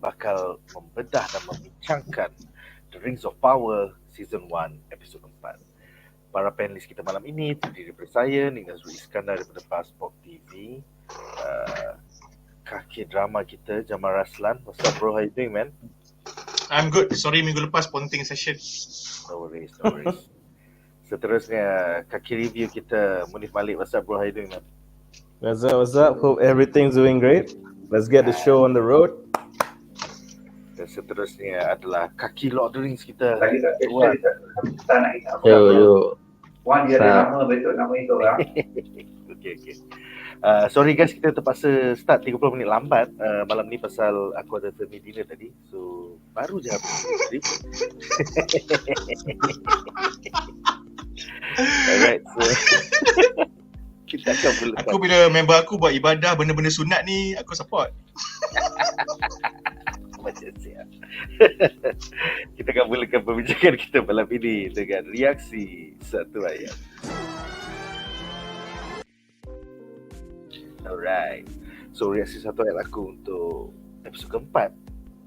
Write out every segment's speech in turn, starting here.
bakal membedah dan membincangkan The Rings of Power Season 1 Episod 4. Para panelis kita malam ini terdiri daripada saya, Nadzru Iskandar daripada BuzzPOP TV, Kaki drama kita, Jamal Raslan. What's up bro, how you doing man? I'm good. Sorry minggu lepas ponting session. No worries. Seterusnya, Kaki review kita, Munif Malek. What's up bro, how you doing man? What's up? Hope everything's doing great. Let's get the show on the road. Dan seterusnya adalah Kaki Lord of the Rings kita. Duan. Yo. Wan dia ada nama betul nama itu orang. Okay. Sorry guys, kita terpaksa start 30 minit lambat malam ni pasal aku ada family dinner tadi. So baru je habis tadi. Alright, so kita akan mulakan. Aku bila member aku buat ibadah benda-benda sunat ni, aku support. Macam siap. Kita akan mulakan perbincangan kita malam ini dengan reaksi satu ayat. Alright. So reaksi satu ayat aku untuk episod keempat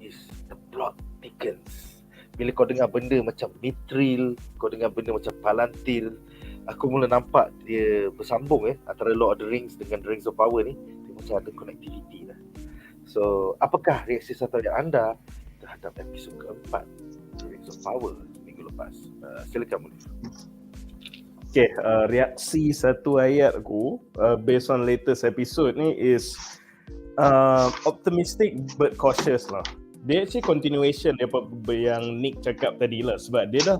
is the plot thickens. Bila kau dengar benda macam Mithril, kau dengar benda macam Palantir, aku mula nampak dia bersambung antara Lord of the Rings dengan The Rings of Power ni. Dia macam ada connectivity lah. So, apakah reaksi satu ayat anda terhadap episod keempat The Rings of Power minggu lepas? Silakan Munif. Okay, reaksi satu ayat aku based on latest episode ni is optimistic but cautious lah. Dia actually continuation daripada yang Nick cakap tadi lah, sebab dia dah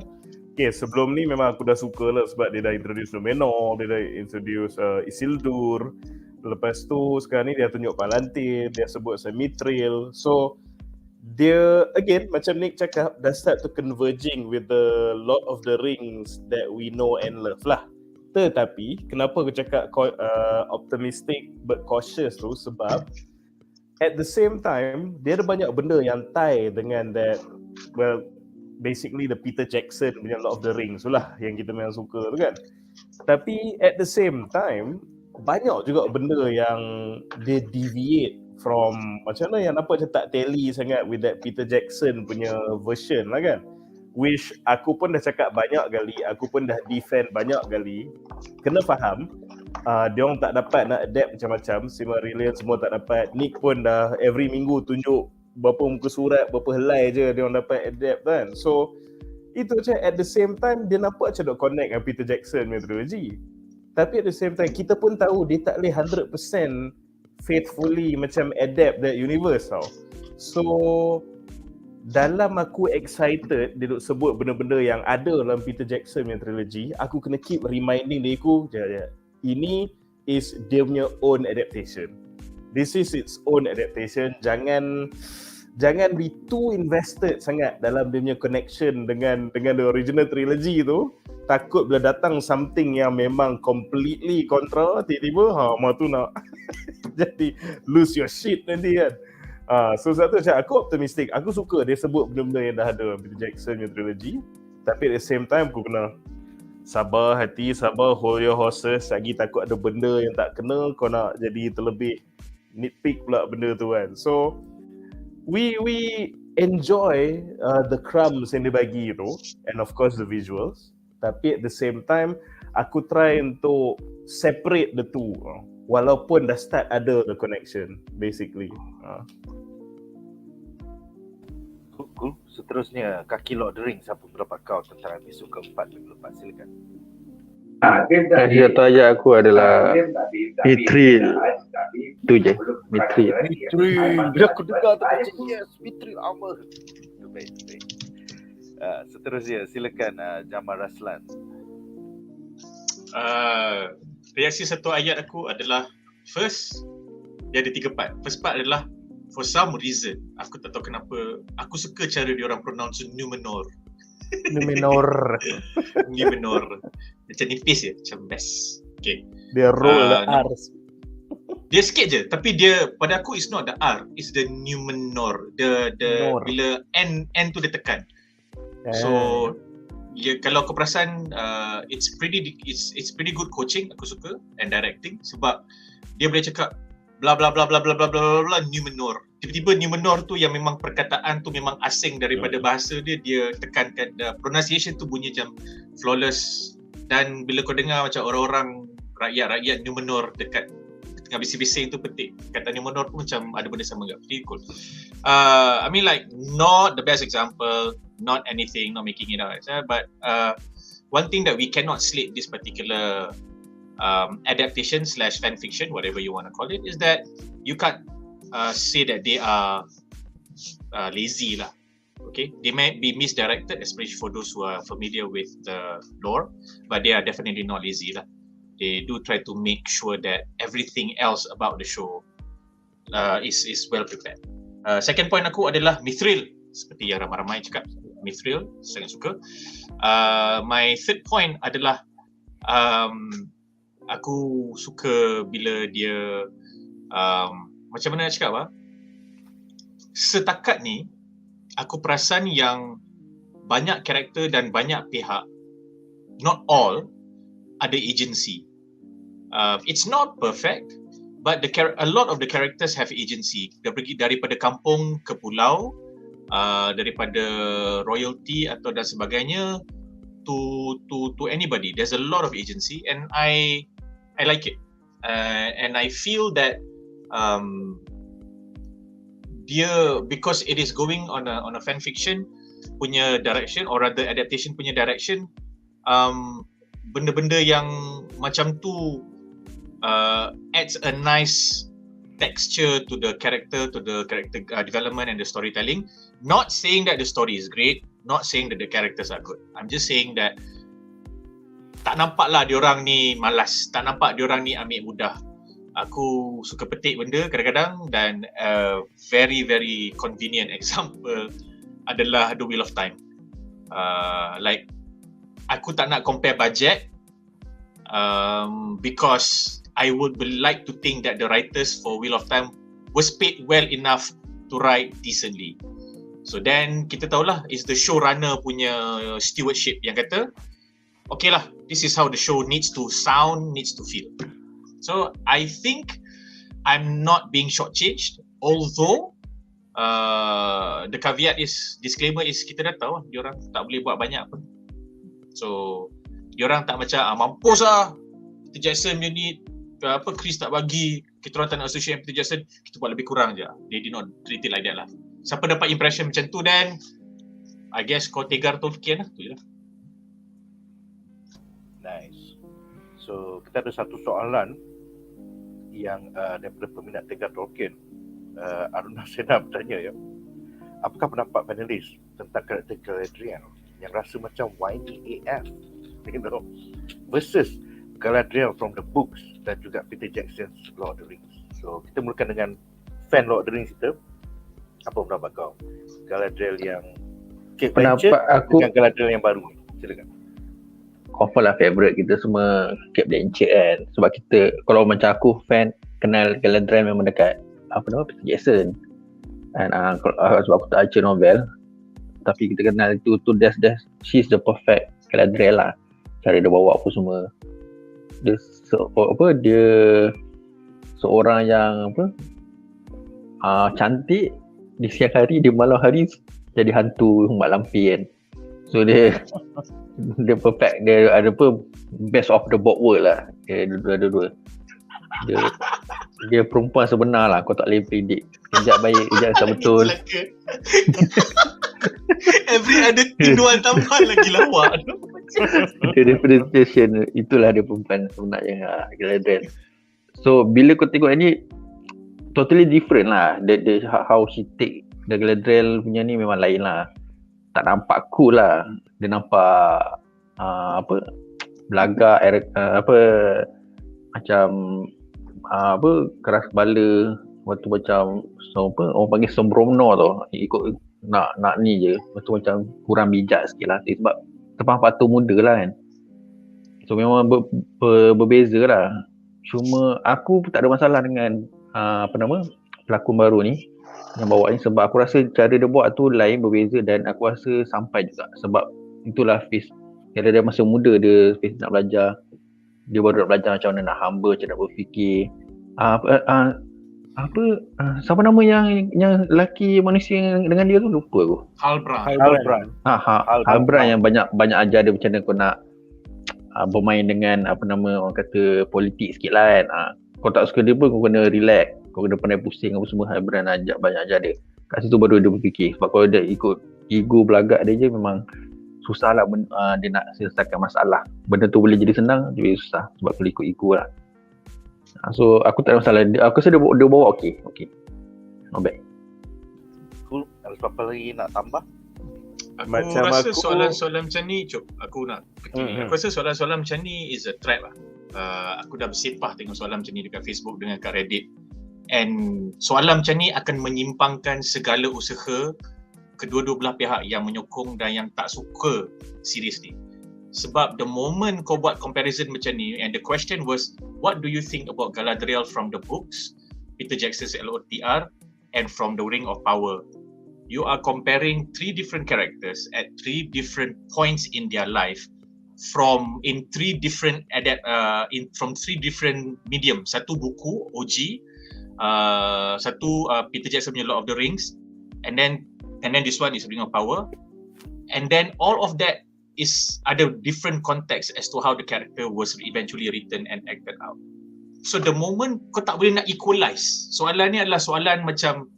sebelum ni memang aku dah suka lah sebab dia dah introduce NUMENOR, dia dah introduce Isildur. Lepas tu sekarang ni dia tunjuk Palantir, dia sebut Mithril. So dia again macam Nick cakap dah start to converging with the Lord of the Rings that we know and love lah. Tetapi kenapa aku cakap optimistic but cautious tu, sebab at the same time dia ada banyak benda yang tie dengan that, well basically the Peter Jackson punya Lord of the Rings tu lah yang kita memang suka tu kan. Tapi at the same time banyak juga benda yang dia deviate from, macam mana yang nampak macam tak tally sangat with that Peter Jackson punya version lah kan. Which aku pun dah cakap banyak kali, aku pun dah defend banyak kali. Kena faham, diorang tak dapat nak adapt macam-macam, Silmarillion semua tak dapat. Nick pun dah every minggu tunjuk berapa muka surat, berapa helai je diorang dapat adapt kan. So itu macam at the same time dia nampak macam nak connect dengan Peter Jackson punya trilogy. Tapi at the same time kita pun tahu dia tak boleh 100% faithfully macam adapt that universe tau. So dalam aku excited dia duk sebut benda-benda yang ada dalam Peter Jackson punya trilogy, aku kena keep reminding diriku, ini is dia punya own adaptation. This is its own adaptation. Jangan be too invested sangat dalam dia punya connection dengan the original trilogy tu. Takut bila datang something yang memang completely kontra, tiba-tiba mak tu nak jadi lose your shit nanti kan. So satu macam aku optimistic. Aku suka dia sebut benda-benda yang dah ada Peter Jackson punya trilogy. Tapi at the same time aku kena sabar hati, sabar, hold your horses. Lagi takut ada benda yang tak kena, kau nak jadi terlebih nitpick pula benda tu kan. So we enjoy the crumbs yang dia bagi tu, and of course the visuals. Tapi at the same time aku try untuk separate the two, walaupun dah start ada the connection basically. Cool. Seterusnya Kaki Lord of the Rings, apa pendapat kau tentang episod keempat minggu lepas? Silakan. Tadi satu ayat aku adalah Mithril. Itu je, Mithril. Bila aku dengar tu macam yes, Mithril armor. Baik. Seterusnya silakan Jamal Raslan. Reaksi satu ayat aku adalah first, dia ada 3 part. First part adalah for some reason, aku tak tahu kenapa, aku suka cara dia orang pronounce NUMENOR. Macam nipis je, macam best. Okay. Dia roll R. Dia sikit je, tapi dia pada aku it's not the R, it's the NUMENOR. The bila N tu dia tekan. So kalau kau perasan it's pretty good coaching, aku suka, and directing, sebab dia boleh cakap bla bla bla bla bla bla bla bla NUMENOR. tiba-tiba Numenor tu yang memang perkataan tu memang asing daripada bahasa dia tekankan pronunciation tu bunyi macam flawless, dan bila kau dengar macam orang-orang rakyat Numenor dekat tengah bising-bising tu petik kata Numenor pun macam ada benda sama juga. Pretty cool. I mean like not the best example, not anything, not making it out, but one thing that we cannot slate this particular adaptation / fan fiction, whatever you want to call it, is that you can't say that they are lazy lah. Okay, they might be misdirected, especially for those who are familiar with the lore, but they are definitely not lazy lah. They do try to make sure that everything else about the show is well prepared. Second point aku adalah Mithril, seperti yang ramai-ramai cakap, Mithril sangat suka. My third point adalah aku suka bila dia macam mana nak cakap setakat ni aku perasan yang banyak karakter dan banyak pihak, not all, ada agency. It's not perfect, but a lot of the characters have agency. Dia pergi daripada kampung ke pulau, daripada royalty atau dan sebagainya to anybody. There's a lot of agency, and I like it, and I feel that dia, because it is going on a fan fiction punya direction, or rather adaptation punya direction, benda-benda yang macam tu adds a nice texture to the character development and the storytelling. Not saying that the story is great, not saying that the characters are good. I'm just saying that tak nampak lah diorang ni malas, tak nampak diorang ni ambil mudah. Aku suka petik benda kadang-kadang, dan very very convenient example adalah The Wheel of Time. Like aku tak nak compare budget, because I would like to think that the writers for Wheel of Time was paid well enough to write decently. So then kita tahulah is the showrunner punya stewardship yang kata, okay lah, this is how the show needs to sound, needs to feel. So I think I'm not being shortchanged, although the caveat is, disclaimer is, kita dah tahu diorang tak boleh buat banyak pun. So diorang tak macam mampus lah Peter Jackson punya ni, Chris tak bagi, kita orang tak nak associate Peter Jackson, kita buat lebih kurang je. They did not treat it like that lah. Siapa dapat impression macam tu, dan I guess kau tegar Tolkien lah, tu je lah. Nice. So kita ada satu soalan yang daripada peminat tegar Tolkien. Aruna Sena bertanya, apakah pendapat panelis tentang karakter Galadriel yang rasa macam whiny AF, you know, versus Galadriel from the books dan juga Peter Jackson's Lord of the Rings. So kita mulakan dengan fan Lord of the Rings kita. Apa pendapat kau? Galadriel yang Kate Blanchett dengan Galadriel yang baru ni. Silakan. Confirm lah favourite kita semua Kate Blanchett kan. Sebab kita, kalau macam aku fan kenal Galadriel memang dekat Peter Jackson. And sebab aku tak baca novel, tapi kita kenal itu she's the perfect Galadriel lah. Cara dia bawa apa semua. Dia dia seorang yang cantik di siang hari, di malam hari jadi hantu mak lampir kan. So dia perfect, dia ada best of the both world lah. Dia dua-dua. Dia perempuan sebenar lah, kau tak boleh predict. Kejap baik, kejap tak betul. Every other thing Duan tambah lagi lawak. Dia representation, itulah dia perempuan sebenarnya Galadriel. So bila kau tengok ini totally different lah. Dia how she take the Galadriel punya ni memang lain lah. Tak nampak cool lah. Dia nampak belagak, macam keras kepala, waktu macam orang panggil sembrono tau, ikut nak ni je, waktu macam kurang bijak sikit lah, sebab tepang patung muda lah kan. So memang berbeza lah. Cuma aku tak ada masalah dengan pelakon baru ni yang bawa ni, sebab aku rasa cara dia buat tu lain, berbeza, dan aku rasa sampai juga. Sebab itulah face dia masa muda, dia face nak belajar. Dia baru nak belajar macam mana nak humble, macam nak berfikir. siapa nama yang lelaki manusia yang dengan dia tu, lupa aku. Halbrand. Halbrand yang banyak ajar dia macam mana kau nak bermain dengan orang kata politik sikit lah kan. Kau tak suka dia pun kau kena relax, kau kena pandai pusing apa semua. Halbrand banyak ajar dia. Kat situ baru dia berfikir, sebab kalau dia ikut ego belagak dia je memang susah lah dia nak selesaikan masalah. Benda tu boleh jadi senang, jadi susah sebab kalau ikut ego lah. So aku tak ada masalah. Aku rasa dia bawa okey. Not bad. Cool. Ada apa lagi nak tambah? Aku rasa soalan-soalan macam ni, aku nak kecil. Aku rasa soalan-soalan macam ni is a trap lah. Aku dah bersepah tengok soalan macam ni dekat Facebook dengan kat Reddit. And soalan macam ni akan menyimpangkan segala usaha kedua-dua belah pihak yang menyokong dan yang tak suka series ni. Sebab the moment kau buat comparison macam ni, and the question was, what do you think about Galadriel from the books, Peter Jackson's LOTR, and from the Ring of Power? You are comparing three different characters at three different points in their life from three different medium. Satu buku OG, satu Peter Jackson punya Lord of the Rings, and then this one is Ring of Power, and then all of that is ada different context as to how the character was eventually written and acted out. So the moment kau tak boleh nak equalize, soalan ni adalah soalan macam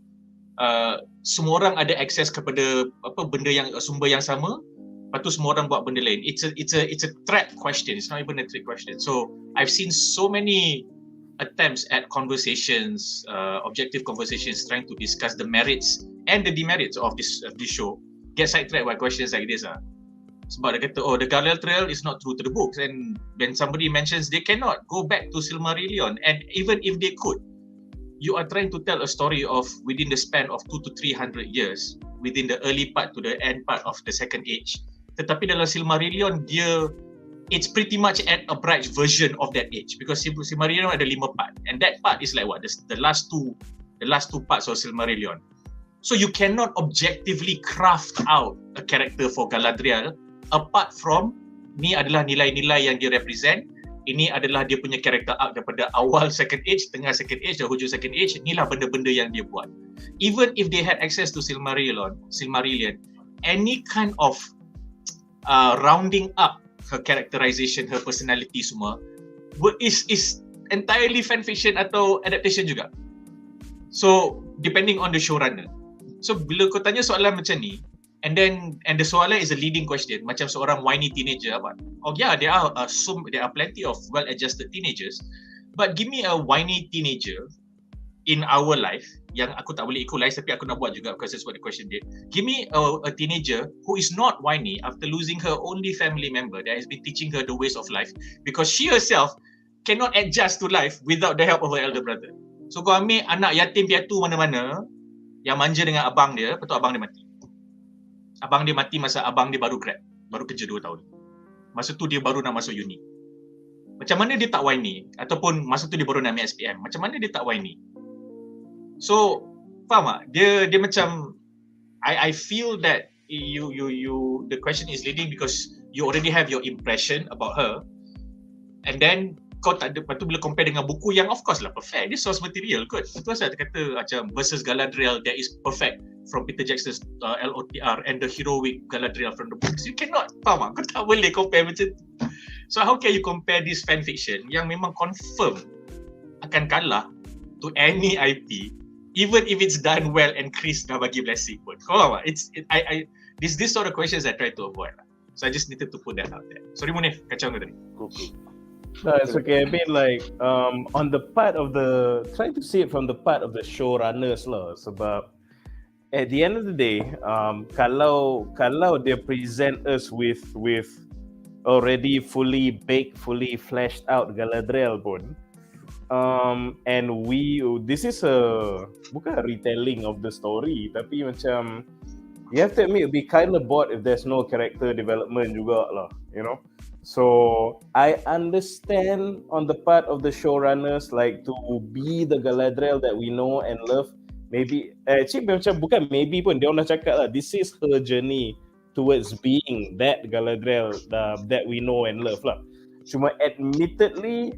semua orang ada akses kepada benda yang sumber yang sama, lepas tu semua orang buat benda lain. It's a trap question. It's not even a trick question. So I've seen so many attempts at conversations, objective conversations, trying to discuss the merits and the demerits of this show, get sidetracked by questions like this. Sebab dia kata, the Galadriel is not true to the books, and when somebody mentions they cannot go back to Silmarillion, and even if they could, you are trying to tell a story of within the span of 200 to 300 years, within the early part to the end part of the Second Age. Tetapi dalam Silmarillion, it's pretty much an abridged version of that age, because Silmarillion ada 5 part, and that part is like what, the last two parts of Silmarillion. So you cannot objectively craft out a character for Galadriel apart from ni adalah nilai-nilai yang dia represent, ini adalah dia punya character arc daripada awal Second Age, tengah Second Age dan hujung Second Age. Inilah benda-benda yang dia buat. Even if they had access to Silmarillion, any kind of rounding up her characterization, her personality semua is entirely fan fiction atau adaptation juga. So depending on the showrunner. So bila kau tanya soalan macam ni, and the soalan is a leading question, macam seorang whiny teenager apa? Oh yeah, there are plenty of well-adjusted teenagers, but give me a whiny teenager in our life yang aku tak boleh equalize, tapi aku nak buat juga because that's what the question did. Give me a teenager who is not whiny after losing her only family member that has been teaching her the ways of life, because she herself cannot adjust to life without the help of her elder brother. So kau ambil anak yatim piatu mana-mana yang manja dengan abang dia, betul abang dia mati. Abang dia mati masa abang dia baru kerja 2 tahun. Masa tu dia baru nak masuk uni. Macam mana dia tak whiny? Ataupun masa tu dia baru nak ambil SPM. Macam mana dia tak whiny? So, faham tak? Dia macam, I feel that the question is leading because you already have your impression about her, and then kau tak ada, lepas tu bila compare dengan buku yang of course lah perfect, dia source material kot. Itu asal dia kata macam versus Galadriel that is perfect from Peter Jackson's LOTR and the heroic Galadriel from the books. You cannot, faham tak? Kau tak boleh compare macam tu. So how can you compare this fan fiction yang memang confirm akan kalah to any IP, even if it's done well and Chris dah bagi blessing pun. Kau faham tak? This sort of questions I try to avoid lah. So I just needed to put that out there. Sorry Munif, kacau ke tadi? Okay. No, it's okay. I mean, like, on the part of trying to see it from the part of the showrunners lah. Sebab at the end of the day, kalau they present us with already fully baked, fully fleshed out Galadriel pun, and this is bukan a retelling of the story, tapi macam you have to admit it'd be kind of bored if there's no character development juga lah, you know. So I understand on the part of the showrunners, like, to be the Galadriel that we know and love. Maybe actually macam bukan maybe pun, dia orang dah cakap lah, this is her journey towards being that Galadriel that we know and love lah. Cuma admittedly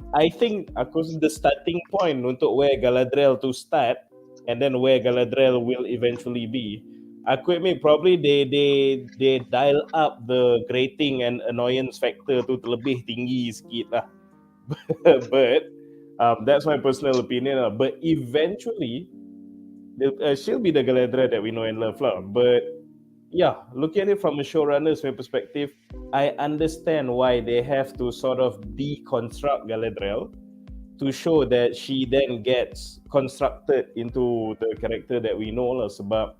I think aku the starting point untuk where Galadriel to start and then where Galadriel will eventually be, aku admit probably they dial up the grating and annoyance factor tu terlebih tinggi sikit lah. But that's my personal opinion lah. But eventually she'll be the Galadriel that we know and love lah. But yeah, looking at it from a showrunner's perspective, I understand why they have to sort of deconstruct Galadriel to show that she then gets constructed into the character that we know lah. Sebab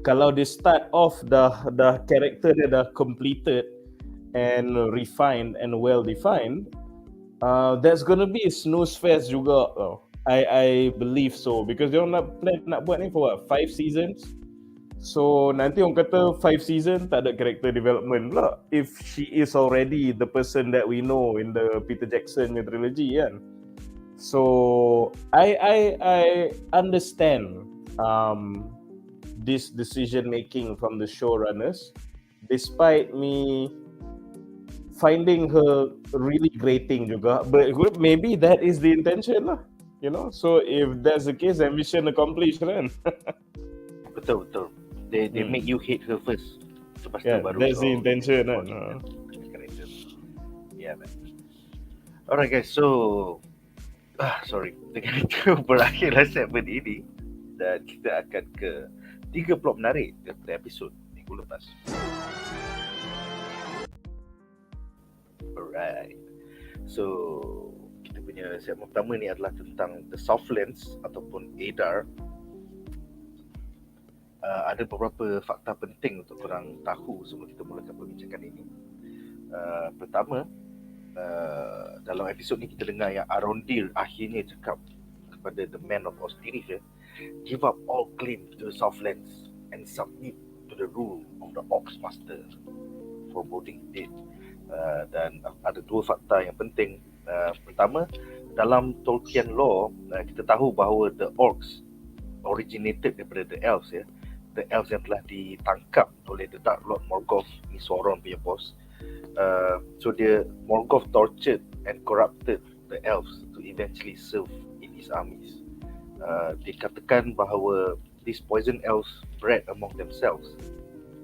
kalau they start off the character dia dah completed and refined and well defined, that's gonna be a snooze fest juga tau. I believe so, because dia nak plan nak buat ni for what, 5 seasons. So nanti orang kata 5 season tak ada character development pula if she is already the person that we know in the Peter Jackson trilogy kan. So I understand this decision making from the showrunners, despite me finding her really grating juga, but maybe that is the intention lah, you know. So if that's the case, then mission accomplished kan. Betul. They make you hate her first. Lepas tu Yeah, baru that's the intention kan. Yeah, man. Alright guys, so dengan itu berakhirlah segmen ini dan kita akan ke 3 plot menarik daripada episod minggu lepas. Alright. So kita punya segmen pertama ni adalah tentang the Southlands ataupun Adar. Ada beberapa fakta penting untuk korang tahu sebelum kita mulakan perbincangan ini. Pertama, dalam episod ni kita dengar yang Arondir akhirnya cakap kepada the man of Ostirith, give up all claim to the Southlands and submit to the rule of the Orcs Master, foreboding dead. Dan ada 2 fakta yang penting. Pertama, dalam Tolkien lore, kita tahu bahawa the Orcs originated daripada the Elves, the Elves yang telah ditangkap oleh the Dark Lord Morgoth, ni Sauron punya boss. So Morgoth tortured and corrupted the Elves to eventually serve in his armies. Dikatakan bahawa these poison elves bred among themselves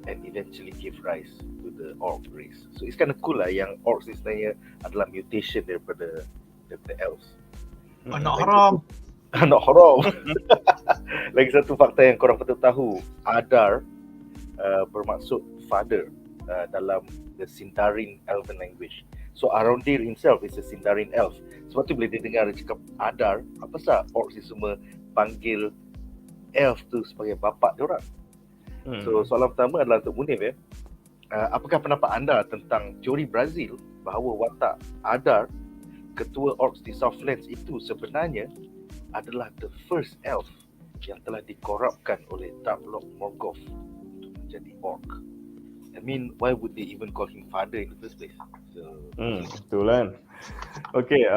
and eventually give rise to the Orc race. So it's kind of cool lah yang Orcs ni sebenarnya adalah mutation daripada Elves. Anak haram. Anak haram. Lagi satu fakta yang korang patut tahu, Adar bermaksud father dalam the Sindarin Elven language. So Arondir himself is a Sindarin elf. Sebab tu bila dia dengar dia cakap Adar, apa sah Orcs ni semua panggil elf tu sebagai bapak dia orang. So soalan pertama adalah untuk Munif. Apakah pendapat anda tentang teori Brazil bahawa watak Adar, ketua Orcs di Southlands itu sebenarnya adalah the first elf yang telah dikorupkan oleh Dark Lord Morgoth untuk menjadi orc. I mean, why would they even call him father in the first place? So, betul kan. Okay,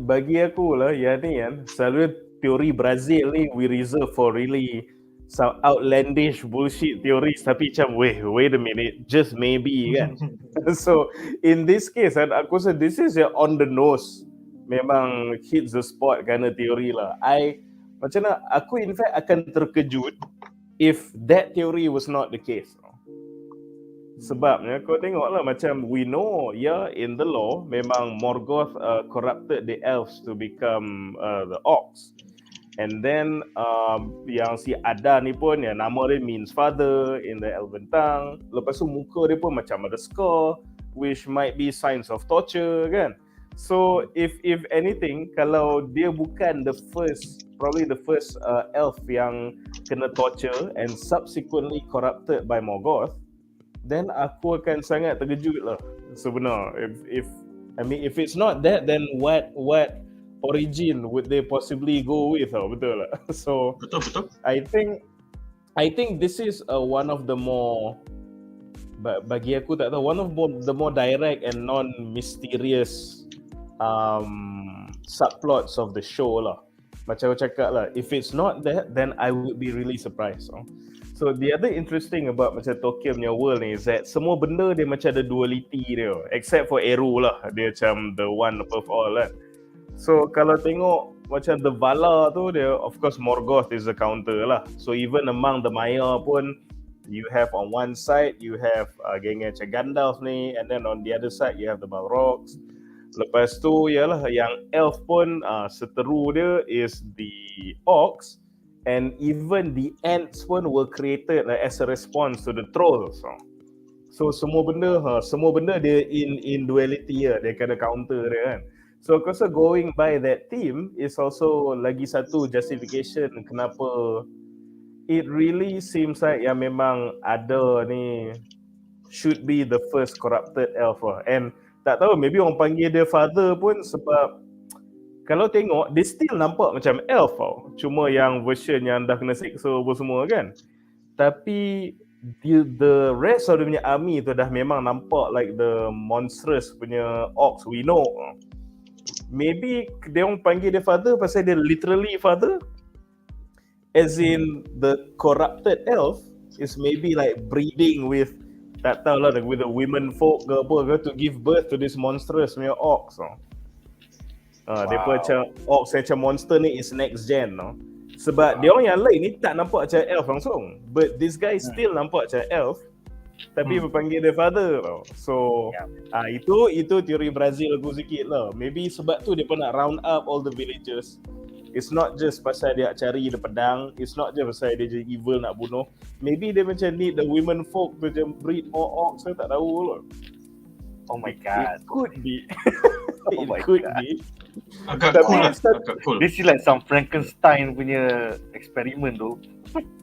bagi aku lah yang ni kan, selalu teori Brazil ni we reserve for really some outlandish bullshit theories, tapi macam wait a minute, just maybe kan. So in this case aku rasa this is on the nose, memang hits the spot kind of teori lah. Macam mana, aku in fact akan terkejut if that theory was not the case. Sebabnya kau tengoklah, macam we know in the law memang Morgoth corrupted the elves to become the orcs. And then yang si Adar ni pun ya, nama dia means father in the elven tongue. Lepas tu muka dia pun macam ada scar, which might be signs of torture kan. So if anything, kalau dia bukan probably the first elf yang kena torture and subsequently corrupted by Morgoth, then aku akan sangat terkejut lah sebenar. If it's not that, then what origin would they possibly go with? Betul lah. So Betul. I think this is one of the more, bagi aku tak tahu, one of the more direct and non-mysterious subplots of the show lah. Macam aku cakap lah, if it's not that, then I would be really surprised. So the other interesting about macam Tokyo punya world ni is that semua benda dia macam ada duality dia, except for Arrow lah, dia macam the one above all kan. So kalau tengok macam the Vala tu, dia of course Morgoth is the counter lah. So even among the Maya pun, you have on one side you have geng macam Gandalf ni, and then on the other side you have the Balrogs. Lepas tu ialah yang elf pun seteru dia is the orcs, and even the ants pun were created as a response to the trolls. So semua benda dia in duality lah, dia kena counter dia kan. So aku rasa going by that theme is also lagi satu justification kenapa it really seems like yang memang Adar ni should be the first corrupted elf lah. And tak tahu, maybe orang panggil dia father pun sebab kalau tengok dia still nampak macam elf tau, cuma yang version yang dah kena siksa apa semua kan. Tapi the rest of dia punya army tu dah memang nampak like the monstrous punya orcs we know. Maybe dia orang panggil dia father pasal dia literally father, as in the corrupted elf is maybe like breeding with, tak tahu lah, with the women folk ke apa ke, to give birth to this monstrous punya orcs. Dia pun macam orcs macam monster ni is next gen. Sebab dia orang yang lain ni tak nampak macam elf langsung, but this guy still nampak macam elf, tapi berpanggil dia father tau. So itu teori Brazil aku sikit lah. Maybe sebab tu dia pun nak round up all the villagers. It's not just pasal dia cari the pedang, it's not just pasal dia jadi evil nak bunuh. Maybe dia macam need the women folk to macam breed more orcs, saya tak tahu lah. Oh my god. It could be. Oh my could god. be. Agak Tapi cool lah, agak cool. This is like some Frankenstein punya eksperimen tu.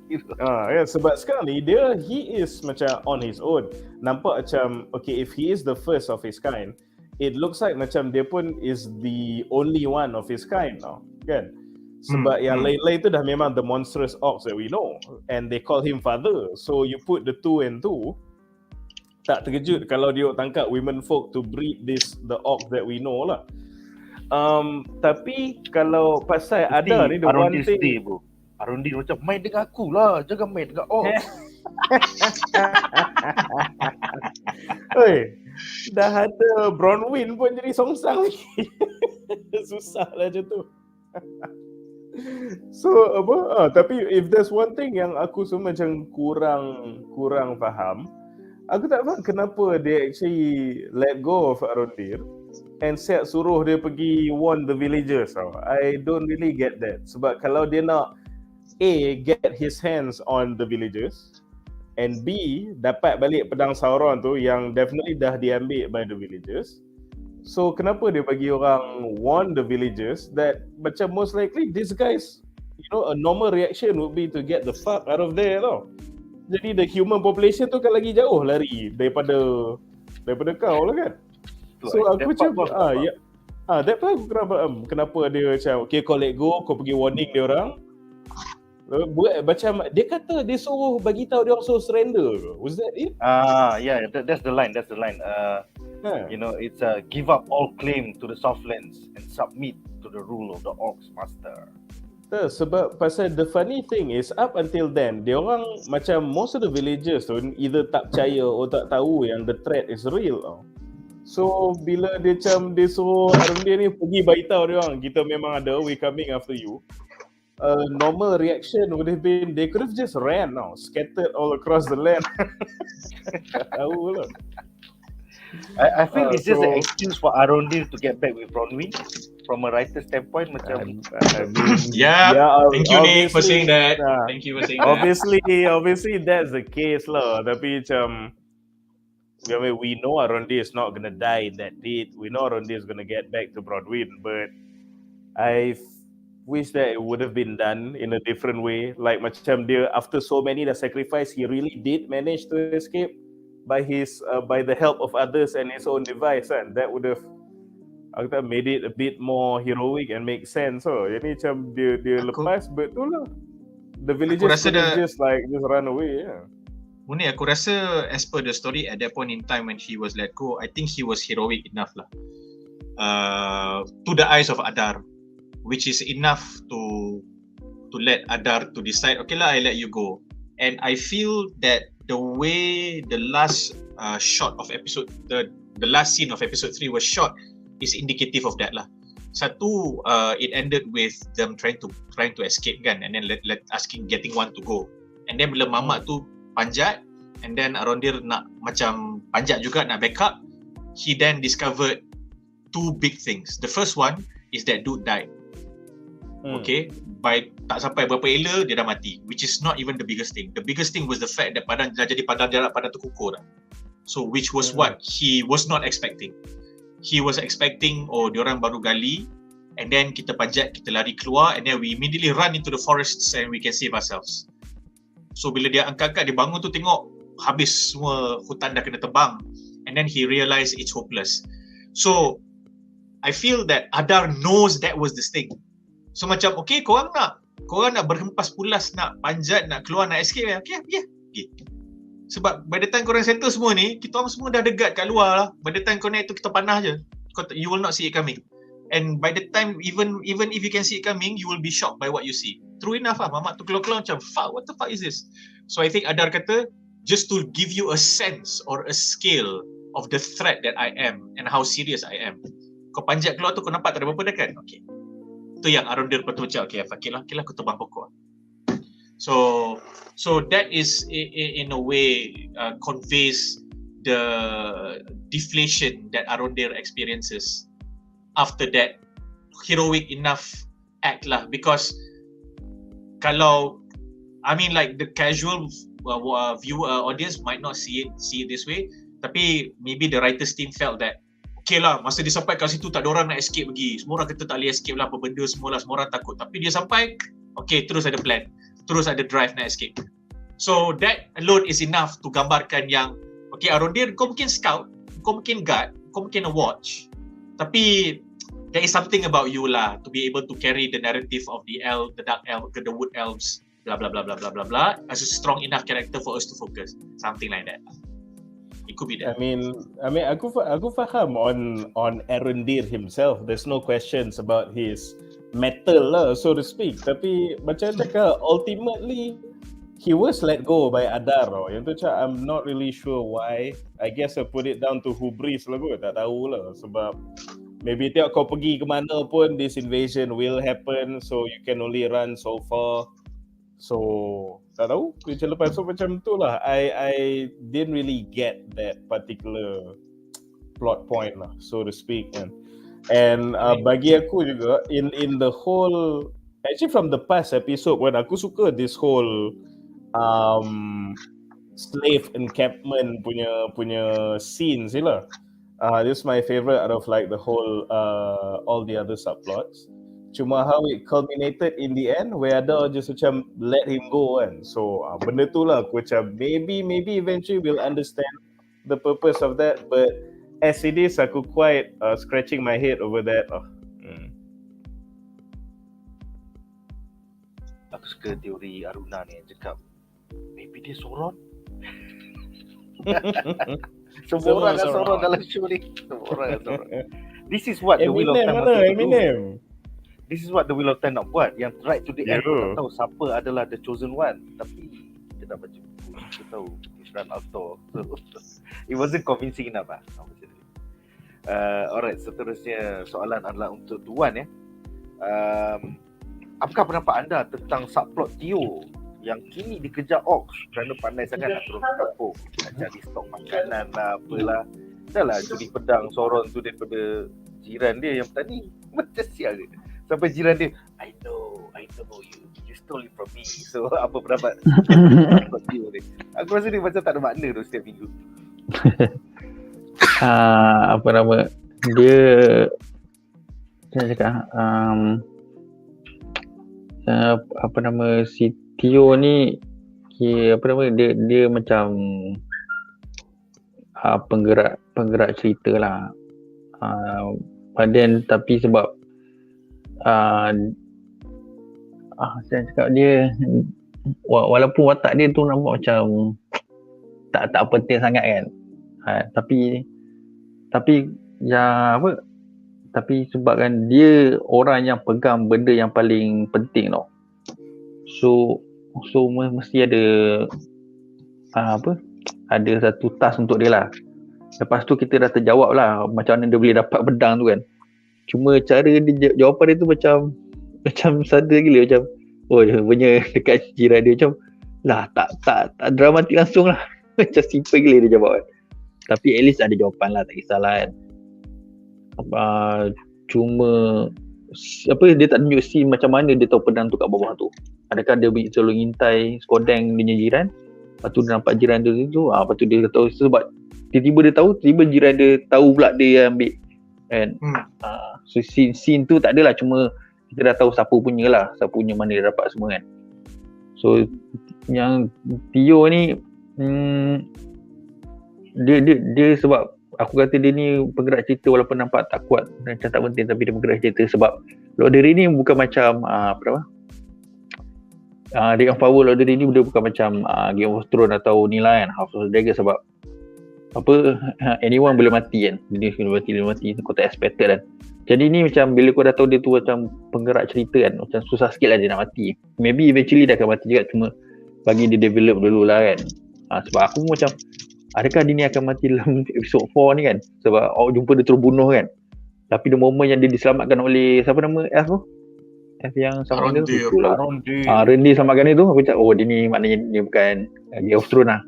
Ya, sebab sekarang ni he is macam on his own. Nampak macam okay, if he is the first of his kind, it looks like macam dia pun is the only one of his kind now, kan? Sebab yang lain-lain tu dah memang the monstrous orcs that we know, and they call him father. So you put the two and two, tak terkejut kalau dia tangkap women folk to breed the orcs that we know lah. Tapi kalau pasal Adar ni, the one thing Arundi macam main dengan aku lah, jangan main dengan orcs. Oi, dah ada Bronwyn pun jadi songsang lagi. Susah lah macam tu. So tapi if there's one thing yang aku semua macam kurang faham, aku tak faham kenapa dia actually let go of Arondir and suruh dia pergi warn the villagers. I don't really get that. Sebab kalau dia nak get his hands on the villagers, and B, dapat balik pedang Sauron tu yang definitely dah diambil by the villagers. So kenapa dia bagi orang warn the villagers that macam most likely these guys, a normal reaction would be to get the fuck out of there tau. Jadi the human population tu kan lagi jauh lari daripada kau lah kan. So aku macam that part aku kenapa dia macam okay, kau let go, kau pergi warning dia orang. Macam dia kata dia suruh bagi tahu dia orang suruh surrender. Was that it? Yeah, that's the line. It's give up all claim to the Southlands and submit to the rule of the Orcs Master. Sebab pasal the funny thing is up until then dia orang macam most of the villagers tu either tak percaya atau tak tahu yang the threat is real. So bila dia suruh Arundir ni pergi beritahu dia orang kita memang ada, we coming after you. Normal reaction would have been they could have just ran scattered all across the land. Tahu lah. I feel it's just an excuse for Arondir to get back with Bronwyn from a writer standpoint. Macam thank you Nick for saying that. Thank you for saying that. Obviously that's the case lah. Tapi macam we know Arondir is not gonna die in that pit. We know Arondir is gonna get back to Bronwyn, but I wish that it would have been done in a different way. Like macam dia after so many the sacrifice, he really did manage to escape by the help of others and his own device, and that would have made it a bit more heroic and make sense. So jadi macam dia lepas, betul lah. The villagers just run away. Munif, aku rasa as per the story at that point in time when he was let go, I think he was heroic enough lah. To the eyes of Adar, which is enough to let Adar to decide, okay lah, I let you go. And I feel that the way the last shot of episode, the last scene of episode 3 was shot is indicative of that lah. Satu, it ended with them trying to escape kan, and then getting one to go. And then bila mamak tu panjat, and then Arondir nak macam panjat juga nak backup, he then discovered two big things. The first one is that dude died. Okay, by tak sampai berapa ela dia dah mati, which is not even the biggest thing. The biggest thing was the fact that padang dah jadi padang jarak, padang terkukur dah. So which was what he was not expecting. He was expecting, oh diorang baru gali, and then kita panjat, kita lari keluar, and then we immediately run into the forests and we can save ourselves. So bila dia angkat, dia bangun tu tengok habis semua hutan dah kena tebang, and then he realised it's hopeless. So I feel that Adar knows that was the sting. So macam okay, korang nak berhempas pulas, nak panjat, nak keluar, nak escape, okay. Sebab by the time korang settle semua ni, kita orang semua dah dekat kat luar lah. By the time kau naik tu kita panah je, you will not see it coming. And by the time, even if you can see it coming, you will be shocked by what you see. True enough lah, mamak tu keluar-keluar macam, fuck, what the fuck is this? So I think Adar kata, just to give you a sense or a scale of the threat that I am and how serious I am. Kau panjat keluar tu, kau nampak tak ada apa-apa dekat? Okay. Itu yang Arondir betul macam, okay, aku tebang pokok. So that is in a way conveys the deflation that Arondir experiences after that heroic enough act lah. Because kalau, I mean like the casual viewer audience might not see it this way, tapi maybe the writers team felt that okay lah, masa dia sampai kat situ tak ada orang nak escape lagi, semua orang kata tak boleh escape lah, apa benda semua orang takut, tapi dia sampai okay, terus ada plan, terus ada drive nak escape. So that alone is enough to gambarkan yang okay, Arondir, kau mungkin scout, kau mungkin guard, kau mungkin a watch, tapi there is something about you lah to be able to carry the narrative of the dark elf, the wood elves, blah blah blah blah blah blah blah, as a strong enough character for us to focus, something like that. It could be that. I mean, aku faham on Arondir himself. There's no questions about his metal lah, so to speak. Tapi macam cakap, ultimately he was let go by Adar. Yang tu cakap, I'm not really sure why. I guess I put it down to hubris lah kot. Tak tahu lah. Sebab maybe tiap kau pergi ke mana pun, this invasion will happen. So you can only run so far. So tak tahu, lepas tu macam tu lah. I didn't really get that particular plot point lah, so to speak. And bagi aku juga, in the whole, actually from the past episode, when aku suka this whole slave encampment punya scenes lah. This is my favorite out of like the whole all the other subplots. Cuma how it culminated in the end, where Adar just macam let him go kan. So benda tu lah aku macam maybe eventually we'll understand the purpose of that, but as it is aku quite scratching my head over that. Aku suka teori Aruna ni yang cakap maybe dia Sauron. Semua orang kan Sauron dalam show ni. Semua orang kan Sauron. This is what the Wheel of Time Eminem. This is what the Wheel of Time nak buat. Yang right to the end, kita tahu siapa adalah the chosen one. Tapi kita dah baca buku, kita tahu Ishran Altor. It wasn't convincing enough lah. Alright, seterusnya soalan adalah untuk Duan ya. Apakah pendapat anda tentang subplot Tio yang kini dikejar Orcs kerana pandai sangat nak turun ke kampung, nak cari stok makanan lah, apalah. Dah lah curi pedang Sauron tu daripada jiran dia yang tadi. Macam sial dia. Sampai jiran dia, I know you stole it from me. So apa pendapat Tio ni? Aku rasa dia macam tak ada makna tu setiap minggu. Apa nama dia, saya cakap apa nama si Tio ni, apa nama dia macam penggerak cerita lah. Tapi sebab saya cakap dia, walaupun watak dia tu nampak macam tak penting sangat kan, tapi yang apa, tapi sebabkan dia orang yang pegang benda yang paling penting tau. So So mesti ada ada satu task untuk dia lah. Lepas tu kita dah terjawab lah macam mana dia boleh dapat pedang tu kan. Cuma cara dia jawapan dia tu macam sada gila, macam punya dekat jiran dia macam lah tak dramatik langsung lah. Macam simple gila dia jawab kan. Tapi at least ada jawapan lah, tak kisahlah kan. Cuma dia tak tunjuk scene macam mana dia tahu pedang tu kat bawah tu. Adakah dia selalu ngintai skodeng dia punya jiran, lepas tu dia nampak jiran dia tu, lepas tu dia tahu sebab tiba-tiba dia tahu, tiba jiran dia tahu pula dia ambil kan. So scene tu tak adalah, cuma kita dah tahu siapa punya mana dia dapat semua kan. So yang Tio ni dia sebab aku kata dia ni penggerak cerita walaupun nampak tak kuat dan macam tak penting, tapi dia penggerak cerita sebab LOTR ni bukan macam Ring of Power. LOTR ni dia bukan macam Game of Thrones atau ni lah kan, House of the Dragon, sebab anyone boleh mati kan. Dia boleh mati kau tak expected kan. Jadi ni macam bila kau dah tahu dia tu macam penggerak cerita kan, macam susah sikit lah dia nak mati. Maybe eventually dia akan mati juga, cuma bagi dia develop dulu lah kan. Sebab aku macam adakah dia ni akan mati dalam episod 4 ni kan, sebab jumpa dia terus bunuh kan. Tapi the moment yang dia diselamatkan oleh siapa nama F tu? F yang sama dia tu Randy selamatkan dia tu, aku cakap dia ni maknanya dia bukan Game of Thrones lah.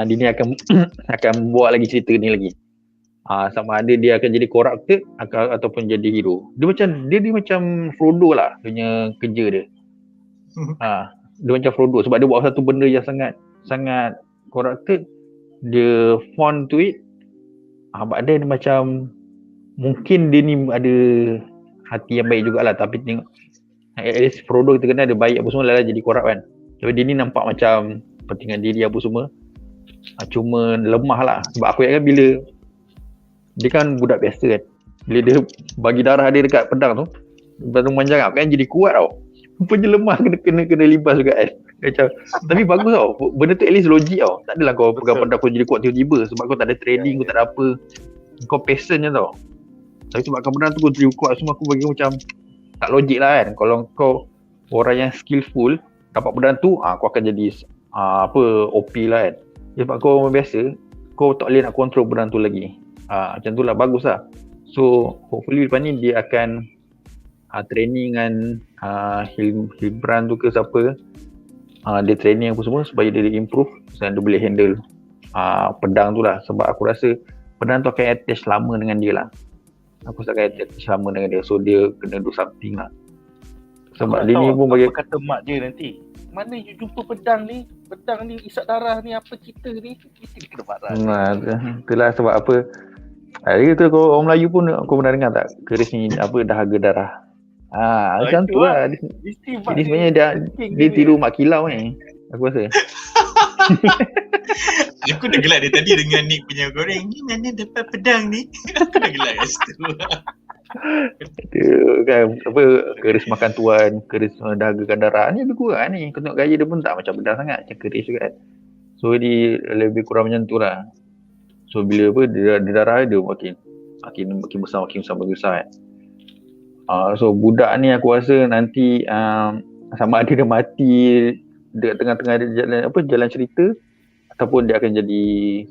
Dia ni akan buat lagi cerita ni lagi. Sama ada dia akan jadi corrupted ataupun jadi hero. Dia macam Frodo lah dia punya kerja dia. Dia macam Frodo sebab dia buat satu benda yang sangat corrupted, dia fond to it. But then dia macam mungkin dia ni ada hati yang baik jugalah, tapi tengok at least Frodo kita kenal dia baik apa semua lah jadi corrupt kan. Tapi dia ni nampak macam pentingan diri apa semua. Cuma lemah lah. Sebab aku ingatkan bila dia kan budak biasa kan, bila dia bagi darah dia dekat pedang tu, lepas tu manjang kan jadi kuat tau. Rupanya lemah kena libas juga kan. Macam, tapi bagus tau. Benda tu at least logik tau. Tak adalah kau pegang pedang kau jadi kuat tiba-tiba sebab kau tak ada training, kau tak ada apa. Kau patient je tau. Tapi sebab kau pedang tu kau jadi kuat semua, aku bagi macam tak logik lah kan. Kalau kau orang yang skillful dapat pedang tu, kau akan jadi OP lah kan. Sebab kau orang biasa, kau tak boleh nak control pedang tu lagi. Macam tu lah, bagus lah. So hopefully lepas ni dia akan training dengan Hilbrand tu ke siapa, dia training apa semua supaya dia improve dan dia boleh handle pedang tu lah. Sebab aku rasa pedang tu akan attach lama dengan dia lah. Aku rasa akan attach lama dengan dia, so dia kena do something lah. Sebab dia ni pun bagi apa kata mak dia nanti, mana you jumpa pedang ni isap darah ni, apa cerita ni, kita kena marah. Itulah sebab apa dia tu, kau orang Melayu pun kau pernah dengar tak, keris ni dahaga darah. Macam tu lah. Ini sebenarnya dia tiru mak kilau ni, aku rasa. Aku dah gelak dia tadi dengan Nick punya goreng. Ni mana dapat pedang ni? Aku dah gelak kat situ. Dia kan keris makan tuan, keris dahagakan darah ni lebih kurang ni. Kau tengok gaya dia pun tak macam pedang sangat, macam keris juga kan. So dia lebih kurang macam tu lah. So bila dia darah dia makin besar kan. So budak ni aku rasa nanti sama ada dia mati dekat tengah-tengah jalan cerita, ataupun dia akan jadi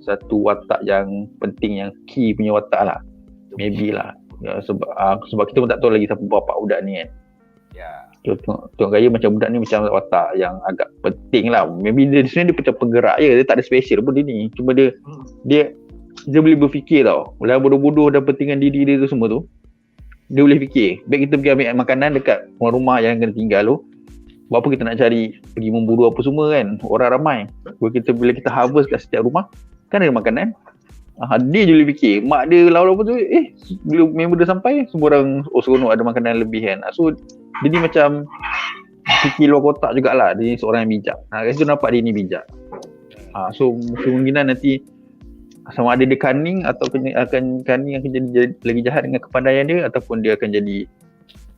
satu watak yang penting, yang key punya watak lah. Maybe lah. Ya, sebab kita pun tak tahu lagi siapa bapak budak ni kan. Tengok gaya macam budak ni macam watak yang agak penting lah. Maybe dia sebenarnya dia macam penggerak je, dia tak ada special pun dia ni. Cuma dia boleh berfikir tau. Walau bodoh-bodoh dan pentingan diri dia tu semua tu, dia boleh fikir. Baik kita pergi ambil makanan dekat rumah yang kena tinggal tu, buat apa kita nak cari pergi memburu apa semua kan, orang ramai. Bila kita harvest kat setiap rumah kan ada makanan. Dia je boleh fikir. Mak dia lalu apa tu, bila member dia sampai, semua orang seronok ada makanan lebih kan. So dia ni macam fikir luar kotak jugalah. Dia ni seorang yang bijak. Kat situ nampak dia ni bijak. So kemungkinan nanti sama ada dia cunning atau akan jadi lagi jahat dengan kepandaian dia, ataupun dia akan jadi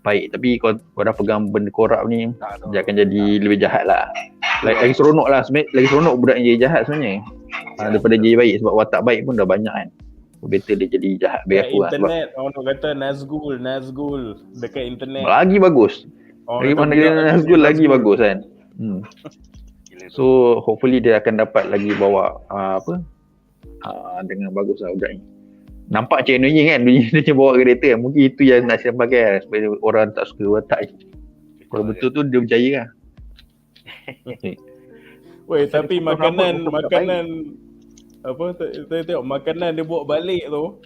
baik. Tapi kau dah pegang benda korup ni, dia akan jadi lebih jahat lah. Lagi seronok lah sebenarnya, lagi seronok budak yang jadi jahat sebenarnya daripada jadi baik, sebab watak baik pun dah banyak kan. Better dia jadi jahat bagi aku lah. Internet orang kata Nadzru dekat internet lagi bagus. Lagi mana dia Nadzru lagi bagus kan. So hopefully dia akan dapat lagi bawa dengan bagus lah budak ni. Nampak macam annoying kan dia bawa kereta kan. Mungkin itu yang nak siap pakai kan, supaya orang tak suka watak. Kalau betul tu dia berjaya lah. Weh, tapi makanan apa tengok makanan dia bawa balik tu.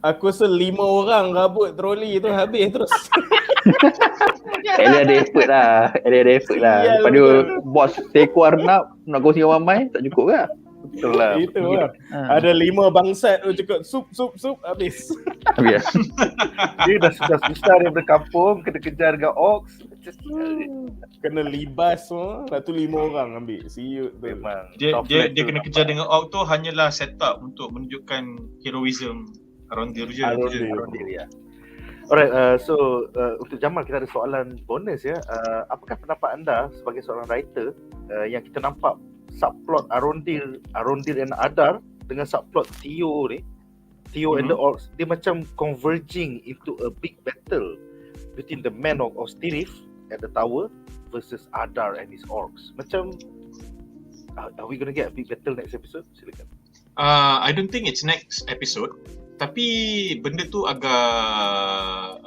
Aku rasa 5 orang rabut troli tu habis terus. Ada effort lah. Lepas dia bos sekuar nak kongsi dengan mamai tak cukup ke? Betul lah. Itu lah. Ada 5 bangsat tu cakap sup habis. Dia dah susah daripada kampung, kena kejar dengan ox. Kena libas semua, lepas tu 5 orang ambil. See you. Memang. Dia kena kejar dengan orc tu hanyalah setup untuk menunjukkan heroism around dia je. Alright, so untuk Jamal kita ada soalan bonus ya. Apakah pendapat anda sebagai seorang writer yang kita nampak subplot Arondir and Adar dengan subplot Theo and the orcs, dia macam converging into a big battle between the men of Stirif at the tower versus Adar and his orcs. Macam are we gonna get a big battle next episode? Silakan. I don't think it's next episode. Tapi benda tu agak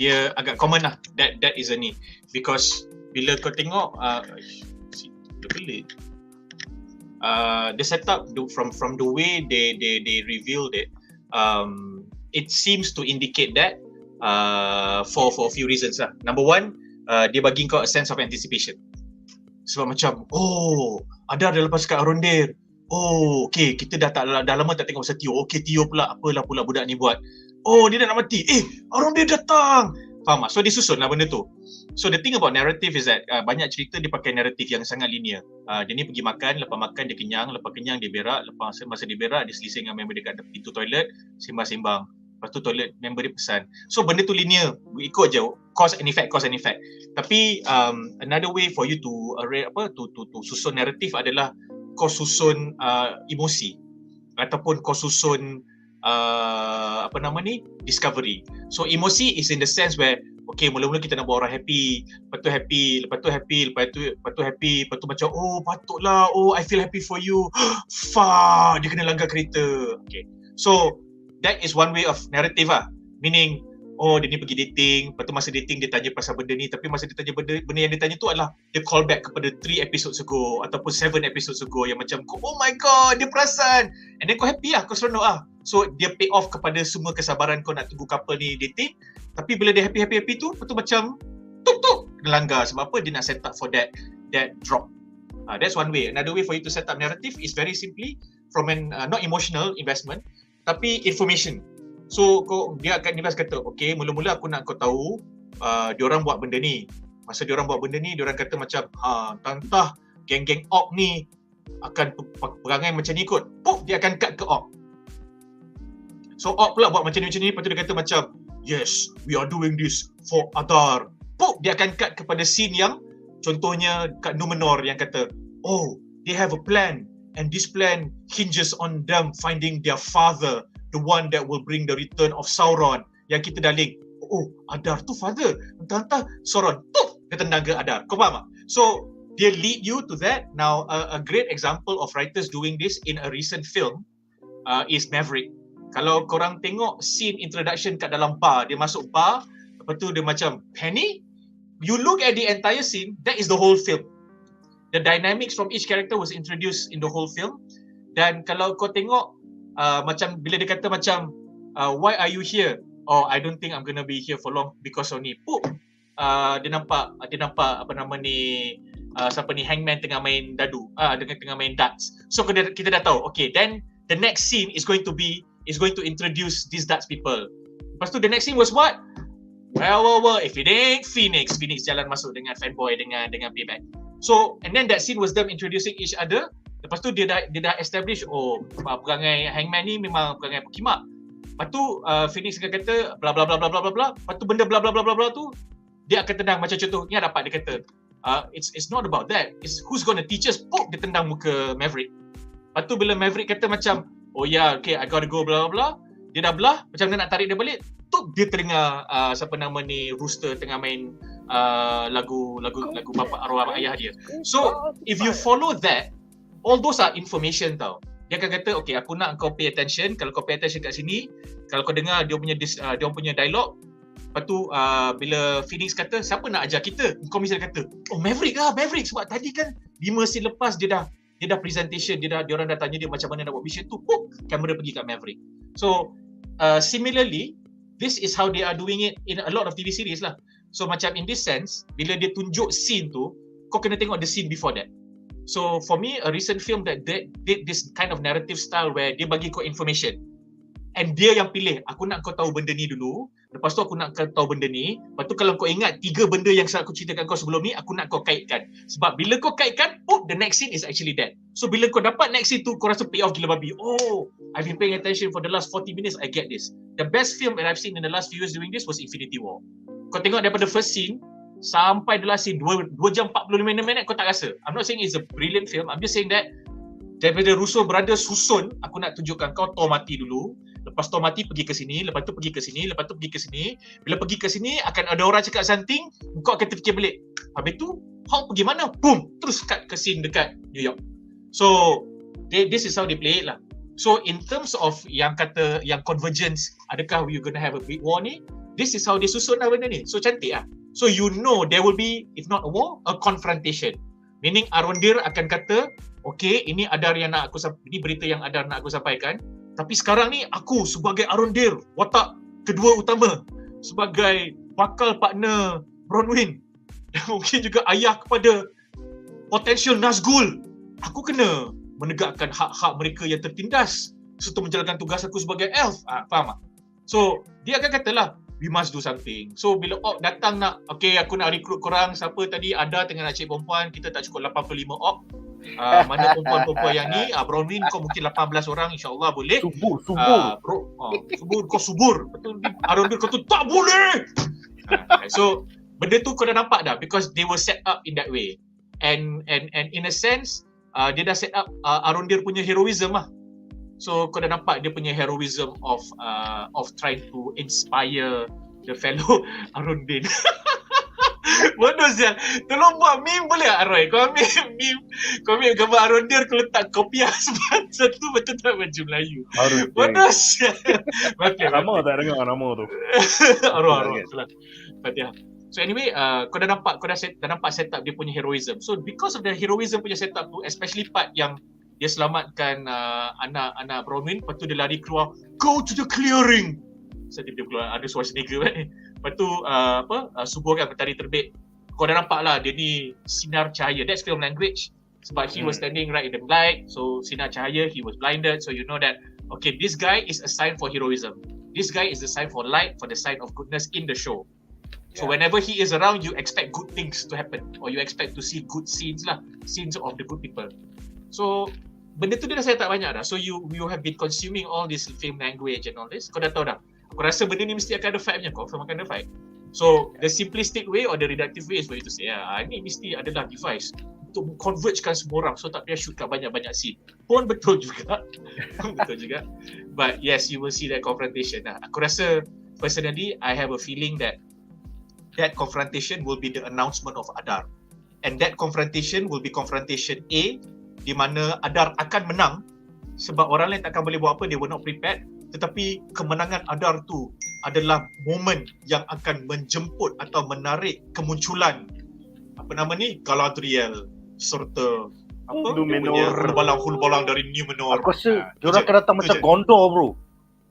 dia agak common lah. That is a need, because bila kau tengok the setup from the way they revealed it, it seems to indicate that for a few reasons lah. Number one, dia bagi kau a sense of anticipation. Sebab macam ada lepas kat Arondir. Okay, kita dah lama tak tengok pasal Theo. Okay, Theo pula apalah pula budak ni buat. Dia dah nak mati. Arondir datang. Faham tak? So dia susun lah benda tu. So the thing about narrative is that banyak cerita dia pakai narrative yang sangat linear. Dia ni pergi makan, lepas makan dia kenyang, lepas kenyang dia berak, lepas masa dia berak dia selisih dengan member dekat pintu toilet, sembang-sembang. Lepas tu toilet member dia pesan. So benda tu linear, ikut je cause and effect. Tapi another way for you to susun narrative adalah kau susun emosi ataupun kau susun discovery. So emosi is in the sense where okay, mula-mula kita nak buat orang happy, lepas tu happy, macam patutlah, I feel happy for you. Fuck, dia kena langgar kereta. Okay. So that is one way of narrative lah. Meaning dia ni pergi dating, lepas tu masa dating dia tanya pasal benda ni, tapi masa dia tanya benda yang dia tanya tu adalah dia call back kepada 3 episodes ago ataupun 7 episodes ago yang macam oh my god, dia perasan. And then kau happy lah, kau seronok lah. So dia pay off kepada semua kesabaran kau nak tunggu couple ni dating. Tapi bila dia happy tu, lepas tu macam tuk dia langgar. Sebab apa? Dia nak set up for that drop. That's one way. Another way for you to set up narrative is very simply from an not emotional investment, tapi information. So dia akan kata, okay, mula-mula aku nak kau tahu diorang buat benda ni. Masa diorang buat benda ni, diorang kata macam tantah geng-geng orc ni akan perangai macam ni kot. Dia akan cut ke orc. So orc pula buat macam ni, lepas tu dia kata macam yes, we are doing this for Adar. Dia akan cut kepada scene yang contohnya kat Numenor yang kata they have a plan and this plan hinges on them finding their father, the one that will bring the return of Sauron. Yang kita dah link, Adar tu father, entah Sauron, dia tendang ke Adar. Kau faham tak? So dia lead you to that. Now a great example of writers doing this in a recent film is Maverick. Kalau korang tengok scene introduction kat dalam bar, dia masuk bar, lepas tu dia macam Penny, you look at the entire scene, that is the whole film. The dynamics from each character was introduced in the whole film. Dan kalau kau tengok macam bila dia kata macam why are you here? I don't think I'm gonna be here for long because of ni. Dia nampak siapa ni Hangman tengah main dadu, tengah main darts. So kita dah tahu, okay, then the next scene is going to introduce these darts people. Lepas tu the next scene was what? Well, if it ain't Phoenix jalan masuk dengan fanboy dengan payback. So and then that scene was them introducing each other. Lepas tu dia dah establish perangai Hangman ni memang perangai pekimak. Lepas tu Phoenix akan kata bla bla bla bla bla bla. Lepas tu benda bla bla bla bla bla tu dia akan tendang macam contoh ni dapat dia kata it's not about that. It's who's going to teach us. Dia tendang muka Maverick. Lepas tu bila Maverick kata macam okay, I gotta go bla bla bla, dia dah belah macam dia nak tarik dia balik. dia terdengar Rooster tengah main lagu bapa arwah ayah dia. So if you follow that, all those are information tau. Dia akan kata, okay, aku nak kau pay attention. Kalau kau pay attention kat sini, kalau kau dengar dia punya dialog, lepas tu bila Phoenix kata, siapa nak ajar kita? Kau misalnya kata, oh Maverick sebab tadi kan 5 scene lepas dia dah presentation, dia orang dah tanya dia macam mana nak buat mission tu, kamera pergi kat Maverick. So similarly, this is how they are doing it in a lot of TV series lah. So macam in this sense, bila dia tunjuk scene tu, kau kena tengok the scene before that. So for me, a recent film that did this kind of narrative style where dia bagi kau information and dia yang pilih, aku nak kau tahu benda ni dulu, lepas tu aku nak kau tahu benda ni, lepas tu kalau kau ingat 3 benda yang aku ceritakan kau sebelum ni, aku nak kau kaitkan. Sebab bila kau kaitkan, the next scene is actually that. So bila kau dapat next scene tu, kau rasa pay off gila babi. Oh, I've been paying attention for the last 40 minutes, I get this. The best film that I've seen in the last few years doing this was Infinity War. Kau tengok daripada first scene sampai the last scene 2 jam 45 minit, kau tak rasa. I'm not saying it's a brilliant film, I'm just saying that daripada Russo Brothers susun, aku nak tunjukkan kau Thor mati dulu, lepas Thor mati pergi ke sini, lepas tu pergi ke sini, lepas tu pergi ke sini. Bila pergi ke sini akan ada orang cakap something, kau akan terfikir balik, habis tu Hulk pergi mana? Boom, terus cut ke scene dekat New York. So this is how they play it lah. So in terms of yang kata yang convergence, adakah we gonna have a big war ni, this is how they susun lah benda ni. So cantik lah. So you know there will be, if not a war, a confrontation. Meaning Arondir akan kata, okay, ini Adar yang nak ini berita yang Adar nak aku sampaikan. Tapi sekarang ni aku sebagai Arondir, watak kedua utama, sebagai bakal partner Bronwyn, dan mungkin juga ayah kepada potential Nazgul, aku kena menegakkan hak-hak mereka yang tertindas serta menjalankan tugas aku sebagai elf. Faham tak? So dia akan katalah, we must do something. So bila Orc datang nak, okay, aku nak recruit korang, siapa tadi ada tengah nak cari perempuan, kita tak cukup 85 Orc. Mana perempuan-perempuan yang ni, Bronwyn kau mungkin 18 orang, insyaAllah boleh. Subur. Subur, kau subur. Betul, Arondir kau tu tak boleh. So benda tu kau dah nampak dah, because they were set up in that way. And in a sense, dia dah set up Arondir punya heroism lah. So kau dah nampak dia punya heroism of trying to inspire the fellow Arundin. Bodoh sial. Tolong buat meme boleh tak Aroy? Kau ambil gambar Arundir, kau letak kopiah satu betul tak baju Melayu. Bodoh sial. Nama tak dengar nama tu. Arwah. Fatihah. So anyway, kau dah nampak set up dia punya heroism. So because of the heroism punya set up tu, especially part yang dia selamatkan anak Bronwyn, lepas tu dia lari keluar, go to the clearing. So dia keluar, ada Schwarzenegger kan. Lepas tu subuh kan, matahari terbit. Kau dah nampak lah dia ni sinar cahaya. That's film language. Sebab he was standing right in the light, so sinar cahaya, he was blinded. So you know that, okay, this guy is a sign for heroism. This guy is the sign for light, for the sign of goodness in the show. So whenever he is around, you expect good things to happen, or you expect to see good scenes lah, scenes of the good people. So benda tu dia dah saya tak banyak dah. So you have been consuming all this film language and all this. Kau dah tahu dah. Aku rasa benda ni mesti akan ada fight punya. Kau akan ada fight. So the simplistic way or the reductive way is for you to say, ini mesti adalah device untuk convergekan semua orang, so tak payah shoot kat banyak-banyak scene. Pun betul juga. Betul juga. But yes, you will see that confrontation. Aku rasa personally, I have a feeling that confrontation will be the announcement of Adar. And that confrontation will be confrontation A, di mana Adar akan menang sebab orang lain tak akan boleh buat apa, they were not prepared. Tetapi kemenangan Adar tu adalah momen yang akan menjemput atau menarik kemunculan Galadriel serta NUMENOR, hulu-balang dari NUMENOR. Aku rasa diorang akan datang macam Gondor bro.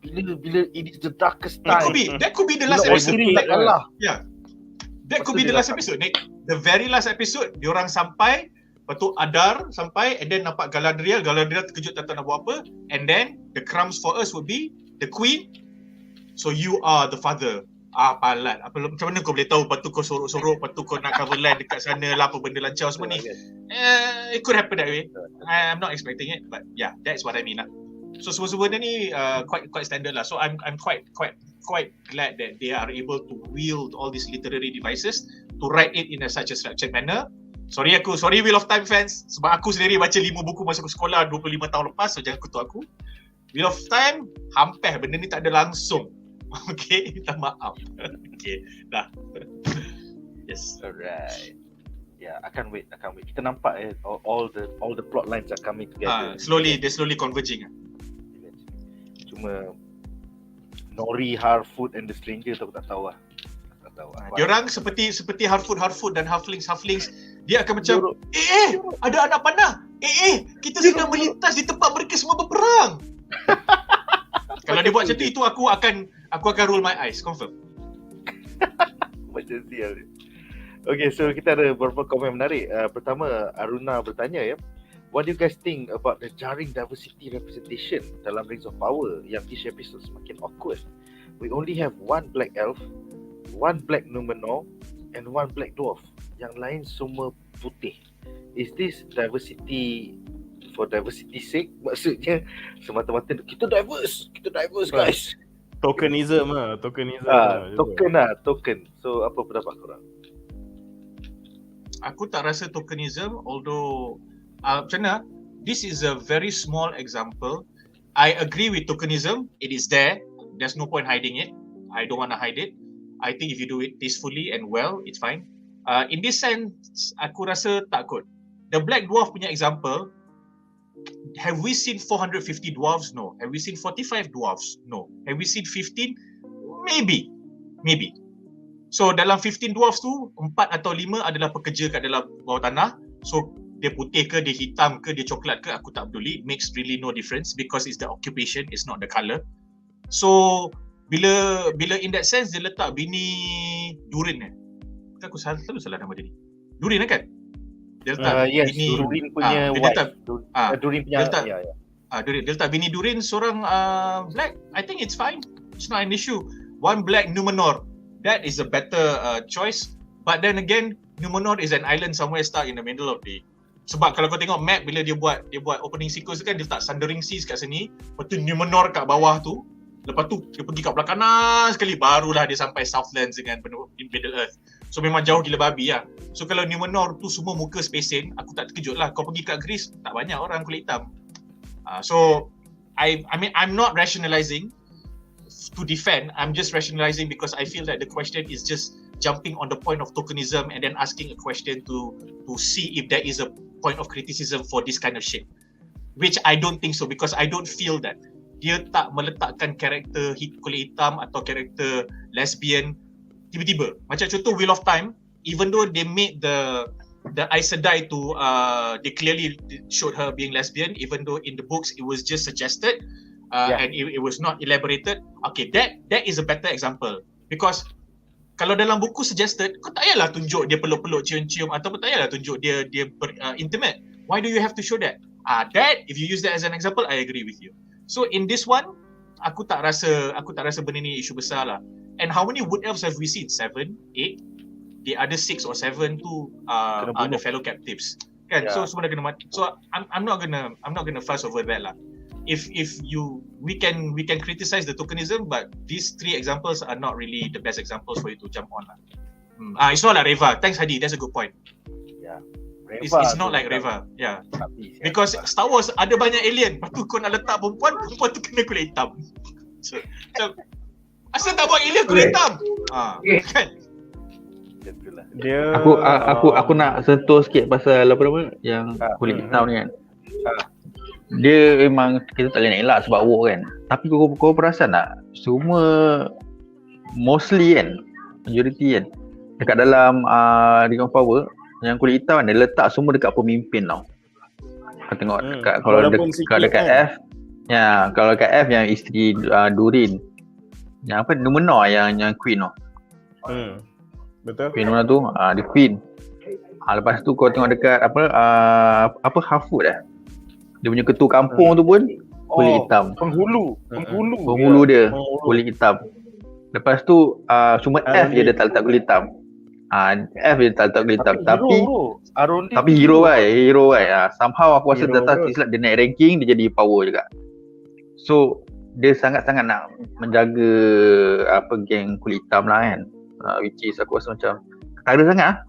Bila it is the darkest time. That could be the last episode. Yeah. That could be the last episode, Nick. The very last episode, diorang sampai, lepas tu Adar sampai, and then nampak Galadriel terkejut tak tahu nak buat apa, and then the crumbs for us would be the queen. So you are the father. Palat. Macam mana kau boleh tahu, lepas tu kau sorok-sorok, lepas tu kau nak cover land dekat sana lah, apa benda lancar semua ni. It could happen that way. I'm not expecting it, but yeah, that's what I mean lah. So semua benda ni quite standard lah. So I'm quite glad that they are able to wield all these literary devices to write it in such a structured manner. Sorry Wheel of Time fans, sebab aku sendiri baca 5 buku masa aku sekolah 25 tahun lepas, so jangan kutuk aku. Wheel of Time, hampir benda ni tak ada langsung. Okay, minta maaf. Okay, dah. Yes. Alright. Yeah, I can't wait. Kita nampak all the plot lines are coming together. They're slowly converging. Cuma Nori, Harfoot and the Stranger tu aku tak tahu lah. Diorang seperti Harfoot dan Halflings, dia akan macam ada anak panah. Kita sedang melintas di tempat mereka semua berperang. Kalau dia buat macam tu, itu aku akan roll my eyes, confirm. Macam sial. Okay, so kita ada beberapa komen menarik. Pertama, Aruna bertanya what do you guys think about the jarring diversity representation dalam Rings of Power yang each episode semakin awkward? We only have one black elf, one black Numenor and one black dwarf. Yang lain semua putih. Is this diversity for diversity sake? Maksudnya semata-mata kita diverse guys. Tokenism. Token. So apa pendapat korang? Aku tak rasa tokenism, although macam mana? This is a very small example. I agree with tokenism. It is there. There's no point hiding it. I don't want to hide it. I think if you do it tastefully and well, it's fine. In this sense, aku rasa tak kot. The Black Dwarf punya example, have we seen 450 dwarves? No. Have we seen 45 dwarves? No. Have we seen 15? Maybe. So dalam 15 dwarves tu, 4 atau 5 adalah pekerja kat dalam bawah tanah. So dia putih ke, dia hitam ke, dia coklat ke, aku tak peduli. Makes really no difference because it's the occupation, it's not the colour. So bila in that sense dia letak bini Durin aku selalu salah nama dia ni. Durin kan? Dia letak bini Durin punya wife. Durin punya dia letak bini Durin seorang black. I think it's fine. It's not an issue. One black Numenor. That is a better choice. But then again, Numenor is an island somewhere stuck in the middle of the. Sebab kalau kau tengok map bila dia buat opening sequence kan, dia letak Sundering Seas kat sini, lepas tu Numenor kat bawah tu, lepas tu dia pergi kat belah kanan sekali, barulah dia sampai Southlands dengan Middle Earth. So memang jauh gila babi lah. So kalau Numenor tu semua muka spacing, aku tak terkejut lah. Kau pergi kat Greece, tak banyak orang kulit hitam. So I mean I'm not rationalizing to defend. I'm just rationalizing because I feel that the question is just jumping on the point of tokenism and then asking a question to see if there is a point of criticism for this kind of shit, which I don't think so, because I don't feel that dia tak meletakkan karakter kulit hitam atau karakter lesbian tiba-tiba. Macam contoh Wheel of Time, even though they made the Aes Sedai to they clearly showed her being lesbian, even though in the books it was just suggested and it was not elaborated. Okay, that is a better example, because kalau dalam buku suggested, kau tak payahlah tunjuk dia peluk-peluk, cium-cium, ataupun tak payahlah tunjuk dia intimate. Why do you have to show that? That, if you use that as an example, I agree with you. So in this one, aku tak rasa benda ni isu besar lah. And how many wood elves have we seen? 7, 8? The other 6 or 7 tu are the fellow captives. Kan? So semua dah kena mati. So I'm not gonna fuss over that lah. If we can criticize the tokenism, but these 3 examples are not really the best examples for you to jump on lah. It's not like Reva. Thanks Hadi, that's a good point. Yeah. It's not like Reva. Yeah. Because Star Wars ada banyak alien. Lepas tu kau nak letak perempuan tu kena kulit hitam. So asal tak buat alien kulit hitam? Kan? Dia aku nak sentuh sikit pasal apa nama yang kulit hitam ni kan. Dia memang kita tak boleh nak elak sebab woke kan. Tapi kau perasan tak, semua mostly kan, majority kan, dekat dalam Ring of Power yang kulit hitam kan, dia letak semua dekat pemimpin tau. Kau tengok dekat dekat F, kalau dekat F yang isteri Durin, yang apa, Numenor yang queen tau. Betul. Queen mana tu? Dia queen. Lepas tu kau tengok dekat apa Harfoot dia punya ketua kampung tu pun kulit hitam. Penghulu dia kulit hitam. Lepas tu cuma F je dia tak letak kulit hitam. F dia tak letak kulit hitam. Tapi hero kan. Somehow aku rasa data silap dia naik ranking, dia jadi power juga. So dia sangat-sangat nak menjaga geng kulit hitam lah kan. Which is aku rasa macam ketara sangat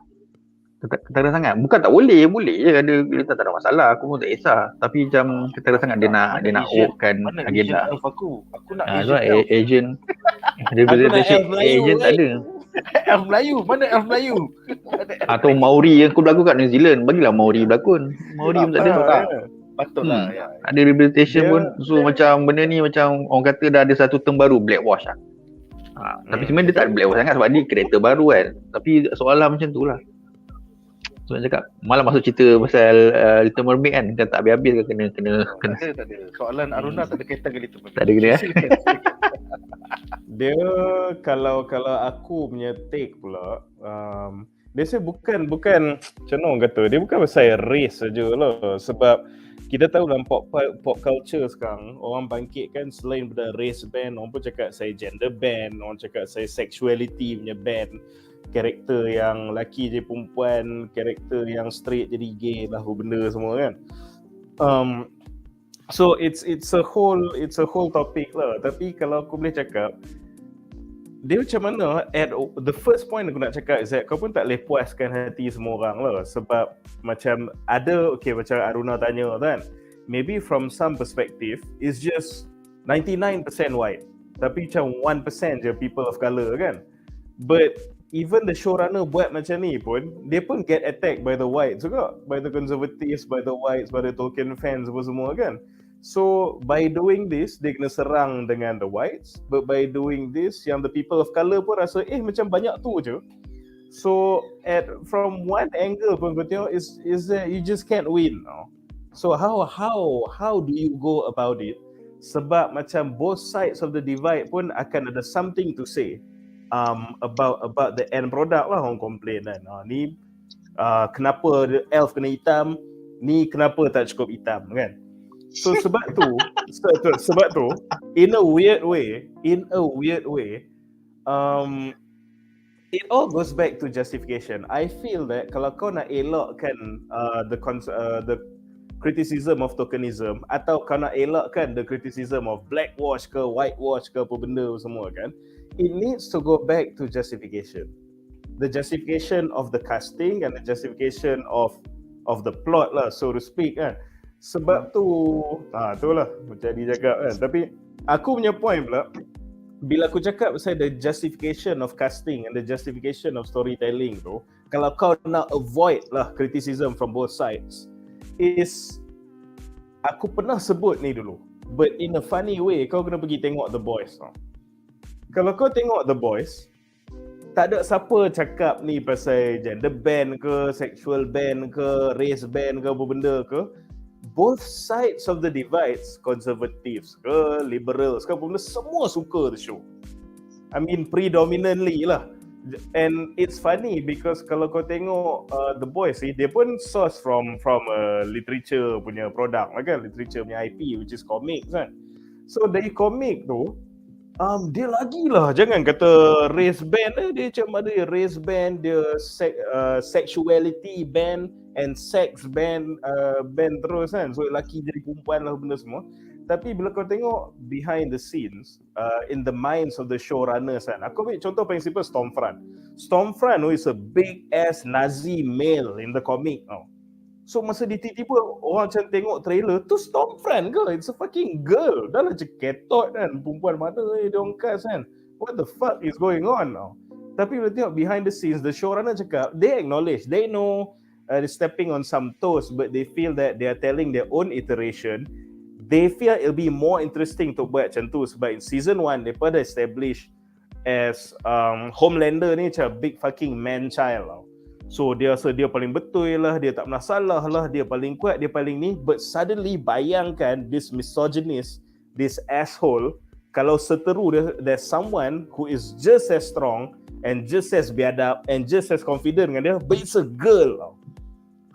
ketara sangat. Bukan tak boleh je ada tak ada masalah. Aku pun tak kisah. Tapi macam ketara sangat dia nak oakkan Mana Asian agenda. elf aku? Aku nak Sebab Asian elf. agent Aku nak representation elf Melayu, agent tak ada. Elf Melayu. Mana elf Melayu? Atau Maori yang aku berlakon kat New Zealand, bagilah Maori berlakon. Maori pun tak ada. Betul lah. Betul lah. Ya. Ada representation pun. So macam benda ni macam orang kata dah ada satu term baru, blackwash lah. Tapi sebenarnya dia tak ada blackwash sangat sebab dia karakter baru kan. Tapi soalan macam tu lah. So nak cakap malah masuk cerita pasal Little Mermaid kan, kan tak habis-habis ke kena. Tak ada. Soalan Aruna tak ada kaitan dengan Little Mermaid. Tak ada kena. Dia kalau aku punya take pula, dia say bukan macam mana orang kata, dia bukan pasal race saja lah. Sebab kita tahu dalam pop culture sekarang, orang bangkitkan selain pada race band, orang pun cakap saya gender band, orang cakap saya sexuality punya band, karakter yang lelaki je perempuan, karakter yang straight jadi gay lah, benda semua kan. So it's a whole topic lah. Tapi kalau aku boleh cakap, dia macam mana, at the first point aku nak cakap is that kau pun tak boleh puaskan hati semua orang lah. Sebab macam ada, macam Aruna tanya kan, maybe from some perspective it's just 99% white, tapi macam 1% je people of colour kan. But even the showrunner buat macam ni pun, dia pun get attacked by the whites juga, by the conservatives, by the whites, by the Tolkien fans apa semua kan. So by doing this, dia kena serang dengan the whites, but by doing this, yang the people of colour pun rasa macam banyak tu je. So from one angle pun kau tengok is that you just can't win. So how do you go about it? Sebab macam both sides of the divide pun akan ada something to say about the end product lah. Orang complain kan, ni kenapa elf kena hitam, ni kenapa tak cukup hitam kan. So sebab tu in a weird way, it all goes back to justification. I feel that kalau kau nak elakkan the criticism of tokenism, atau kau nak elakkan the criticism of blackwash ke whitewash ke apa benda semua kan, it needs to go back to justification. The justification of the casting and the justification of the plot lah, so to speak kan. Sebab tu itulah macam dia cakap kan. Tapi aku punya point pula, bila aku cakap pasal the justification of casting and the justification of storytelling tu, kalau kau nak avoid lah criticism from both sides, is aku pernah sebut ni dulu, but in a funny way, kau kena pergi tengok The Boys. Kalau kau tengok The Boys, tak ada siapa cakap ni pasal gender band ke, sexual band ke, race band ke, apa benda ke. Both sides of the divides, conservatives ke, liberals ke, apa benda, semua suka the show. I mean predominantly lah. And it's funny because kalau kau tengok The Boys, dia pun source from literature punya product lah kan, literature punya IP, which is comics kan. So dari comic tu, dia lagi lah, jangan kata race band, dia macam ada race band, dia sexuality band and sex band terus kan. So lelaki jadi perempuan lah benda semua. Tapi bila kau tengok behind the scenes, in the minds of the showrunners kan, aku ambil contoh paling simple, Stormfront is a big ass Nazi male in the comic. So masa dia tiba-tiba orang macam tengok trailer tu, Stormfront ke? It's a fucking girl. Dah lah ceketot kan, perempuan mana dia orang cast kan. What the fuck is going on now? Tapi bila tengok behind the scenes, the showrunner cakap, they acknowledge, they know they're stepping on some toes, but they feel that they are telling their own iteration. They feel it'll be more interesting to buat macam tu sebab in season 1 mereka dah establish as Homelander ni macam big fucking man child tau. So dia rasa dia paling betul lah, dia tak pernah salah lah, dia paling kuat, dia paling ni. But suddenly bayangkan this misogynist, this asshole, kalau seteru there's someone who is just as strong and just as biadab and just as confident dengan dia, but it's a girl tau.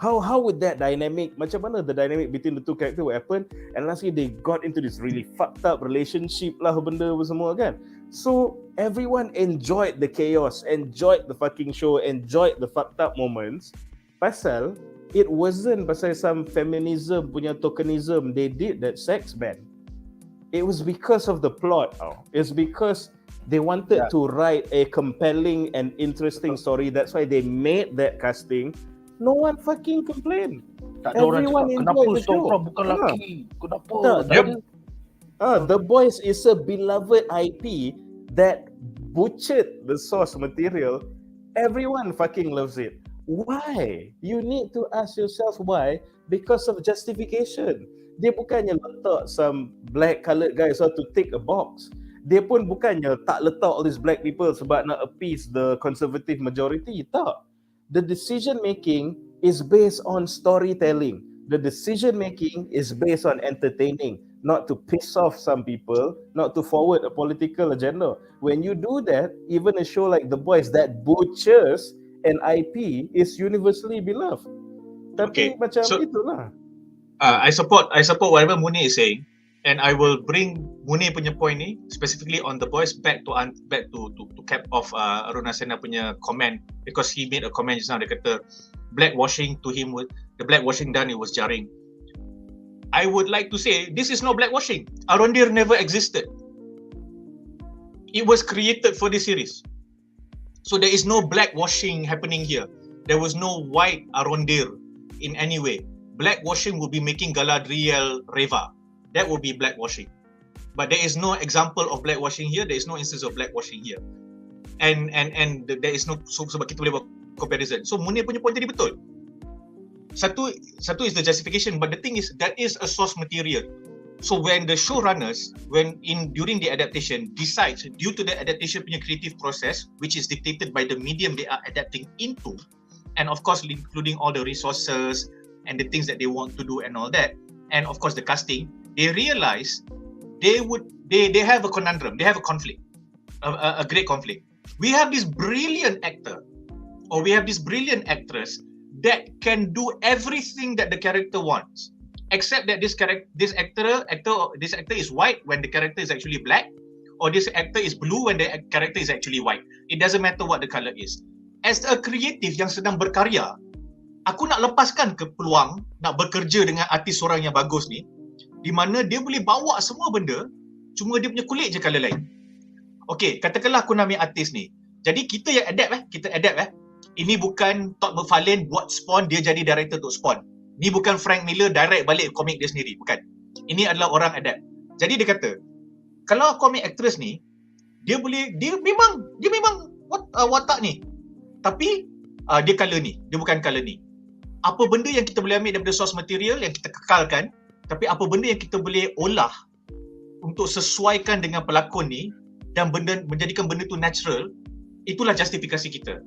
How would that dynamic, macam mana the dynamic between the two characters will happen? And lastly they got into this really fucked up relationship lah benda semua kan. So everyone enjoyed the chaos, enjoyed the fucking show, enjoyed the fucked up moments. Pasal it wasn't pasal some feminism punya tokenism they did that sex band. It was because of the plot. It's because they wanted to write a compelling and interesting story. That's why they made that casting. no one fucking complain. Tak ada orang Everyone cakap, kenapa enjoy the show. Stormfront bukan lelaki? Kenapa? Tak ada. The Boys is a beloved IP that butchered the source material. Everyone fucking loves it. Why? You need to ask yourself why. Because of justification. Dia bukannya letak some black coloured guys to tick a box. Dia pun bukannya tak letak all these black people sebab nak appease the conservative majority. Tak. The decision making is based on storytelling. The decision making is based on entertaining, not to piss off some people, not to forward a political agenda. When you do that, even a show like The Boys that butchers an IP is universally beloved. Tapi macam itulah. I support whatever Munif is saying, and I will bring Munif punya point ni specifically on The Boys back to cap off Aruna Sena punya comment, because he made a comment just now. Dia kata blackwashing to him, the blackwashing done, it was jarring. I would like to say this is not blackwashing. Arondir never existed. It was created for this series. So there is no blackwashing happening here. There was no white Arondir in any way. Blackwashing would be making Galadriel Reva. That would be blackwashing. But there is no example of blackwashing here. There is no instance of blackwashing here. And there is no, so sebab kita boleh buat comparison. So Munif punya point tadi betul. Satu is the justification, but the thing is that is a source material. So when the showrunners, during the adaptation, decides due to the adaptation punya creative process, which is dictated by the medium they are adapting into, and of course including all the resources and the things that they want to do and all that, and of course the casting, they realize they have a conundrum, they have a conflict, a great conflict. We have this brilliant actor, or we have this brilliant actress that can do everything that the character wants, except that this actor is white when the character is actually black, or this actor is blue when the character is actually white. It doesn't matter what the color is. As a creative yang sedang berkarya, aku nak lepaskan ke peluang nak bekerja dengan artis orang yang bagus ni, di mana dia boleh bawa semua benda, cuma dia punya kulit je color lain. Okay, katakanlah aku nak ambil artis ni. Jadi kita yang adapt. Ini bukan Todd McFarlane buat Spawn, dia jadi director untuk Spawn. Ini bukan Frank Miller direct balik komik dia sendiri, bukan. Ini adalah orang adapt. Jadi dia kata, kalau aku ambil actress ni, dia memang watak ni. Tapi dia color ni, dia bukan color ni. Apa benda yang kita boleh ambil daripada source material yang kita kekalkan, tapi apa benda yang kita boleh olah untuk sesuaikan dengan pelakon ni dan menjadikan benda tu natural, itulah justifikasi kita.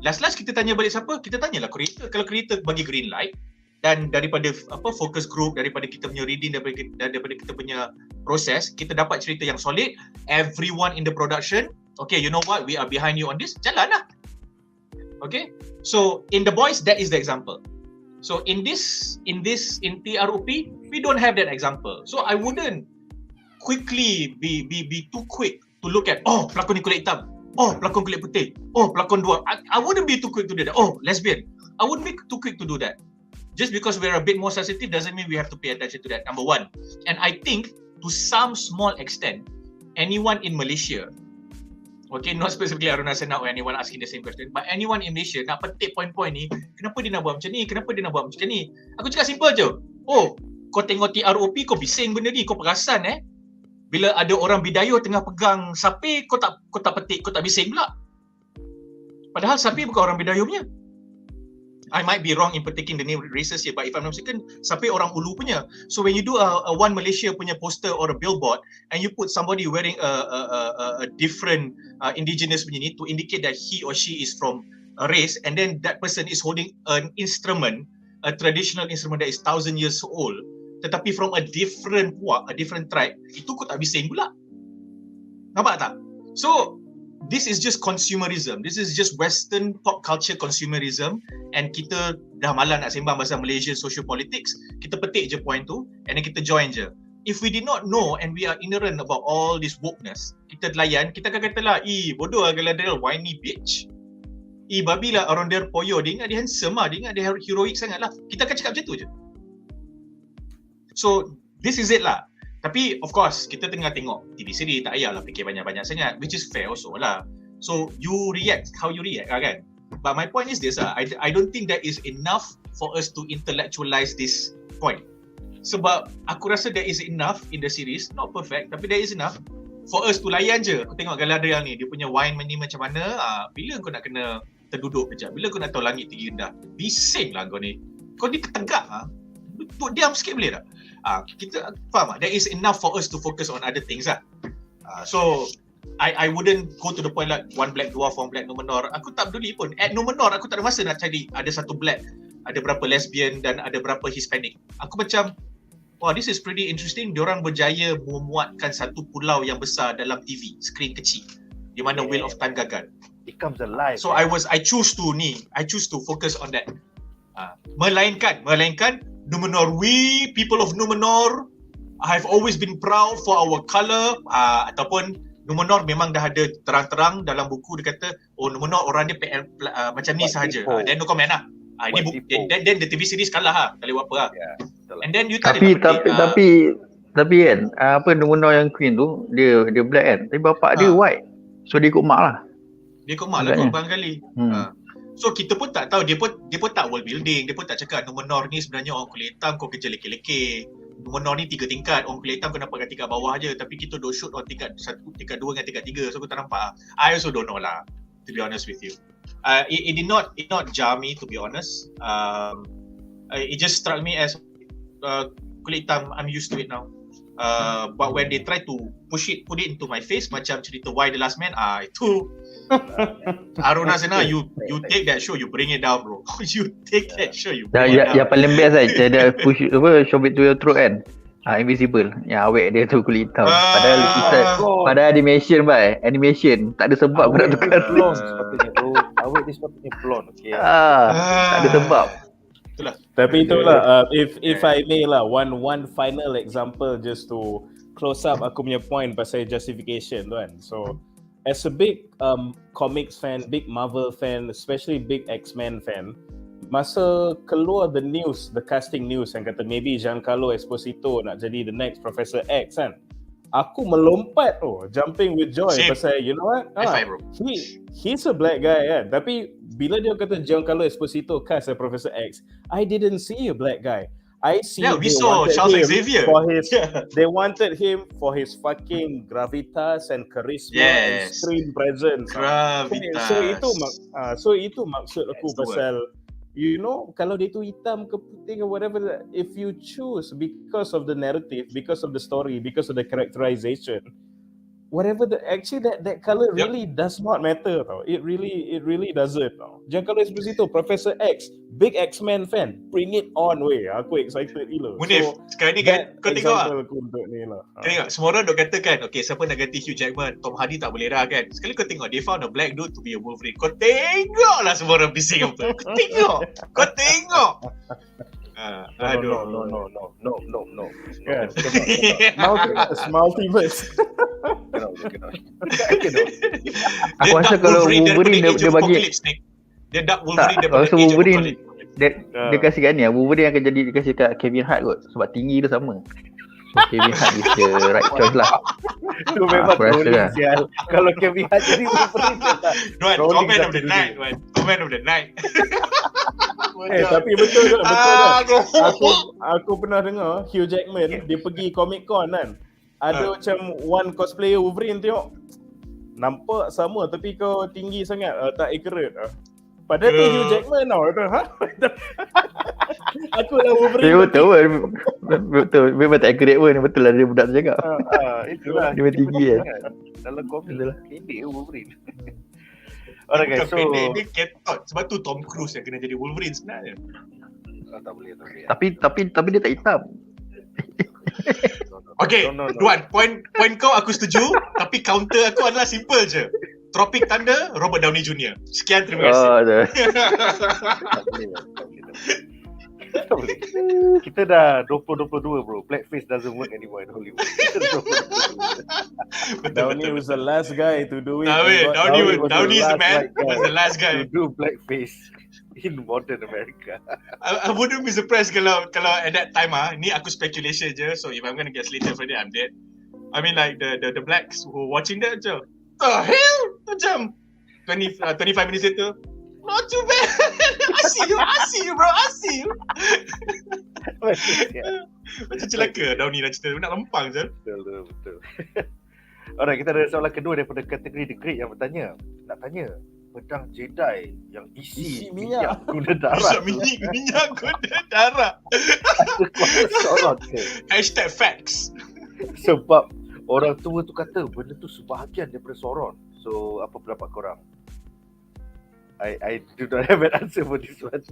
Last kita tanya balik siapa? Kita tanyalah creator. Kalau creator bagi green light dan daripada focus group, daripada kita punya reading, daripada kita punya proses, kita dapat cerita yang solid, everyone in the production, okay, you know what, we are behind you on this, jalan lah. Okay, so in The Boys, that is the example. So in TROP, we don't have that example. So I wouldn't quickly be too quick to look at, oh, pelakon ni kulit hitam, oh, pelakon kulit putih, oh, pelakon Duan. I wouldn't be too quick to do that. Oh, lesbian. I wouldn't be too quick to do that. Just because we're a bit more sensitive doesn't mean we have to pay attention to that, number one. And I think to some small extent, anyone in Malaysia, okay, not specifically Aruna Sena or anyone asking the same question, but anyone in Malaysia nak petik point-point ni, kenapa dia nak buat macam ni, kenapa dia nak buat macam ni. Aku cakap simple je. Oh, kau tengok TROP, kau bising benda ni, kau perasan bila ada orang bidayuh tengah pegang sapi, kau tak petik, kau tak bising pula. Padahal sapi bukan orang bidayuh punya. I might be wrong in particular the name races here, but if I'm not mistaken, sapi orang Ulu punya. So when you do a One Malaysia punya poster or a billboard, and you put somebody wearing a different indigenous punya ni to indicate that he or she is from a race, and then that person is holding an instrument, a traditional instrument that is 1,000 years old, tetapi from a different puak, a different tribe, itu kau tak bising pula. Nampak tak? So this is just consumerism. This is just Western pop culture consumerism, and kita dah malas nak sembang pasal Malaysian social politics. Kita petik je point tu, and then kita join je. If we did not know and we are ignorant about all this wokeness, kita layan, kita akan kata lah, bodoh lah Galadriel, whiny bitch. Babi lah Arondir Poyo, dia ingat dia handsome lah, dia ingat dia heroic sangat lah. Kita akan cakap macam tu je. So this is it lah. Tapi of course kita tengah tengok TV seri, tak payahlah fikir banyak-banyak sangat, which is fair also lah. So you react how you react lah kan. But my point is this, I don't think that is enough for us to intellectualize this point. Sebab aku rasa there is enough in the series, not perfect, tapi there is enough for us to layan je. Aku tengok Galadriel ni, dia punya wine ni macam mana, bila kau nak kena terduduk kejap, bila kau nak tahu langit tinggi rendah, bising lah kau ni. Kau ni ketegak diam sikit boleh tak? Kita faham tak? There is enough for us to focus on other things lah. So I wouldn't go to the point like one black dwarf, one black Numenor. Aku tak peduli pun. At Numenor aku tak ada masa nak cari ada satu black, ada berapa lesbian dan ada berapa Hispanic. Aku macam, wow, this is pretty interesting. Diorang berjaya memuatkan satu pulau yang besar dalam TV, skrin kecil, di mana Wheel of Time gagal. It comes alive. So I choose to focus on that. Melainkan Numenor, we people of Numenor have always been proud for our colour, ataupun Numenor memang dah ada terang-terang dalam buku dia kata, oh Numenor orang dia macam ni sahaja. Then no comment lah. Then the TV series kalah lah, tak boleh buat apa lah. And then you tak tapi kan apa Numenor yang queen tu dia black kan, tapi bapak dia white. So dia ikut mak lah. Dia ikut mak lah kot barangkali. So kita pun tak tahu, dia pun tak world building, dia pun tak cakap Numenor ni sebenarnya orang kulit hitam kau kerja leke-leke. Numenor ni 3 tingkat, orang kulit hitam kau nampak kat tingkat bawah je, tapi kita duk shoot on tingkat 1, tingkat 2 dengan tingkat 3, so aku tak nampak. I also don't know lah, to be honest with you. It did not jar me, to be honest. It just struck me as kulit hitam, I'm used to it now. But when they try to put it into my face, macam cerita Why the Last Man, itu Aruna Sena, you take that show, you bring it down, bro. You take that show, you bring it down. Yang paling best kan, dia push shove it to your throat kan. Invisible. Yang awet dia tu kulit hitam. Padahal animation tak ada sebab pun nak tukar. Blonde sepatutnya tu. Awet dia sepatutnya blonde. Okay. Tak ada sebab. Itulah. Tapi itulah, if I may lah, one final example just to close up aku punya point pasal justification tu kan. So as a big comics fan, big Marvel fan, especially big X-Men fan, masa keluar the casting news yang kata maybe Giancarlo Esposito nak jadi the next Professor X kan, aku melompat jumping with joy. Same. Pasal you know what, he's a black guy kan, tapi bila dia kata Giancarlo Esposito cast as Professor X, I didn't see a black guy. I see. Yeah, we saw Charles Xavier. They wanted him for his fucking gravitas and charisma and screen presence. Gravitas. So itu maksud aku pasal, you know, kalau dia tu hitam ke putih or whatever, if you choose because of the narrative, because of the story, because of the characterization, whatever that color really does not matter tau. It really doesn't tau. Giancarlo Esposito, Professor X, big X-Men fan, bring it on weh. Aku excited gila. Munif, sekarang ni kan kau tengok tengok semua orang duk kata kan, okay, siapa nak ganti Hugh Jackman, Tom Hardy tak boleh dah kan. Sekali kau tengok they found a black dude to be a Wolverine. Kau tengok lah semua orang bising apa. Kau tengok. No. Multiverse. Aku rasa kalau Wolverine dia bagi dia dark Wolverine tak, daripada Age Wolverine dia kasih kat ni, Wolverine akan jadi dia kasih kat Kevin Hart kot, sebab tinggi dia sama. So, Kevin Hart is the right choice lah. Itu memang trolling sial. Kalau Kevin Hart jadi Wolverine Duan, comment of the night, Duan. Comment of the night. Tapi betul. Aku pernah dengar Hugh Jackman dia pergi Comic Con kan. Ada macam one cosplayer Wolverine tengok. Nampak sama tapi kau tinggi sangat, tak accurate. Padahal tu Hugh Jackman tau. Aku lah Wolverine. Betul. Memang tak accurate pun. Betul lah dia budak tu cakap. Itulah. Dia tinggi kan. Dalam komik pendek Wolverine. Alright guys, so dia ketot. Sebab tu Tom Cruise yang kena jadi Wolverine sebenarnya. Tak boleh. Tapi dia tak hitam. Okay, Duan, point kau aku setuju, tapi counter aku adalah simple je. Tropic Thunder, Robert Downey Jr. Sekian, terima kasih. Tak boleh. Kita dah 2022 bro. Blackface doesn't work anymore in Hollywood. Downey was the last guy to do it. Downey is the man. Was the last guy to do blackface in modern America. I wouldn't be surprised kalau at that time ni aku speculation je. So if I'm gonna get slated for that, I'm dead. I mean like the blacks who watching that je. The hell? Macam 25 minutes later, Not too bad. I see you bro, I see you. Macam celaka dah ni dah cerita nak lempang je. Betul. Alright, kita ada soalan kedua daripada kategori The Great yang bertanya. Nak tanya, pedang Jedi yang isi minyak guna darah. Minyak guna darah. Ada kuasa Sauron ke? #facts. Sebab orang tua tu kata benda tu sebahagian daripada Sauron. So, apa pendapat korang? I do not have an answer for this one.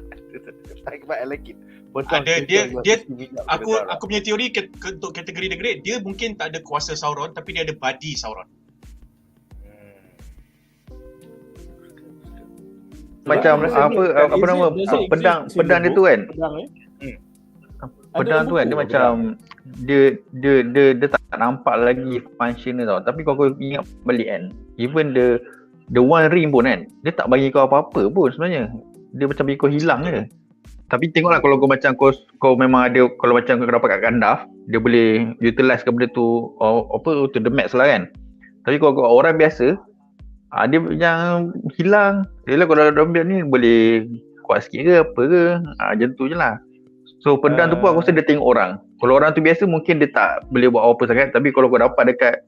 I like it. Aku punya teori untuk kategori The Great, dia mungkin tak ada kuasa Sauron tapi dia ada body Sauron. Macam apa nama pedang dia tu kan. Pedang tu kan dia macam dia tak nampak lagi function dia tau. Tapi kalau kau ingat balik kan, even the one ring pun kan, dia tak bagi kau apa-apa pun sebenarnya. Dia macam bagi kau hilang je. Tapi tengoklah kalau kau macam kau memang ada, kalau macam kau dapat kat Gandalf, dia boleh utilize ke benda tu to the max lah kan. Tapi kalau orang biasa, dia yang hilang. Yelah kalau orang biasa ni boleh kuat sikit ke apa ke, macam tu je lah. So pedang tu pun aku rasa dia tengok orang. Kalau orang tu biasa mungkin dia tak boleh buat apa sangat. Tapi kalau kau dapat dekat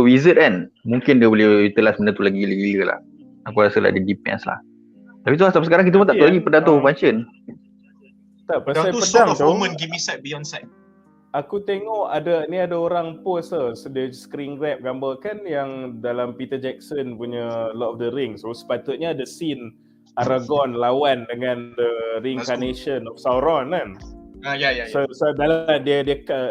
wizard kan, mungkin dia boleh utilize benda tu lagi gila-gila lah. Aku rasa lah dia depends lah. Tapi tu sampai sekarang kita pun tak tahu lagi pedang tu function. Tak, pasal pedang tu pedang sort of tu woman give me sight beyond sight. aku tengok ada orang post dia screen grab gambar kan yang dalam Peter Jackson punya Lord of the Rings. So sepatutnya ada scene Aragorn lawan dengan the reincarnation of Sauron kan. Ya. So dalam dia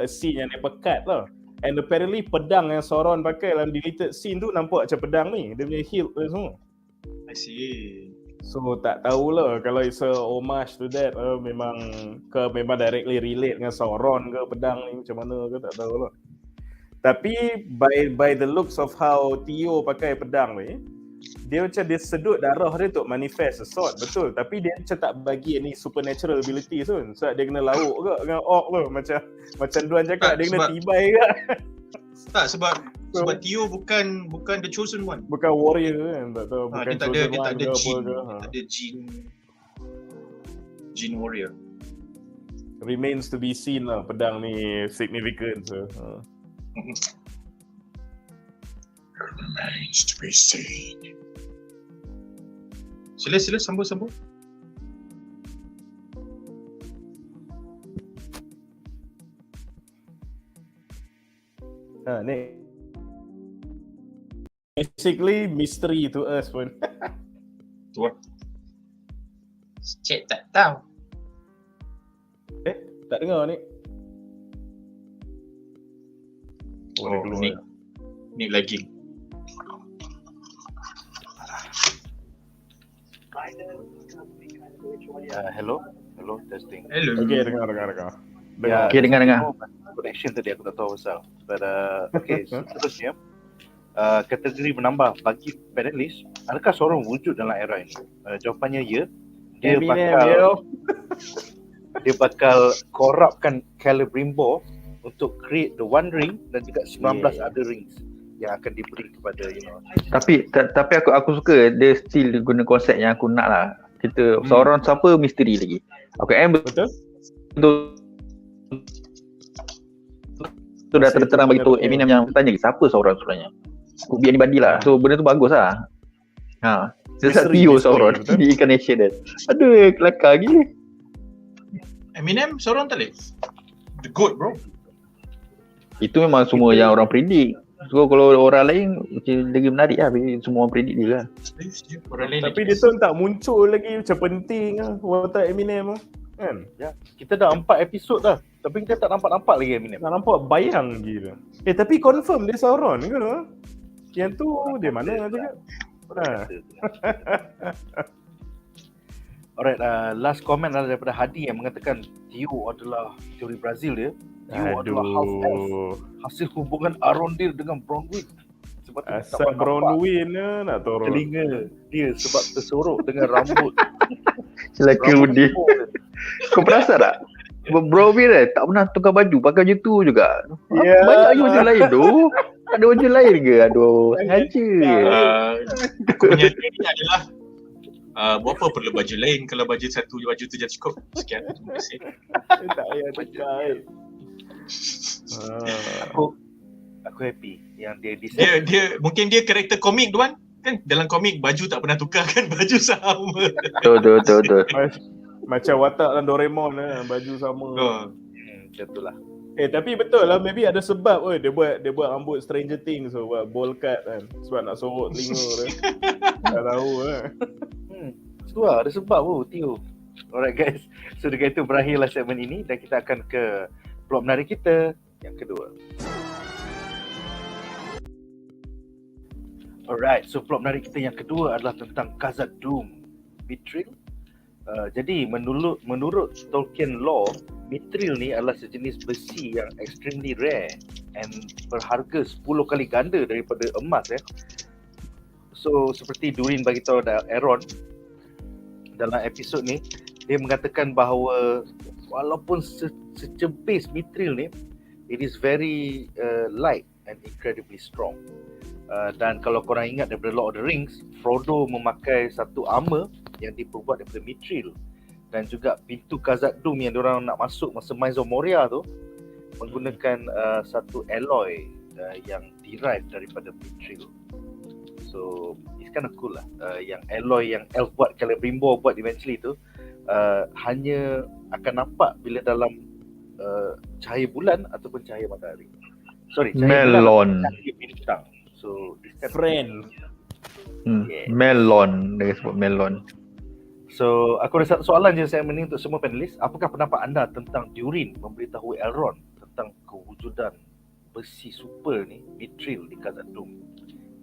scene yang dia pekat lah. And apparently pedang yang Sauron pakai dalam deleted scene tu nampak macam pedang ni. Dia punya hilt tu semua. I see. So tak tahulah kalau it's a homage to that memang directly relate dengan Sauron ke pedang ni macam mana ke tak tahulah. Tapi by the looks of how Tio pakai pedang ni, dia macam dia sedut darah dia untuk manifest a sword, betul. Tapi dia macam tak bagi any supernatural abilities pun. Sebab dia kena lauk ke dengan orc tu. Macam Duan cakap, dia kena tibai ke. Tak, sebab Tio bukan the chosen one. Bukan warrior kan, tak tahu. Bukan dia tak ada jin. Tak ada jin warrior. Remains to be seen lah pedang ni significant. Remains to be seen. Sila sambung. Ni basically misteri to us pun. Tu lah. Cik tak tahu. Tak dengar ni. Oh, ni lagging. Hello, testing. Hello. Okay, dengar. Okay, dengar. Connection tadi aku tak tahu pasal. Okay, seterusnya kategori menambah bagi panelis, adakah Sauron wujud dalam era ini? Jawapannya ya. Dia bakal corruptkan Celebrimbor untuk create the One Ring dan juga 19 other rings yang akan diberi kepada Tapi aku suka dia still guna konsep yang aku nak lah. Kita Sauron siapa misteri lagi. Okay, betul. Tu dah terang bagi tu Eminem yang tanya siapa Sauron sebenarnya. Could be anybody lah. So benda tu bagus lah. Dia Tio Sauron di incarnation dia. Aduh, kelakar gila. Eminem Sauron tak boleh. The goat bro. Itu memang semua yang orang predict. So kalau orang lain macam lagi menarik lah. Semua orang predict dia lah. Tapi dia tu tak muncul lagi macam penting lah watak Eminem lah. Kan? Ya, kita dah 4 episod dah. Tapi kita tak nampak lagi Eminem. Tak nampak bayang gila. Tapi confirm dia Sauron ke? Yang tu dia mana juga? Alright, last comment adalah daripada Hadi yang mengatakan Tio adalah teori Brazil dia. Tio adalah half elf, hasil hubungan Arondil dengan Bronwyn. Sebab asal Bronwyn nak tahu telinga dia sebab tersorok dengan rambut. Celaka dia. Kau perasan tak? Bronwyn tak pernah tukar baju, pakai baju tu juga. Banyak baju lain tu. Ada baju lain ke? Aduh, sengaja. Aku punya teori adalah Buat apa perlu baju lain kalau baju tu je cukup. Sekian, terima kasih. Tak payah tekan. Aku happy yang dia design. Dia mungkin dia karakter komik Duan. Kan dalam komik baju tak pernah tukar kan, baju sama. Betul. Macam watak dalam Doraemon baju sama. Macam tu lah. Tapi betul lah, maybe ada sebab dia buat rambut Stranger Things buat bowl cut kan, sebab nak sorok telinga dia. Tak tahu Tu lah, ada sebab Tio. Alright guys, so dengan itu berakhirlah segmen ini dan kita akan ke plot menarik kita yang kedua. Alright, so plot menarik kita yang kedua adalah tentang KHAZAD-DUM Mithril. Jadi menurut Tolkien lore, Mithril ni adalah sejenis besi yang extremely rare and berharga 10 kali ganda daripada emas So seperti Durin bagi tahu Aaron dalam episod ni, dia mengatakan bahawa walaupun secebis Mithril ni, it is very light and incredibly strong. Dan kalau korang ingat daripada Lord of the Rings, Frodo memakai satu armor yang diperbuat daripada Mithril, dan juga pintu KHAZAD-DUM yang diorang nak masuk masa Mines of Moria tu menggunakan satu alloy yang derive daripada Mithril. So it's kind of cool lah. Yang alloy yang elf buat, Celebrimbor buat eventually tu, hanya akan nampak bila dalam cahaya bulan ataupun cahaya matahari. Cahaya Melon. bulan, cahaya bintang. So Friend. Melon, dia sebut melon. So aku ada satu soalan je saya ini untuk semua panelis. Apakah pendapat anda tentang Durin memberitahu Elrond tentang kewujudan besi super ni, Mithril di KHAZAD-DUM?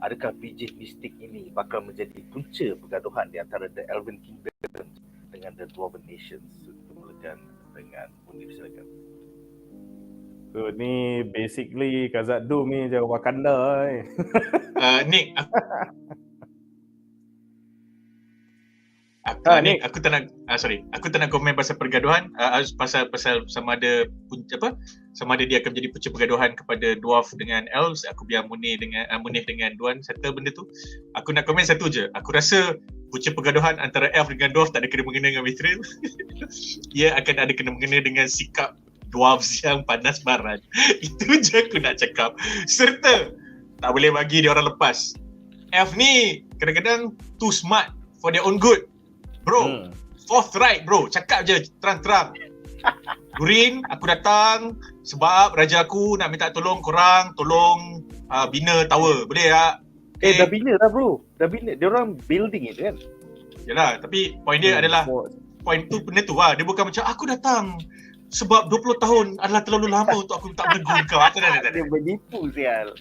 Adakah biji mistik ini bakal menjadi punca pergaduhan di antara The Elven Kingdom dengan The Dwarven Nations? Kita mulakan dengan Munif, silakan. So ni basically KHAZAD-DUM ni macam Wakanda Nick, Nick. aku tak nak komen pasal pergaduhan, pasal sama ada dia akan menjadi punca pergaduhan kepada dwarf dengan elves. Aku biar Munif dengan Duan settle benda tu. Aku nak komen satu je. Aku rasa punca pergaduhan antara elf dengan dwarf tak ada kena-mengena dengan Mithril. Ia akan ada kena-mengena dengan sikap dwarves yang panas baran. Itu je aku nak cakap. Serta tak boleh bagi dia orang lepas. Elf ni kadang-kadang too smart for their own good. Bro, forthright bro, cakap je terang-terang. Durin, aku datang sebab raja aku nak minta tolong korang, tolong bina tower. Boleh tak? Dah bina dah bro. Dah bina. Dia orang building itu kan. Yalah, tapi point dia adalah point tu benda tu lah. Dia bukan macam aku datang sebab 20 tahun adalah terlalu lama untuk aku tak menegur kau. Tak ada. Dia menipu sial.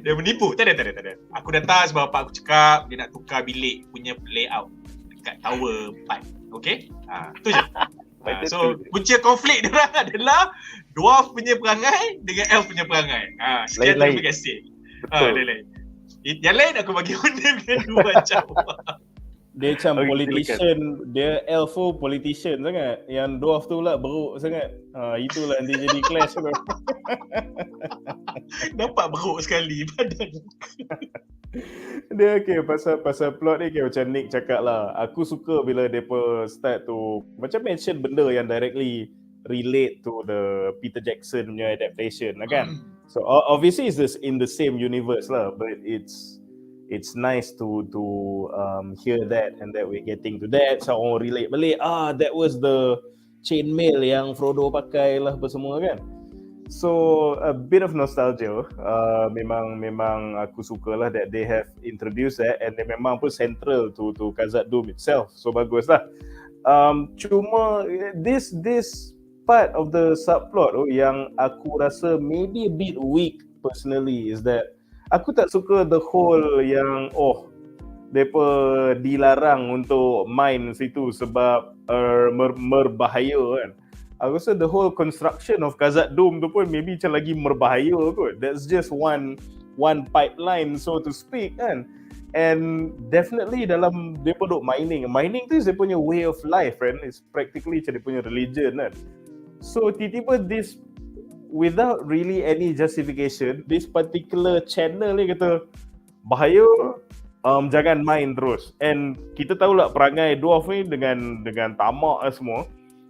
Dia menipu. Tak ada. Aku datang sebab bapak aku cakap dia nak tukar bilik punya layout dekat tower 4. Okey? Itu je. So punca konflik dia adalah dwarf punya perangai dengan elf punya perangai. Sekian, terima kasih. Lain-lain. Yang lain aku bagi Munif dengan Duan jawab. Dia macam politician, dia elf tu politician sangat. Yang dwarf tu pula beruk sangat. Itulah nanti jadi clash tu. Nampak beruk sekali badan. Dia pasal plot ni macam Nick cakap lah. Aku suka bila depa start tu macam mention benda yang directly relate to the Peter Jackson punya adaptation lah kan. So obviously it's in the same universe lah, but it's nice to hear that and that we're getting to that. So orang relate balik, that was the chainmail yang Frodo pakai lah apa semua kan. So a bit of nostalgia. Memang aku sukalah that they have introduced that and they memang pun central to KHAZAD-DUM itself. So bagus lah. Cuma this part of the subplot yang aku rasa maybe a bit weak personally is that aku tak suka the whole yang depa dilarang untuk main situ sebab berbahaya kan. Aku rasa the whole construction of KHAZAD-DUM tu pun maybe macam lagi berbahaya kot. That's just one pipeline so to speak kan. And definitely dalam depa duk mining tu is dia punya way of life kan. It's practically macam dia punya religion kan. So tiba-tiba this without really any justification, this particular channel ni kata bahaya, jangan main terus. And kita tahu lah perangai dwarf ni dengan tamak lah semua.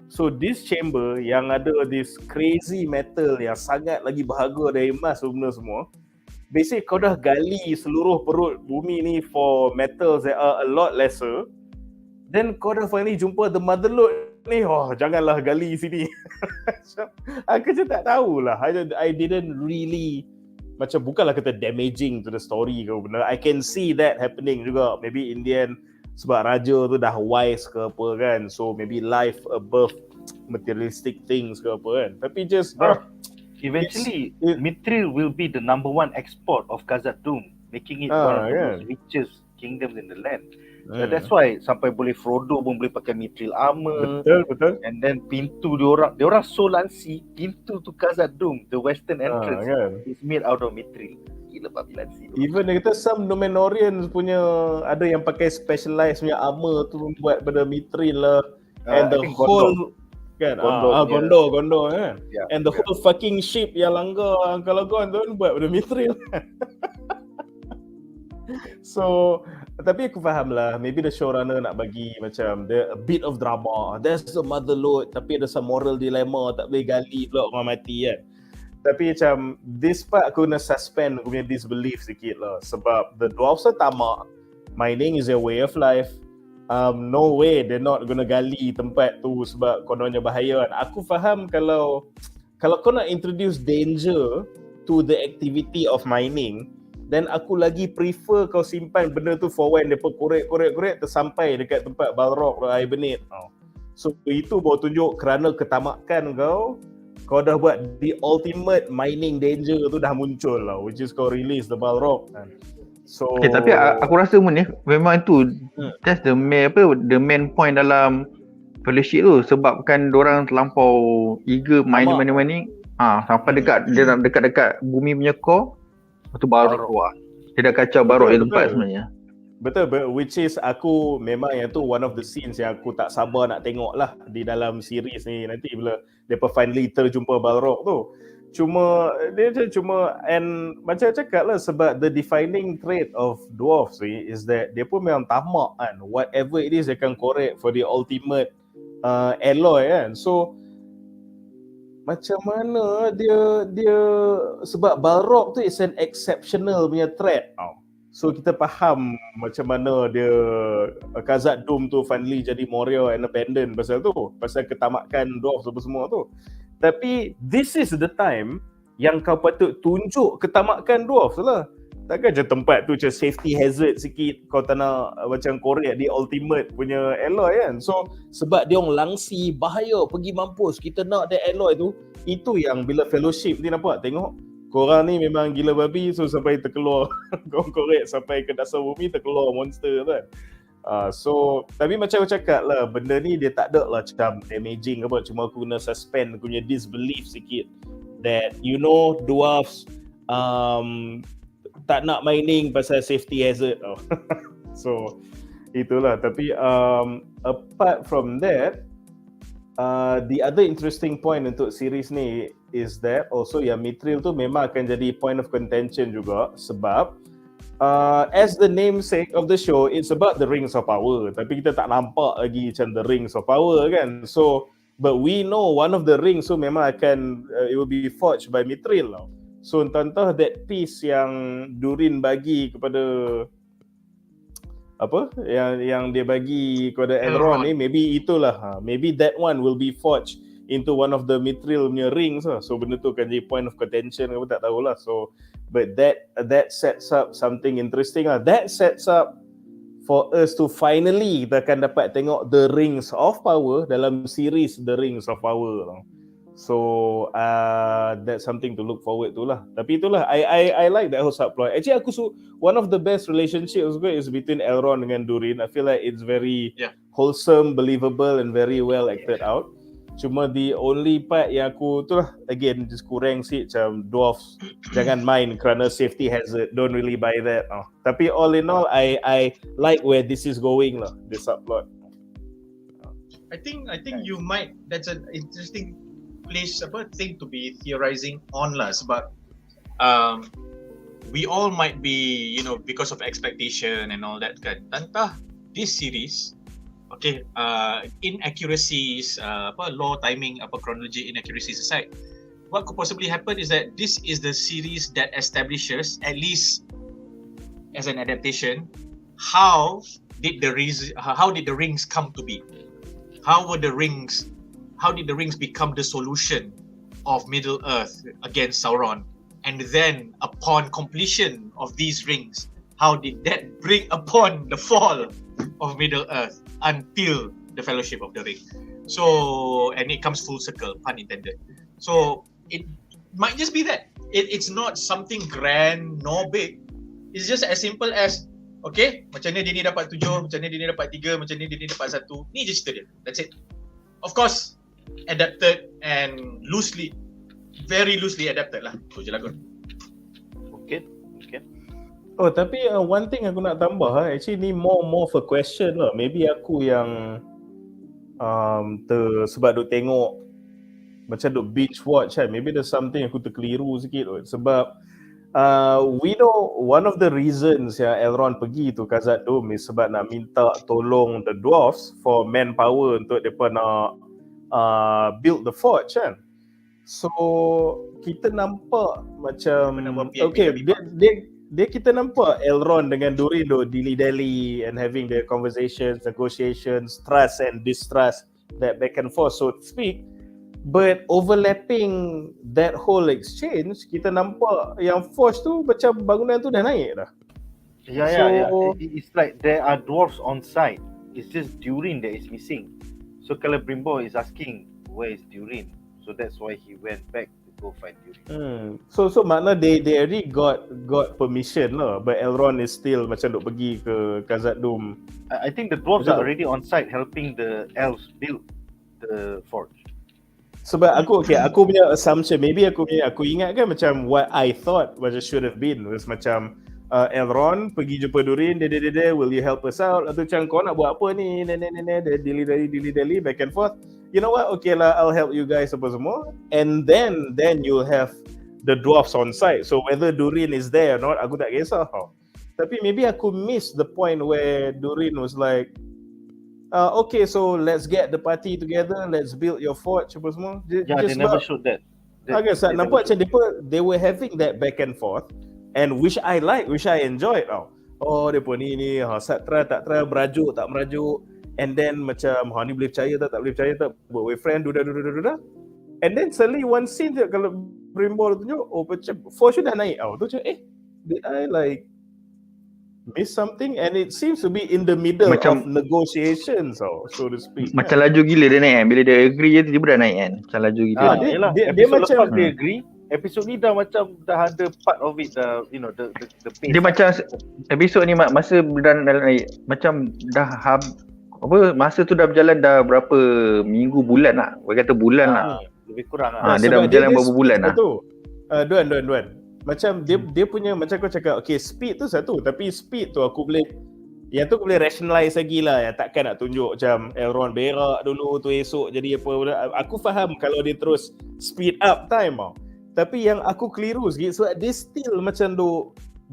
So this chamber yang ada this crazy metal yang sangat lagi berharga dari emas benda semua. Basically kau dah gali seluruh perut bumi ni for metals that are a lot lesser. Then kau dah finally jumpa the mother lode ni. Oh, janganlah gali sini. Aku je tak tahulah. I didn't really macam bukanlah kata damaging to the story ke benda. I can see that happening juga. Maybe in the end sebab raja tu dah wise ke apa kan. So maybe life above materialistic things ke apa kan. Tapi just eventually Mithril will be the number one export of KHAZAD-DUM, making it one of the most richest kingdoms in the land. That's why sampai boleh Frodo pun boleh pakai Mithril armor. Betul. And then pintu dia orang so lansi, pintu tu KHAZAD-DUM, the western entrance is made out of Mithril. Gila babi lansi tu. Even kita some Numenorians punya ada yang pakai specialized punya armor tu buat pada Mithril lah. And the whole kan Gondor kan. And the whole fucking ship yang langgar Angkar Lagon tu buat pada Mithril. So tapi aku faham lah, maybe the showrunner nak bagi macam a bit of drama. There's the mother lode tapi ada some moral dilemma, tak boleh gali pula orang mati kan. Tapi macam this part aku nak suspend aku punya disbelief sikit lah. Sebab the dwarves are tamak, mining is their way of life. No way they're not gonna gali tempat tu sebab kononnya bahaya kan. Aku faham kalau kau nak introduce danger to the activity of mining, then aku lagi prefer kau simpan benda tu for when mereka korek tersampai dekat tempat Balrog atau hibernate. So itu baru tunjuk kerana ketamakan kau dah buat the ultimate mining danger tu dah muncul lah, which is kau release the Balrog kan. So tapi aku rasa Munif memang tu that's the main point dalam fellowship tu, sebabkan diorang terlampau eager mining sampai dekat bumi punya core. Lepas tu baru keluar. Dia dah kacau baru di tempat sebenarnya. Betul, which is aku memang yang tu one of the scenes yang aku tak sabar nak tengok lah di dalam series ni nanti bila mereka finally terjumpa Balrog tu. Cuma and macam cakap lah sebab the defining trait of dwarves ni is that dia pun memang tamak kan. Whatever it is dia akan korek for the ultimate alloy kan. So macam mana dia sebab Balrog tu is an exceptional punya threat. So kita faham macam mana dia KHAZAD-DUM tu finally jadi Moria and abandoned pasal ketamakan dwarf semua tu. Tapi this is the time yang kau patut tunjuk ketamakan dwarf lah. Takkan je tempat tu macam safety hazard sikit kau tak nak macam korek di ultimate punya alloy kan. So sebab dia orang langsi bahaya pergi mampus, kita nak that alloy tu. Itu yang bila fellowship ni nampak tengok korang ni memang gila babi, so sampai terkeluar kau korek sampai ke dasar bumi terkeluar monster kan. So tapi macam aku cakap lah, benda ni dia tak ada lah macam damaging apa, cuma aku guna suspend aku punya disbelief sikit that dwarves tak nak mining pasal safety hazard. So itulah. Tapi apart from that, the other interesting point untuk series ni is that also yang Mithril tu memang akan jadi point of contention juga sebab as the namesake of the show, it's about the Rings of Power. Tapi kita tak nampak lagi macam the Rings of Power kan. So but we know one of the rings tu memang akan it will be forged by Mithril lah. So entah that piece yang Durin bagi kepada yang dia bagi kepada Elrond ni, maybe itulah maybe that one will be forged into one of the Mithril punya rings lah. So benda tu akan jadi point of contention apa tak tahulah. So but that sets up something interesting lah. That sets up for us to finally kita akan dapat tengok the Rings of Power dalam series The Rings of Power lah. So that's something to look forward to lah. Tapi itulah I like that whole subplot. Actually aku one of the best relationships is between Elrond dengan Durin. I feel like it's very wholesome, believable and very well acted out. Cuma the only part yang aku tu lah again just kurang sikit macam dwarfs jangan main kerana safety hazard. Don't really buy that. Tapi all in all I like where this is going lah, this subplot. I think you might, that's an interesting place thing to be theorizing on lah sebab we all might be, because of expectation and all that kan. Entah this series, okay, inaccuracies, law timing, chronology inaccuracies aside, what could possibly happen is that this is the series that establishes, at least as an adaptation, how did the rings come to be? How did the rings become the solution of Middle Earth against Sauron? And then upon completion of these rings, how did that bring upon the fall of Middle Earth until the Fellowship of the Ring? So, and it comes full circle, pun intended. So, it might just be that. It's not something grand nor big. It's just as simple as, okay, macam ni dia ni dapat 7, macam ni dia ni dapat 3, macam ni dia ni dapat 1. Ni je cerita dia. That's it. Of course, adapted and very loosely adapted lah. Tu je lah kot. Okay. Oh, tapi one thing aku nak tambah actually ni more of a question lah. Maybe aku yang sebab duk tengok macam duk binge watch kan. Maybe there's something aku terkeliru sikit kot. Sebab we know one of the reasons Elrond pergi tu KHAZAD-DUM is sebab nak minta tolong the dwarves for manpower untuk mereka nak build the forge kan. So kita nampak macam okay, dia kita nampak Elrond dengan Durin dilly-dally and having their conversations, negotiations, trust and distrust, that back and forth so to speak. But overlapping that whole exchange, kita nampak yang force tu macam bangunan tu dah naik dah. Yeah. It's like there are dwarves on site. It's just Durin that is missing. So Celebrimbor is asking where is Durin. So that's why he went back to go find Durin. So makna they already got permission lah, but Elrond is still macam duk pergi ke KHAZAD-DUM. I think the dwarves are already on site helping the elves build the forge. Sebab aku punya assumption, maybe aku ingat kan macam what I thought macam should have been was macam Elrond pergi jumpa Durin, dia will you help us out, atau macam kau nak buat apa ni, dia dilly-dally back and forth. You know what, okay lah, I'll help you guys apa semua, and then you'll have the dwarfs on site. So whether Durin is there or not, aku tak kisah. Tapi maybe aku miss the point where Durin was like, okay, so let's get the party together, let's build your forge apa semua. They never showed that. Nampak macam they were having that back and forth, and which I enjoyed tau. Oh, depa ni Satra tak try, merajuk tak merajuk, and then macam ni boleh percaya tak boleh percaya tak, buat boyfriend duda. And then suddenly one scene je kalau Brimbor tunjuk, macam forge dah naik tau. Tu macam did I like miss something? And it seems to be in the middle of negotiations, so to speak. Macam laju gila dia naik kan. Bila dia agree je tiba-tiba dah naik kan. Macam laju gila. Dia macam dia agree. Episod ni dah macam dah ada part of it, the pace. Dia macam episod ni masa dah naik macam dah masa tu dah berjalan dah berapa minggu, bulan lah. Orang kata bulan lah. Lebih kurang lah. Dia dah berjalan berapa bulan lah. Duan. Macam dia punya, macam kau cakap, okay, speed tu satu, tapi speed tu aku boleh rationalize lagi lah. Ya, takkan nak tunjuk macam Elrond berak dulu tu esok jadi apa. Aku faham kalau dia terus speed up time tau. Tapi yang aku keliru sikit sebab dia still macam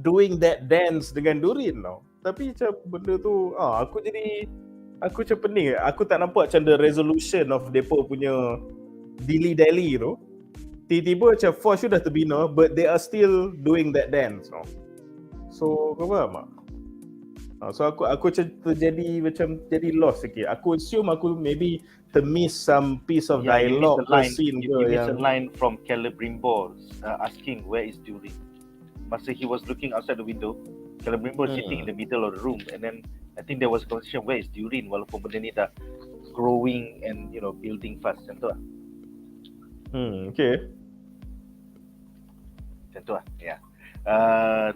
doing that dance dengan Durin tau. Tapi macam benda tu aku macam pening. Aku tak nampak macam the resolution of depa punya dilly-dally tu. Tiba-tiba macam force dah terbina, but they are still doing that dance. So kau faham tak? So aku macam jadi lost sikit. Aku assume aku maybe miss some piece of dialogue or scene ke you miss a line from Celebrimbor asking where is Durin. Masa he was looking outside the window, Celebrimbor sitting in the middle of the room, and then I think there was a conversation, where is Durin, walaupun benda ni dah growing and building fast macam tu lah. Okay. Macam tu lah, ya.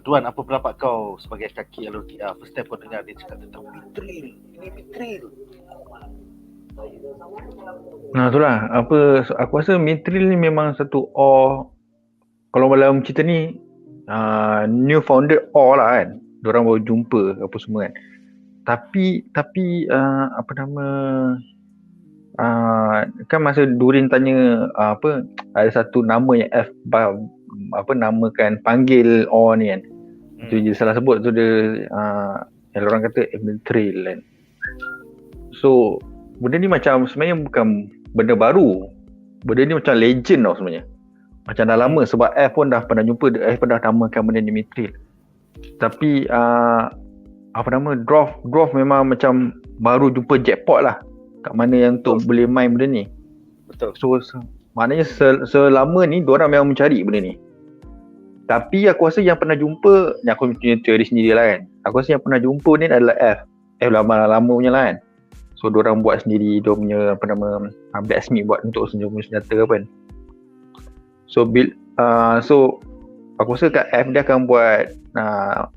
Duan, apa pendapat kau sebagai kaki LOTR? First time kau dengar dia cakap tentang Mithril. Ini Mithril. Itulah. Aku rasa Mithril ni memang satu kalau dalam cerita ni new founded lah kan. Diorang baru jumpa apa semua kan. Tapi kan masa Durin tanya ada satu nama yang namakan panggil ni kan. Tu je salah sebut tu dia yang orang kata Mithril kan. So benda ni macam sebenarnya bukan benda baru. Benda ni macam legend tau sebenarnya. Macam dah lama sebab F pun dah pernah jumpa, F pun dah namakan benda ni Mithril. Tapi dwarf memang macam baru jumpa jackpot lah. Kat mana yang untuk boleh main benda ni. Betul. So maknanya selama ni diorang memang mencari benda ni. Tapi aku rasa yang pernah jumpa, ni aku punya teori sendiri lah kan. Aku rasa yang pernah jumpa ni adalah F lama punya lah kan. So diorang buat sendiri, dia punya blacksmith buat untuk senjata apa kan. So aku rasa kat F dia akan buat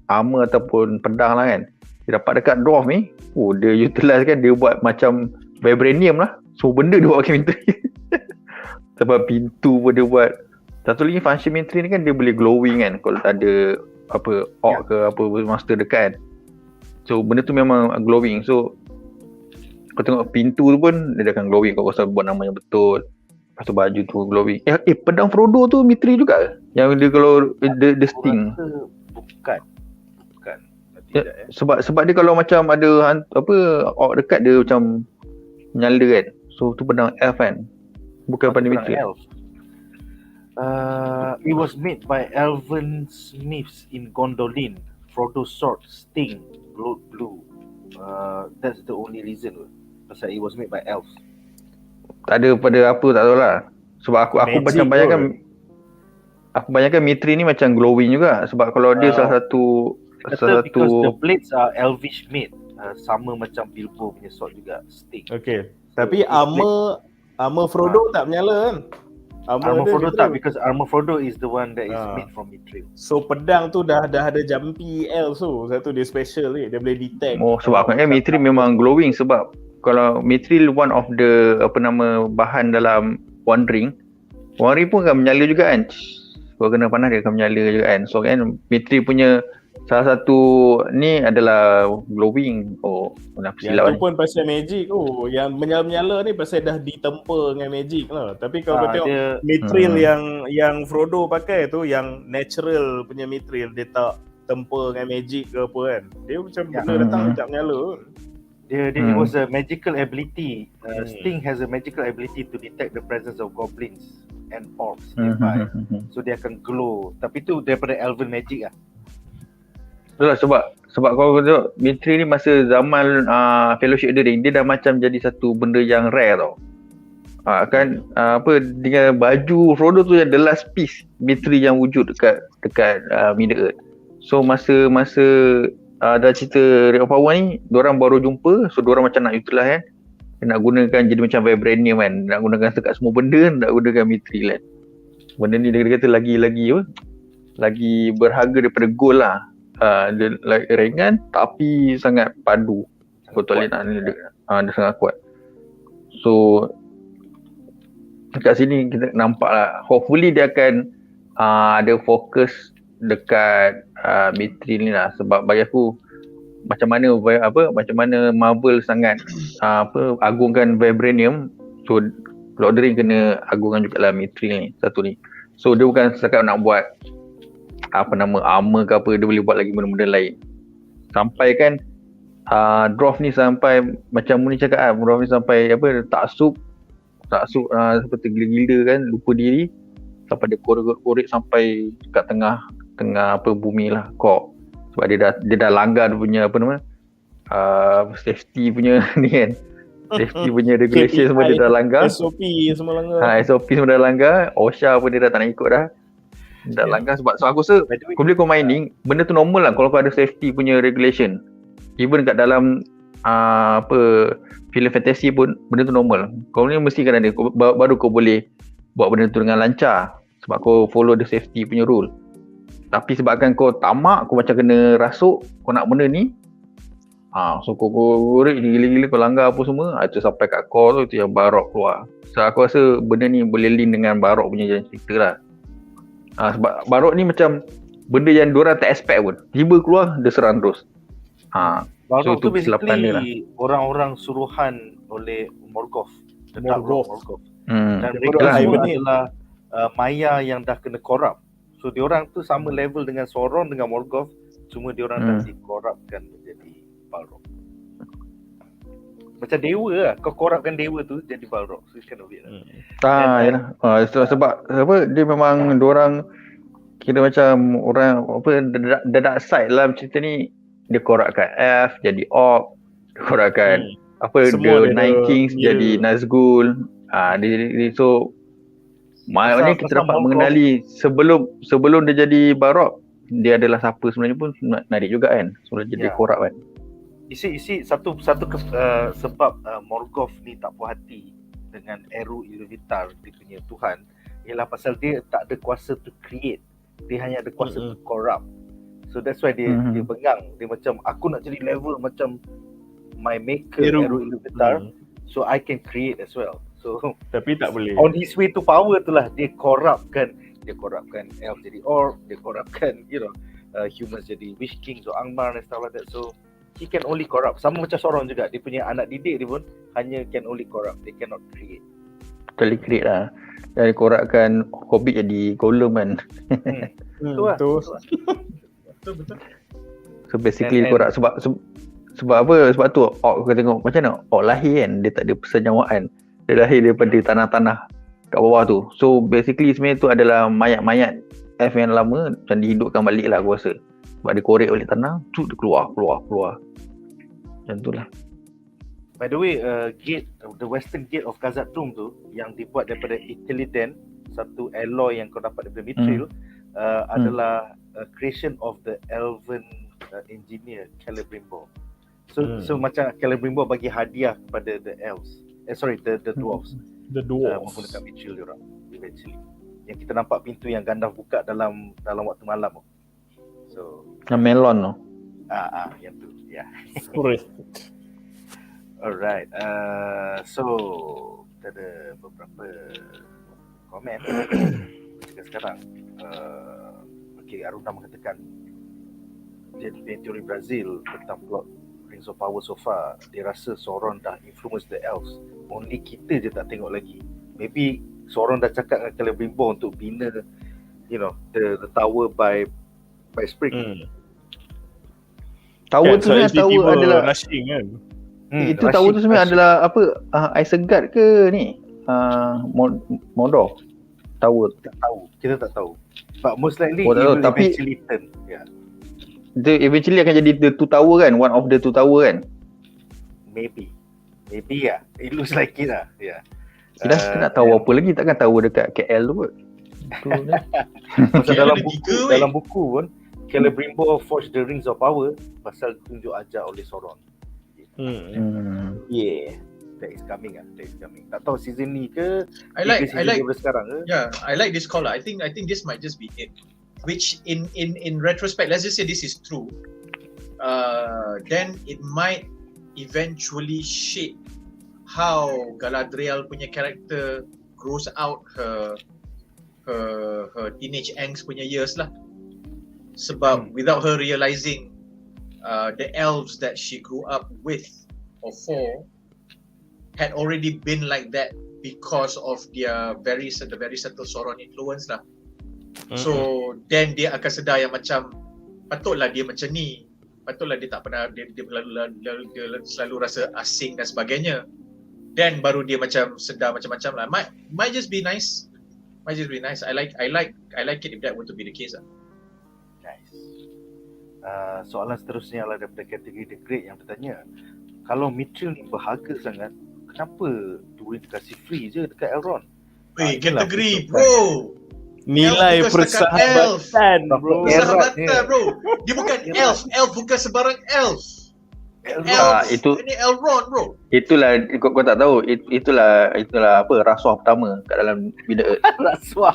armor ataupun pedang lah kan. Dia dapat dekat dwarf ni, dia utilize kan, dia buat macam vibranium lah. So benda dia buat pakai Mithril. Sebab pintu pun dia buat. Satu lagi function Mithril ni kan, dia boleh glowing kan kalau ada orc ke apa master dekat. So benda tu memang glowing. So kau tengok pintu tu pun dia akan glowing kau rasa buat namanya betul. Lepas tu baju tu glowing. Pedang Frodo tu Mithril juga ke? Yang dia kalau dia sting. Bukan. Tidak, Sebab dia kalau macam ada orc dekat dia macam nyala kan. So tu pedang elf kan. Bukan pedang Mithril. It was made by elven smiths in Gondolin. Frodo's sword, sting, glowed blue. That's the only reason. Pasal it was made by elves. Tak ada pada apa tak tahu lah. Sebab aku macam bayangkan Mithril ni macam glowing juga. Sebab kalau dia salah satu because the blades are elvish made. Sama macam Bilbo punya sword juga, sting. Okay. Tapi armor Frodo tak menyala kan? Armor Frodo tak, because armor Frodo is the one that is made from Mithril. So pedang tu dah ada jumpy elf tu. Satu dia special ni, dia boleh detect. Sebab aku ingat Mithril memang glowing sebab kalau Mithril one of the bahan dalam One Ring pun akan menyala juga kan. Kalau kena panas dia akan menyala juga kan. So kan Mithril punya salah satu ni adalah glowing. Nak silap yang tu pun pasal magic. Yang menyala-menyala ni pasal dah ditempa dengan magic lah. Tapi kalau kau tengok Mithril yang Frodo pakai tu, yang natural punya Mithril, dia tak tempa dengan magic ke apa kan. Dia macam benda datang tak menyala. It was a magical ability. Sting has a magical ability to detect the presence of goblins and orcs nearby. So dia akan glow. Tapi tu daripada elven magic lah. Itulah sebab kalau tengok Mithril ni masa zaman Fellowship of the Ring, dia dah macam jadi satu benda yang rare tau. Dengan baju Frodo tu yang the last piece Mithril yang wujud dekat Middle Earth. So masa ada cerita Ring of Power ni, diorang baru jumpa, so diorang macam nak utilize kan. Nak gunakan jadi macam vibranium kan. Nak gunakan dekat semua benda, nak gunakan Mithril kan. Benda ni dia kata lagi berharga daripada gold lah. Dia ringan tapi sangat padu. Betul nak dia sangat kuat. So dekat sini kita nampak lah, hopefully dia akan ada fokus dekat Mithril ni lah. Sebab bagi aku macam mana Marvel sangat agungkan vibranium, so Lord of the Ring kena agungkan jugalah Mithril ni, satu ni. So dia bukan setakat nak buat armor ke apa, dia boleh buat lagi benda-benda lain. Sampai kan dwarf ni sampai macam Munif cakap dwarf ni sampai taksub seperti gila-gila kan, lupa diri sampai dia korek sampai kat tengah bumi lah, sebab dia dah langgar dia punya safety punya ni kan, safety punya regulation semua dia dah langgar, SOP semua langgar. SOP semua dah langgar, OSHA pun dia dah tak nak ikut dah langgar. Sebab aku rasa kau mining benda tu normal lah kalau kau ada safety punya regulation. Even kat dalam film fantasy pun benda tu normal. Kau ni mesti kan ada, baru kau boleh buat benda tu dengan lancar sebab kau follow the safety punya rule. Tapi sebabkan kau tamak, kau macam kena rasuk, kau nak benda ni, so kau korek gila-gila, kau langgar apa semua, itu sampai kat core tu, itu yang Barok keluar. So aku rasa benda ni boleh link dengan Barok punya jalan cerita lah. Sebab Barok ni macam benda yang diorang tak expect pun, tiba keluar, dia serang terus. Barok so tu basically lah. orang-orang suruhan oleh Morgoth. Dan Morgoth. mereka semua adalah Maya yang dah kena corrupt. So diorang tu sama level dengan Sauron dengan Morgoth, cuma diorang dah dikorapkan menjadi Balrog. Macam dewa lah, kau korapkan dewa tu jadi Balrog. So it's kind of weird lah. Yalah. Sebab apa dia memang diorang kira macam orang apa the dark side dalam cerita ni, dia korapkan elf jadi orc, dia korapkan Semua the Nine Kings jadi Nazgul. So maknanya kita dapat mengenali sebelum dia jadi Balrog, dia adalah siapa sebenarnya pun menarik juga kan. Sebelum jadi korap kan. Isi satu sebab Morgoth ni tak puas hati dengan Eru Iluvatar, dia punya Tuhan, ialah pasal dia tak ada kuasa to create. Dia hanya ada kuasa to corrupt. So that's why dia bengang. Dia macam, aku nak jadi level macam my maker Eru Iluvatar, so I can create as well. So tapi tak boleh. On his way to power tu lah dia corruptkan elf jadi orc, dia corruptkan humans jadi wish kings or angmar and stuff like that. So he can only corrupt. Sama macam Sauron juga, dia punya anak didik dia pun hanya can only corrupt, they cannot create. Totally create lah. Dan korapkan Hobbit jadi Gollum kan. Betul. So basically korap sebab apa? Sebab tu orc kau tengok macam mana orc lahir kan, dia tak ada persejawaan. Dia lahir daripada tanah-tanah kat bawah tu. So basically sebenarnya tu adalah mayat-mayat elf yang lama macam dihidupkan balik lah aku rasa. Sebab dia korek balik tanah, dia keluar. Macam tu lah. By the way, the western gate of KHAZAD-DUM tu yang dibuat daripada Ithilien, satu alloy yang kau dapat daripada Mithril, adalah creation of the elven engineer Celebrimbor. So macam Celebrimbor bagi hadiah kepada the elves. The dwarves. The dwarves. Menggunakan Mithril diorang eventually. Yang kita nampak pintu yang Gandalf buka dalam waktu malam. So melon tu. Yang tu. Yeah. Alright. So kita ada beberapa komen kita sekarang. Okay, Aruna mengatakan jadi teori Brazil tentang plot Rings of Power so far, dia rasa Sauron dah influence the elves. Only kita je tak tengok lagi. Maybe Sauron dah cakap dengan Celebrimbor untuk bina the tower by spring. Tower tu sebenarnya tower adalah rushing kan. Itu tower tu sebenarnya adalah apa? Isengard ke ni? Mordor. Tower Kita tak tahu. But most likely it will eventually turn. Yeah. Dia eventually akan jadi the two tower kan? One of the two tower kan? Maybe lah. It looks like it lah. Yeah. Kita nak tahu apa lagi? Takkan tahu dekat KL tu kot. Pasal dalam buku pun Celebrimbor forged the Rings of Power pasal tunjuk ajar oleh Sauron. Yeah, that is coming. Tak tahu season ni ke? I like sekarang ke? Yeah, I like this call. I think this might just be it. Which in retrospect, let's just say this is true. Then it might eventually shape how Galadriel punya character grows out her teenage angst punya years lah. Sebab without her realizing the elves that she grew up with or for had already been like that because of the very subtle Sauron influence lah. So then dia akan sedar yang macam patutlah dia macam ni, patutlah dia tak pernah dia selalu rasa asing dan sebagainya. Then baru dia macam sedar macam-macam lah. Might just be nice. I like it if that were to be the case lah. Nice. Soalan seterusnya adalah daripada kategori The Great yang bertanya, kalau Mithril ni berharga sangat, kenapa duit kasih free je dekat Elrond? Weh, kategori bro. Nilai persahabatan bro. Persahabatan bro. Dia bukan elf bukan sebarang elf. Itu ini Elrond bro. Itulah kau tak tahu, itulah apa rasuah pertama kat dalam Middle Earth. Rasuah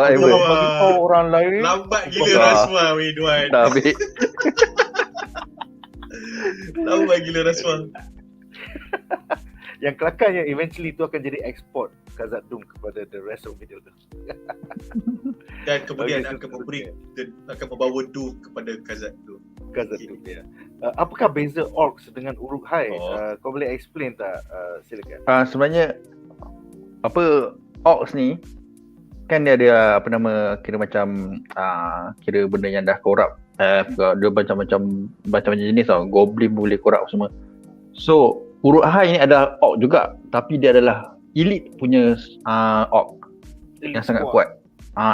ever. Orang lain lambat gila rasuah weh Duan. Tapi lambat gila rasuah. Yang kelakarnya eventually itu akan jadi export KHAZAD-DUM kepada the rest of Middle Earth. Dan kemudian akan membawa Doom kepada KHAZAD-DUM. Ya. Apakah beza orcs dengan Uruk-hai? Kau boleh explain tak? Silakan. Sebenarnya apa orcs ni kan dia ada apa nama, kira macam kira benda yang dah korup. Dia macam jenis tau. Goblin boleh korup semua. So huruf high ni ada orc juga, tapi dia adalah elite punya orc yang sangat kuat.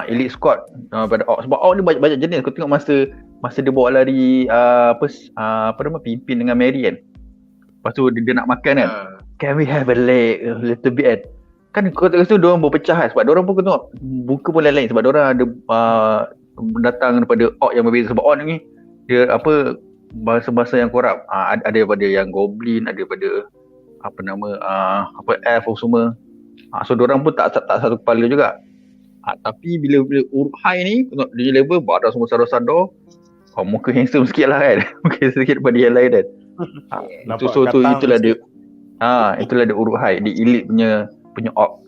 Elite squad pada orc. Sebab orc ni banyak jenis. Kau tengok masa dia bawa lari apa nama, pimpin dengan Mary kan. Lepas tu dia nak makan kan. Can we have a leg a little bit kan kau tengok tu diorang berpecah kan. Sebab diorang pun kau tengok muka pun lain-lain. Sebab diorang ada datang daripada orc yang berbeza. Sebab orc ni dia apa, bahasa-bahasa yang korup. Ada daripada yang goblin, ada daripada apa nama elf semua. So diorang pun tak satu kepala juga. Tapi bila huruf high ni tengok dia level badan semua sadar-sadar. Muka handsome sikit lah kan. Muka sikit daripada yang lain kan. So itulah dia. Itulah dia huruf high. Dia elite punya orc.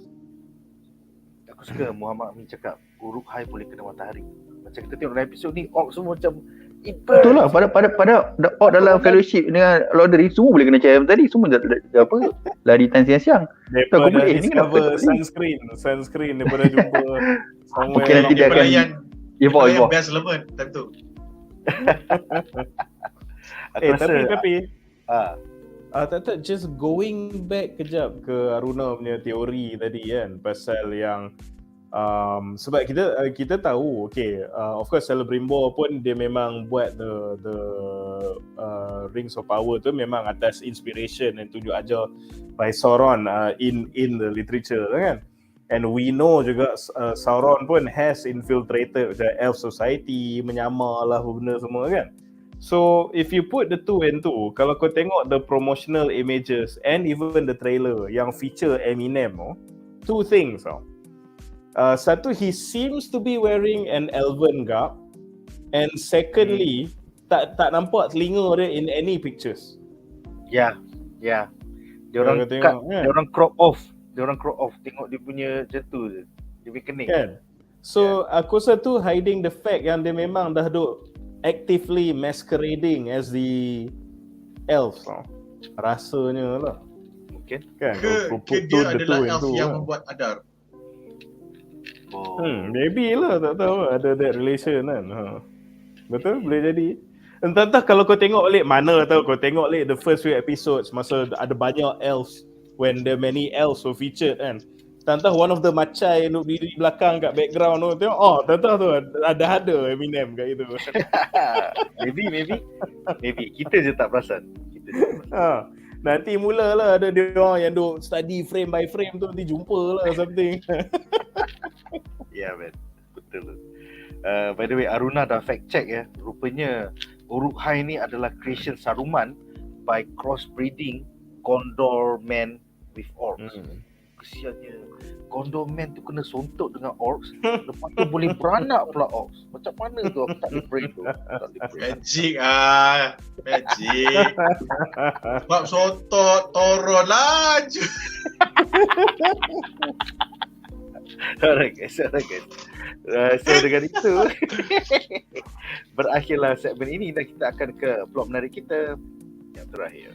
Aku suka Muhammad Amin cakap huruf high boleh kena matahari. Macam kita tengok dalam episod ni, orc semua macam betul lah. Pada orc dalam fellowship dengan LOTR semua boleh kena cahaya matahari. Semua apa lari time siang-siang. Daripada boleh ni kenapa sunscreen daripada jumpa mungkin nanti dia akan evolve best element time tu. Tapi tak just going back kejap ke Aruna punya teori tadi kan, pasal yang sebab kita tahu of course Celebrimbor pun dia memang buat the Rings of Power tu memang atas inspiration dan tunjuk ajar by Sauron in the literature kan. And we know juga Sauron pun has infiltrated the elf society, menyamar lah benda semua kan. So if you put the two and two, kalau kau tengok the promotional images and even the trailer yang feature Eminem, two things. Satu, he seems to be wearing an elven garb, and secondly, tak nampak telinga dia in any pictures. Ya. Diorang cut, diorang crop off tengok dia punya macam tu je. Dia punya kening. Kan? So aku rasa tu hiding the fact yang dia memang dah duk actively masquerading as the elves. Rasanya lah. Mungkin. Kan? Ke dia adalah elf yang membuat Adar. Maybe lah, tak tahu ada that relation kan. Betul, boleh jadi. Entah kalau kau tengok balik mana tahu, kau tengok balik the first few episodes masa ada banyak elves, when the many elves were featured kan. Entah one of the macai duduk di belakang kat background tu, tengok entah tu ada Eminem kat itu. Maybe kita je tak perasan. Nanti mulalah ada dia orang yang duk study frame by frame tu, nanti jumpa lah something. Ya man, betul. By the way, Aruna dah fact check ya. Rupanya huruf high ni adalah creation Saruman by crossbreeding Gondor man with orcs. Kesiannya Gondor man tu kena sontok dengan orcs, lepas tu boleh beranak pula orcs. Macam mana tu, aku tak boleh brain tu. Magic. Sebab sontok toron lah je. Alright guys. So dengan itu berakhirlah segmen ini dan kita akan ke plot menarik kita yang terakhir.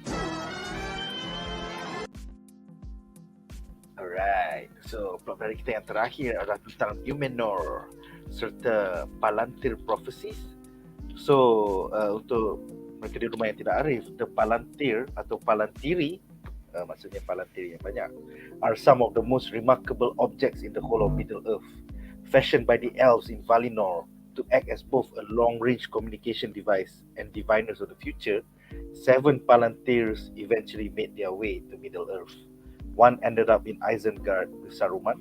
Alright, so plot menarik kita yang terakhir adalah tentang NUMENOR serta Palantir Prophecies. So untuk mereka di rumah yang tidak arif, the Palantir atau Palantiri, maksudnya Palantir yang banyak, are some of the most remarkable objects in the whole of Middle Earth, fashioned by the elves in Valinor to act as both a long-range communication device and diviners of the future. 7 Palantirs eventually made their way to Middle Earth. One ended up in Isengard with Saruman,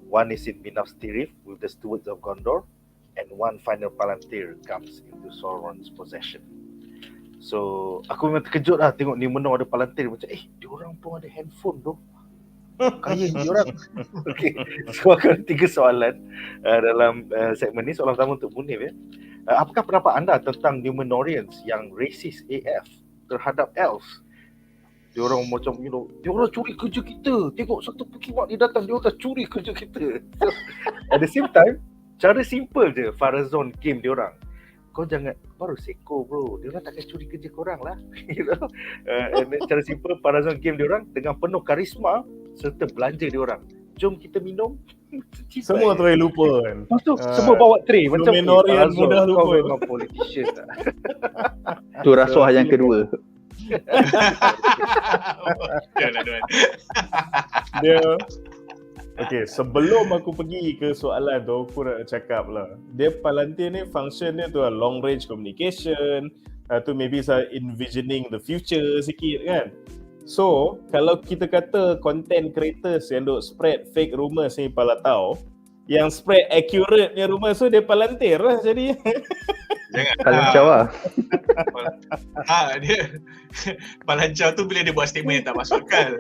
one is in Minas Tirith with the stewards of Gondor, and one final Palantir comes into Sauron's possession. So aku memang terkejut lah tengok NUMENOR ada Palantir, macam diorang pun ada handphone tu. Kaya diorang. Okay, so aku ada 3 soalan dalam segmen ni. Soalan pertama untuk Munif ya. Apakah pendapat anda tentang NUMENORians yang racist AF terhadap elves? Diorang macam diorang curi kerja kita. Tengok satu pekimak ni datang, diorang dah curi kerja kita. So, at the same time, cara simple je Farazon game diorang. Kau jangan baru seko bro, diorang takkan curi kerja korang lah. And cara simple Farazon game diorang dengan penuh karisma serta belanja diorang. jom kita minum. Semua tu yang lupa kan. Lepas tu semua bawa tray macam Numenorian mudah kau lupa. memang politician lah. Tu rasuah yang kedua. Dia okay, sebelum aku pergi ke soalan tu, aku nak cakap lah. Dia Palantir ni function dia tu lah long range communication, tu maybe saya envisioning the future sikit kan. So, kalau kita kata content creators yang duk spread fake rumours ni Palatau, yang spread accurate ni rumours tu dia Palantir lah jadi. Jangan. Palancau lah. Dia Palancau tu bila dia buat statement yang tak masuk akal.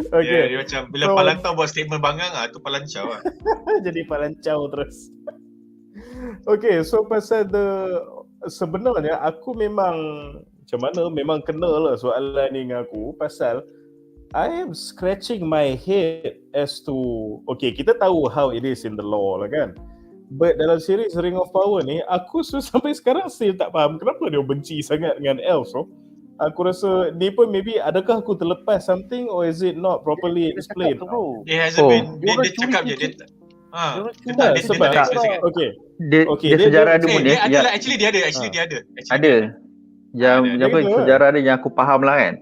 Okay. Dia macam bila Palantau buat statement bangang tu Palancau lah. Jadi Palancau terus. Okay, so pasal sebenarnya aku memang macam mana memang kena lah soalan ni dengan aku pasal I am scratching my head as to okay, kita tahu how it is in the law lah kan. But dalam series Ring of Power ni aku sampai sekarang still tak faham kenapa dia benci sangat dengan elves. So aku rasa ni pun maybe adakah aku terlepas something or is it not properly explained? Dia hasn't been dia cakap je dia sebab okay. Dia sejarah dia pun dia ada lah, actually dia ada. Ada. Yang sejarah dia yang aku faham lah kan.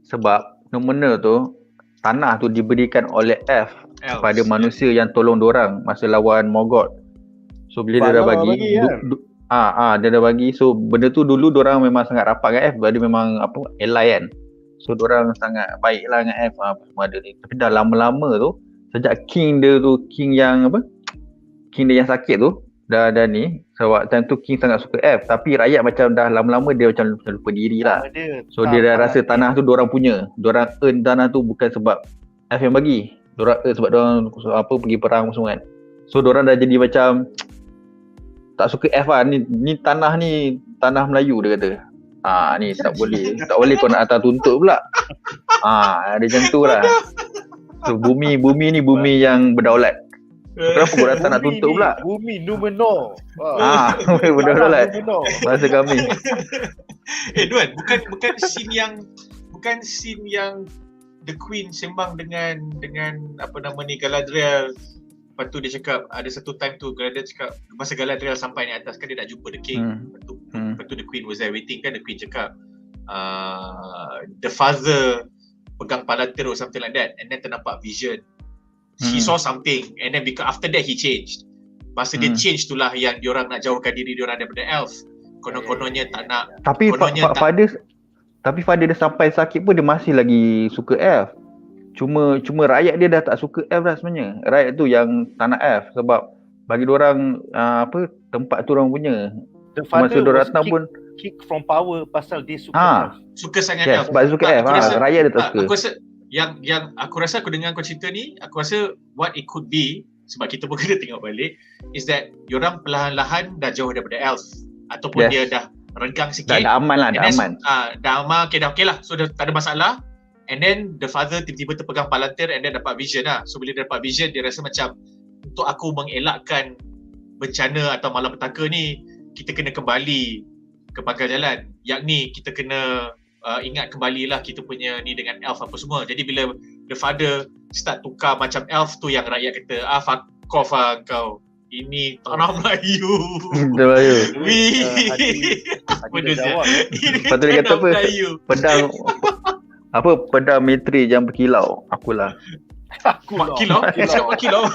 Sebab NUMENOR tu tanah tu diberikan oleh F kepada manusia yang tolong dorang masa lawan Morgoth. So bila dia dah bagi dia dah bagi. So benda tu dulu dorang memang sangat rapat dengan F. Dia memang ally kan. So dorang sangat baik lah dengan F semua ada ni. Tapi dah lama-lama tu sejak King dia yang sakit tu dah ni sebab time tu King sangat suka F. Tapi rakyat macam dah lama-lama dia macam lupa diri lah. So dia dah rasa tanah tu dorang punya. Dorang earn tanah tu bukan sebab F yang bagi. Dorang earn sebab dorang pergi perang semua kan. So dorang dah jadi macam tak suka F lah. Ni tanah Melayu dia kata. Ni tak boleh kau nak hantar tuntut pula. Dia macam tu lah. So bumi ni bumi yang berdaulat. Kenapa kau datang nak tuntut pula? Bumi NUMENOR. Berdaulat. Bahasa kami. Duan, bukan scene yang the Queen sembang dengan Galadriel. Lepas tu dia cakap ada satu time tu Galadriel cakap masa Galadriel sampai ni atas kan dia nak jumpa the king. Lepas tu the Queen was there waiting kan. The Queen cakap the father pegang Palantir or something like that and then ternampak vision. He saw something and then because after that he changed. Masa dia change tu lah yang diorang nak jauhkan diri diorang daripada elf. Konon-kononnya tak nak. Tapi Father dia sampai sakit pun dia masih lagi suka elf. Cuma rakyat dia dah tak suka elf dah sebenarnya. Rakyat tu yang tak nak elf sebab bagi diorang tempat tu orang punya. Masa diorang datang pun kick from power pasal dia suka elf. Suka sangat elf. Sebab dia suka elf. Rakyat dia tak suka. Aku rasa yang aku rasa aku dengar kau cerita ni, aku rasa what it could be sebab kita pun kena tengok balik is that diorang perlahan-lahan dah jauh daripada elf ataupun dia dah renggang sikit. Dah aman lah, dah aman. Dah aman, dah okey lah. So dah tak ada masalah. And then the father tiba-tiba terpegang Palantir and then dapat vision lah. So bila dia dapat vision, dia rasa macam untuk aku mengelakkan bencana atau malapetaka ni, kita kena kembali ke pangkal jalan. Yakni kita kena ingat kembalilah kita punya ni dengan elf apa semua. Jadi bila the father start tukar macam elf tu yang rakyat kata fuck off kau. Ini tanah Melayu. Melayu. Apa dia jawab? Lepas tu dia kata apa? Pedang Misteri yang berkilau. Akulah. Kilau? Kilau?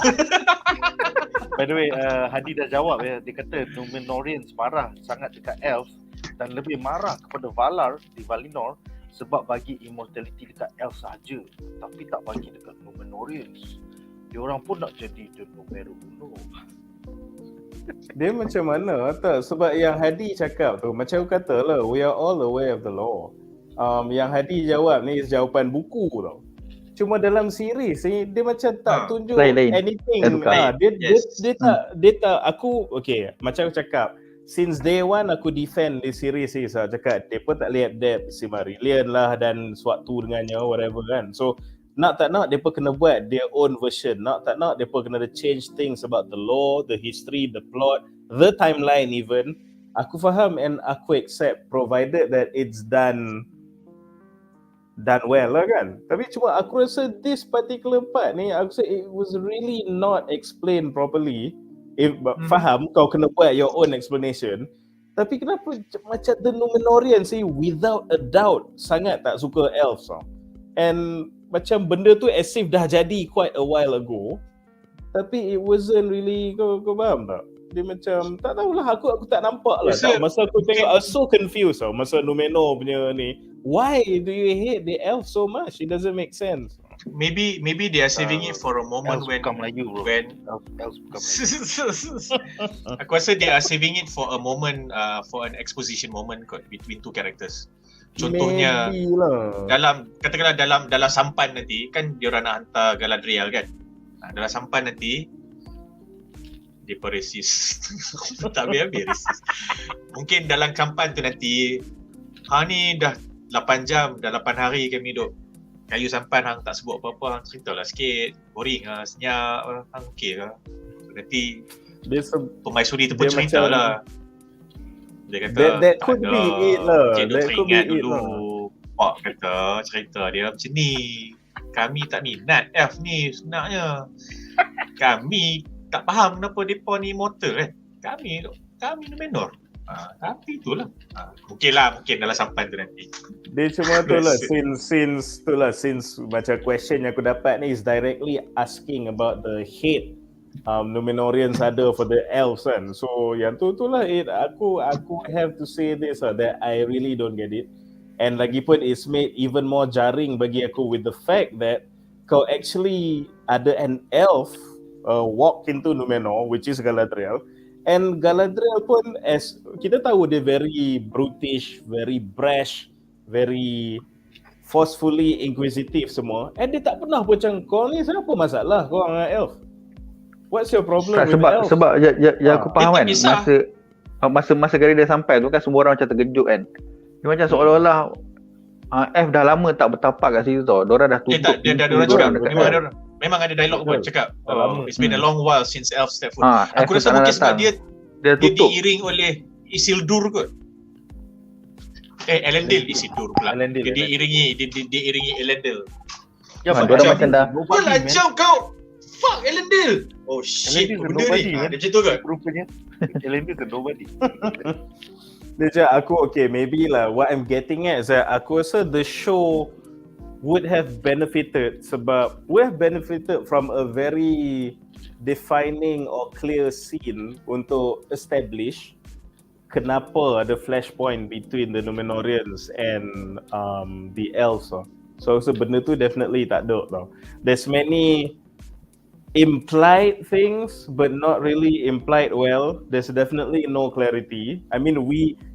By the way, Hadi dah jawab ya. Dia kata Numenorians marah sangat dekat elf dan lebih marah kepada Valar di Valinor sebab bagi immortality dekat elf saja tapi tak bagi dekat Numenorians. Diorang pun nak jadi the numero uno. Dia macam mana tak? Sebab yang Hadi cakap tu macam aku kata lah, we are all aware of the law. Yang Hadi jawab ni jawapan buku tau. Cuma dalam series ni dia macam tak tunjuk anything. Dia tak aku okay, macam aku cakap since day one aku defend di series ni. Saya cakap dia pun tak lihat depth Silmarillion lah dan sewaktu dengannya whatever kan. So nak tak nak dia pun kena buat their own version. Nak tak nak dia pun kena change things about the law, the history, the plot, the timeline even. Aku faham and aku accept provided that it's done done well lah kan. Tapi cuma aku rasa this particular part ni, aku rasa it was really not explained properly. Faham kau kena buat your own explanation, tapi kenapa macam the Numenorian sih without a doubt sangat tak suka elves tau. And macam benda tu as if dah jadi quite a while ago, tapi it wasn't really, kau faham tak? Dia macam tak tahulah, aku tak nampak lah tau. Masa aku tengok I was so confused tau masa Numenor punya ni. Why do you hate the elf so much? It doesn't make sense. Maybe they are saving it for a moment when aku rasa they are saving it for a moment, for an exposition moment between two characters. Contohnya katakanlah dalam sampan nanti kan diorang nak hantar Galadriel kan. Dalam sampan nanti dia resist. Tak habis resist. Mungkin dalam sampan tu nanti ni dah 8 jam, dah 8 hari kami duduk kayu sampan, hang tak sebut apa-apa, hang ceritalah sikit, boring lah, senyap, hang okey lah. Nanti pemaisuri tu pun cerita lah. Dia kata, that could be it lah. That could be it lah. Pak kata, cerita dia macam ni. Kami tak minat elf ni sebenarnya. Kami tak faham kenapa mereka ni immortal kan. Kami Numenor. Tapi itulah. Mungkin dalam sampan tu nanti. Dia cuma tu lah, since macam question yang aku dapat ni is directly asking about the hate Numenorians ada for the elves kan. So yang tu lah aku have to say this that I really don't get it. And lagipun it's made even more jarring bagi aku with the fact that kau actually ada an elf walk into Numenor, which is Galadriel. And Galadriel pun, as kita tahu, dia very brutish, very brash, very forcefully inquisitive semua. And dia tak pernah pun macam, kau ni siapa masalah kau dengan elf? What's your problem with elf? Sebab aku faham kan, masa Galadriel sampai tu kan semua orang macam terkejut kan. Dia macam seolah-olah elf dah lama tak bertapak kat situ tau. Diorang dah tutup. Dia cakap, memang ada dialog pun cakap it's been a long while since elf step foot. Aku rasa mungkin sebab dia diiring oleh Isildur kot. Elendil Isildur pula. Dia diiringi Elendil. Ya macam dah. Kau lajau kau. Fuck Elendil. Oh shit. Benda ni. Dia macam tu kot. Rupanya Elendil tu nobody. Dia aku okay, maybe lah what I'm getting at is that aku rasa the show would have benefited sebab we have benefited from a very defining or clear scene untuk establish kenapa ada flashpoint between the Numenorians and the elves. So benda tu definitely tak ada tau. There's many implied things but not really implied well. There's definitely no clarity. I mean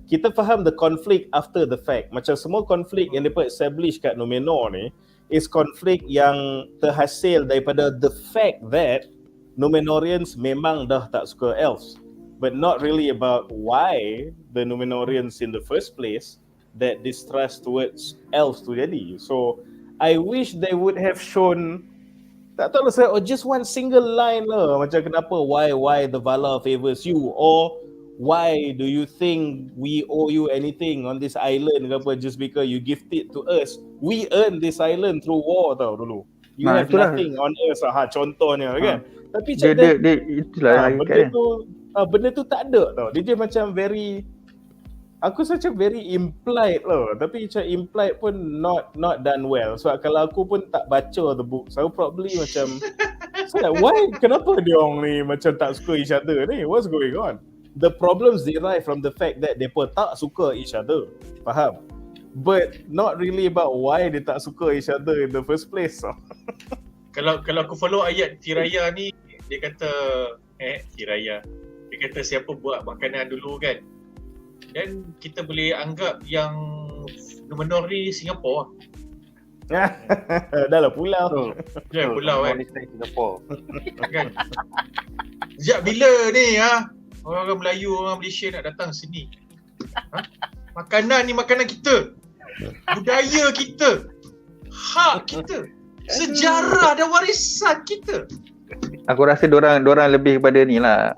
kita faham the conflict after the fact. Macam semua konflik yang mereka establish kat Numenor ni is konflik yang terhasil daripada the fact that Numenorians memang dah tak suka elves, but not really about why the Numenorians in the first place that distrust towards elves tu jadi. So I wish they would have shown, tak tahu lah, just one single line lah, macam kenapa, why the Valar favors you, or why do you think we owe you anything on this island ke apa, just because you gift it to us. We earn this island through war tau dulu. You have nothing on us contohnya kan. Tapi dia itulah benda tu tak ada tau. Dia macam very, aku rasa very implied lah. Tapi macam implied pun not done well. So kalau aku pun tak baca the book, so probably macam why, kenapa dia orang ni macam tak suka each other ni? What's going on? The problems derive from the fact that mereka tak suka each other. Faham? But not really about why dia tak suka each other in the first place. Kalau aku follow ayat Tiraya ni, dia kata Tiraya. Dia kata siapa buat makanan dulu kan. Dan kita boleh anggap yang Numenor ni Singapura. Dah lah pulau. Pulau kan. Singapura. Kan. Sejak bila ni orang Melayu, orang Malaysia nak datang sini? Makanan ni makanan kita. Budaya kita. Hak kita. Sejarah dan warisan kita. Aku rasa dorang lebih kepada ni lah,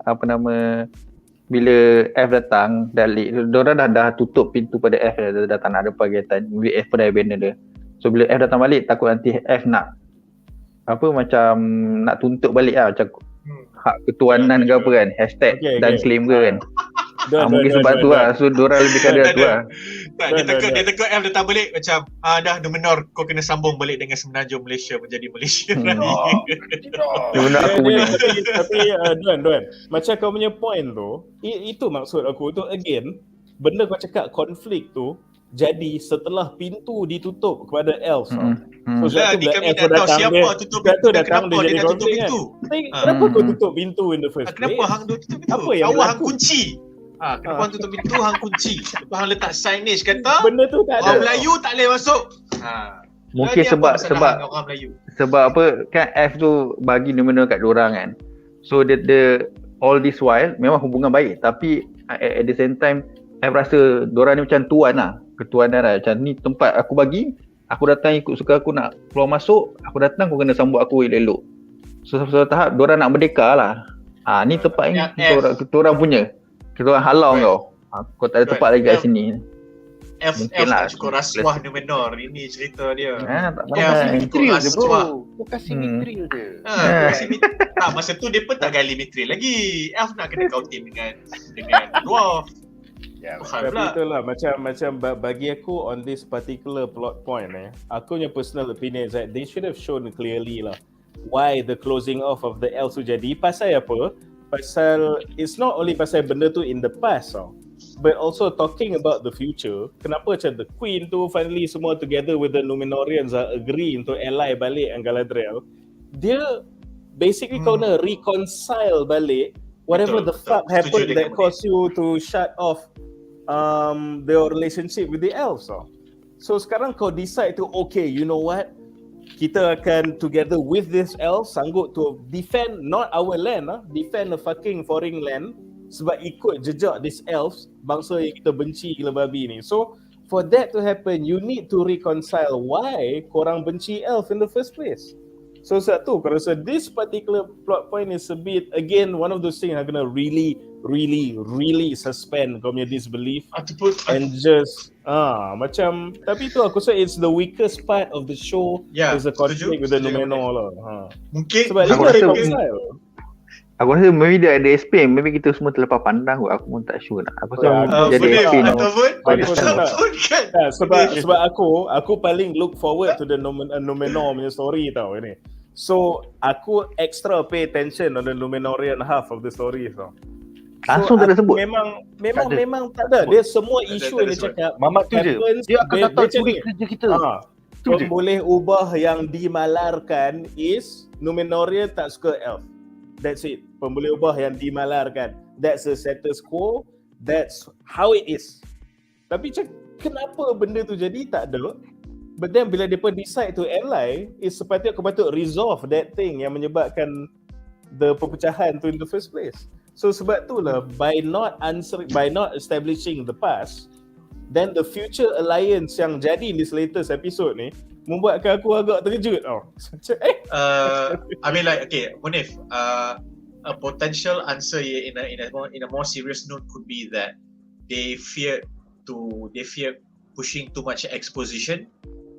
bila F datang, dorang dah tutup pintu pada F dah tak nak ada pergaitan. F pun dah abandon dia. So bila F datang balik, takut nanti F nak macam nak tuntut balik lah, macam hak ketuanan ke apa kan, hashtag dan claim ke kan. Mungkin sebab tu lah, so diorang lebih kadar tu lah. Dia tengok F datang balik macam dah NUMENOR, kau kena sambung balik dengan Semenanjung Malaysia menjadi Malaysia Sebenarnya aku punya. Tapi Duan, macam kau punya point tu, itu maksud aku tu, again, benda kau cakap konflik tu jadi setelah pintu ditutup kepada elves. So Kami dah tahu siapa tutup pintu dan kenapa dia dah tutup pintu. Kenapa kau tutup pintu in the first place? Kenapa hang tutup pintu? Apa yang awak hang kunci. Kenapa hang tutup pintu, hang kunci. Lepas hang letak signage kata benda tu tak ada. Orang Melayu tak boleh masuk. Mungkin sebab apa kan, F tu bagi NUMENOR kat diorang kan. So the all this while memang hubungan baik, tapi at the same time F rasa diorang ni macam tuan lah, ketuanan lah. Macam ni tempat aku bagi, aku datang ikut suka aku, nak keluar masuk, aku datang kau kena sambut aku elok-elok. So sampai tahap diorang nak merdeka lah. Ni tempat ni kita punya. Kita orang halau kau. Kau tak ada tempat lagi kat sini. F tak cukup rasuah NUMENOR, ini cerita dia. Tak apa. Mithril je bro. Kau kasih Mithril je. Masa tu dia pun tak gali Mithril lagi. F nak kena kautin dengan dwarf. Tapi itulah macam bagi aku on this particular plot point aku punya personal opinion is that they should have shown clearly lah why the closing off of the elves tu jadi. Pasal apa? Pasal it's not only pasal benda tu in the past but also talking about the future. Kenapa macam the Queen tu finally semua together with the Numenorians agree untuk ally balik dengan Galadriel. Dia basically kau nak reconcile balik whatever the fuck happened that caused you to shut off their relationship with the elves. So sekarang kau decide to, okay, you know what, kita akan together with this elf sanggup to defend not our land, defend a fucking foreign land sebab ikut jejak this elves, bangsa yang kita benci gila babi ni. So for that to happen, you need to reconcile why korang benci elf in the first place. So satu, kau rasa this particular plot point is a bit, again, one of those things yang kena really suspend kau punya disbelief and just macam, tapi tu aku rasa it's the weakest part of the show is the conflict with the NUMENOR lah. Mungkin sebab dia reconcile. Aku rasa maybe dia ada explain, maybe kita semua terlepas pandang kot, aku pun tak sure nak. Aku rasa dia ada explain. Sebab aku paling look forward to the NUMENOR punya story tau ini. So aku extra pay attention on the NUMENORian half of the story tau. Langsung tak ada sebut. Memang tak ada. Dia semua isu yang dia cakap Mamat tu je. Dia akan datang curi kerja kita. Kau boleh ubah yang dimalarkan is NUMENORian tak suka elf. That's it. Boleh ubah yang dimalarkan. That's the status quo. That's how it is. Tapi kenapa benda tu jadi tak ada? But then bila dia pun decide to ally, is sepatutnya kau patut resolve that thing yang menyebabkan the perpecahan tu in the first place. So sebab itulah by not establishing the past, then the future alliance yang jadi in this latest episode ni membuatkan aku agak terkejut I mean like, okay, Munif, a potential answer in a more serious note could be that they fear pushing too much exposition.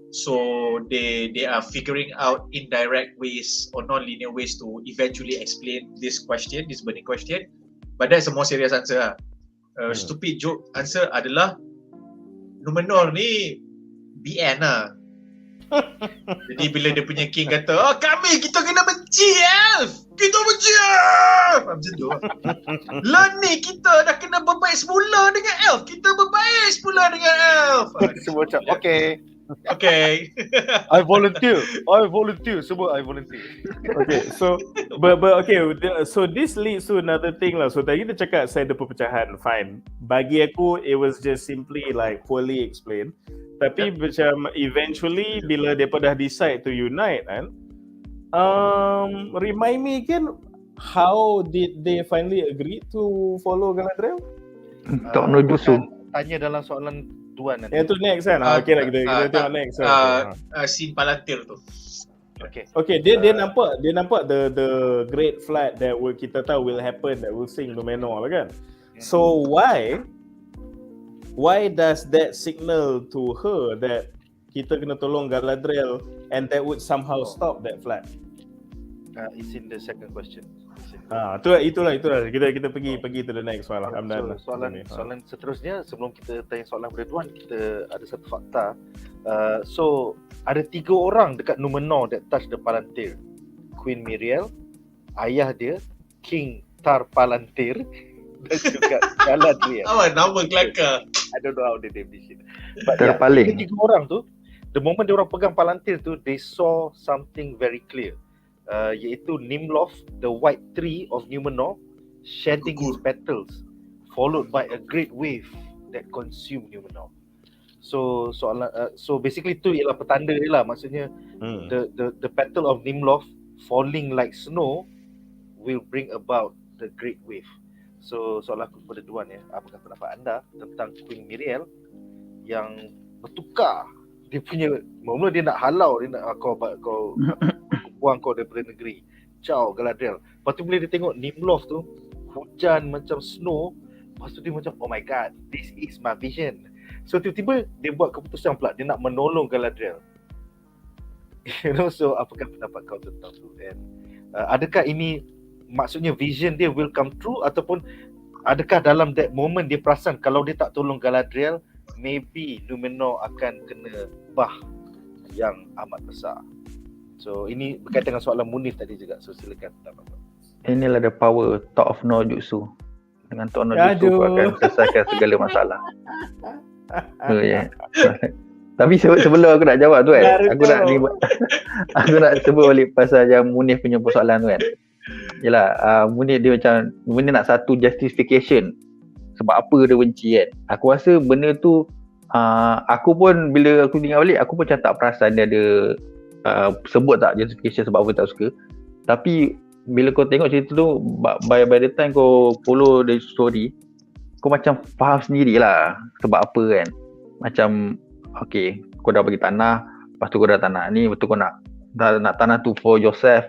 So they are figuring out indirect ways or non-linear ways to eventually explain this burning question. But that's a more serious answer. Stupid joke answer adalah NUMENOR ni BN lah. Jadi bila dia punya king kata, kita kena benci elf. Kita benci elf. Macam tu. Lah ni kita dah kena berbaik semula dengan elf. Kita berbaik semula dengan elf. Semua macam, okay. I volunteer. Semua I volunteer. Okay, so but okay, so this leads to another thing lah. So tadi kita cakap saya ada perpecahan, fine. Bagi aku it was just simply like poorly explained. Tapi macam eventually bila depa dah decide to unite kan, remind me again, how did they finally agree to follow Galadriel? Tak no jusu. Tanya dalam soalan Duan nanti. Yang tu next kan? Okay lah, kita tengok next. Scene Palantir tu. Okay, dia nampak the great flood that kita tahu will happen, that will sink NUMENOR lah kan. So why does that signal to her that kita kena tolong Galadriel and that would somehow stop that flood. It's in the second question. Itulah. Kita pergi to the next one lah. So, soalan seterusnya sebelum kita tanya soalan pada Duan, kita ada satu fakta. So ada 3 orang dekat Numenor that touch the Palantir. Queen Miriel, ayah dia, King Tar Palantir dan juga Galadriel. Nama kelakar. I don't know how they name this shit. But Terpaling. 3 orang tu, the moment dia orang pegang Palantir tu, they saw something very clear. Iaitu Nimloth, the white tree of Numenor, shedding its petals, followed by a great wave that consumed Numenor. So basically tu ialah petanda dia lah. Maksudnya the petal of Nimloth falling like snow will bring about the great wave. So soalan aku kepada Duan apakah pendapat anda tentang Queen Miriel yang bertukar dia punya, mula dia nak halau, dia nak kau buang kau daripada negeri. Ciao Galadriel. Lepas tu bila dia tengok Nimloth tu hujan macam snow, lepas tu dia macam oh my god, this is my vision. So tiba-tiba dia buat keputusan pula dia nak menolong Galadriel. So apakah pendapat kau tentang tu? And adakah ini maksudnya vision dia will come true, ataupun adakah dalam that moment dia perasan kalau dia tak tolong Galadriel, maybe Numenor akan kena bah yang amat besar. So ini berkaitan dengan soalan Munif tadi juga. So silakan pendapat kau. Inilah the power Thought of No Jutsu. Dengan Thought of No Jutsu kau akan selesaikan segala masalah. Tapi sebelum aku nak jawab tu aku nak sebut balik pasal yang Munif punya persoalan tu kan. Yalah, Munif dia macam Munif nak satu justification sebab apa dia benci kan. Aku rasa benda tu aku pun bila aku tengok balik aku pun macam tak perasan dia ada sebut tak justification sebab apa tak suka. Tapi bila kau tengok cerita tu, by the time kau follow the story, kau macam faham sendirilah sebab apa kan. Macam okay, kau dah bagi tanah, lepas tu kau dah tak nak ni, lepas tu kau nak tanah tu for yourself,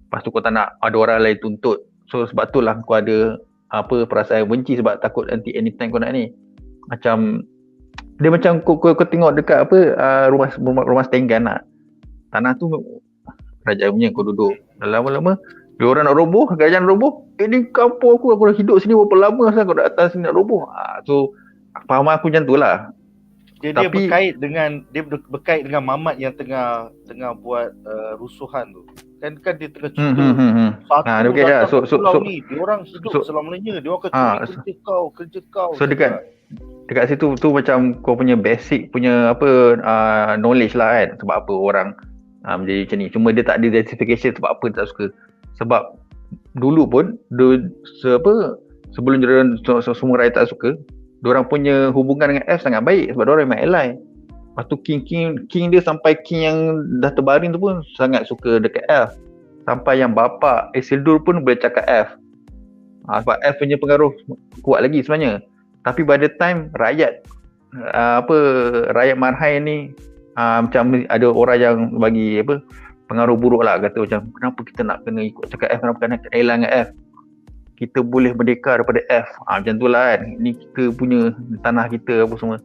lepas tu kau tak nak ada orang lain tuntut. So sebab tu lah kau ada perasaan benci sebab takut nanti anytime kau nak ni. Macam dia macam kau tengok dekat rumah setenggan lah. Tanah tu kerajaan punya, kau duduk. Lama-lama dia orang nak roboh, kerajaan roboh. Ni kampung aku dah hidup sini berapa lama asal kau datang sini nak roboh. So fahaman aku macam tu lah. Dia berkait dengan mamat yang tengah buat rusuhan tu. Kan dia tengah cerita. Dia berkait lah. So ni dia orang hidup selama-lamanya. Dia orang akan kerja kau. So dekat situ tu macam kau punya basic punya knowledge lah kan. Sebab apa orang menjadi macam ni. Cuma dia tak ada justification sebab apa dia tak suka. Sebab dulu pun sebelum semua rakyat tak suka, diorang punya hubungan dengan F sangat baik sebab diorang memang ally. Lepas tu king dia sampai king yang dah terbaring tu pun sangat suka dekat F. Sampai yang bapa Isildur pun boleh cakap F. Sebab F punya pengaruh kuat lagi sebenarnya. Tapi by the time rakyat Marhain ni macam ada orang yang bagi pengaruh buruk lah, kata macam kenapa kita nak kena ikut cakap F, kenapa kena ally dengan F, kita boleh merdeka daripada F. Macam tu lah kan, ni kita punya tanah kita apa semua.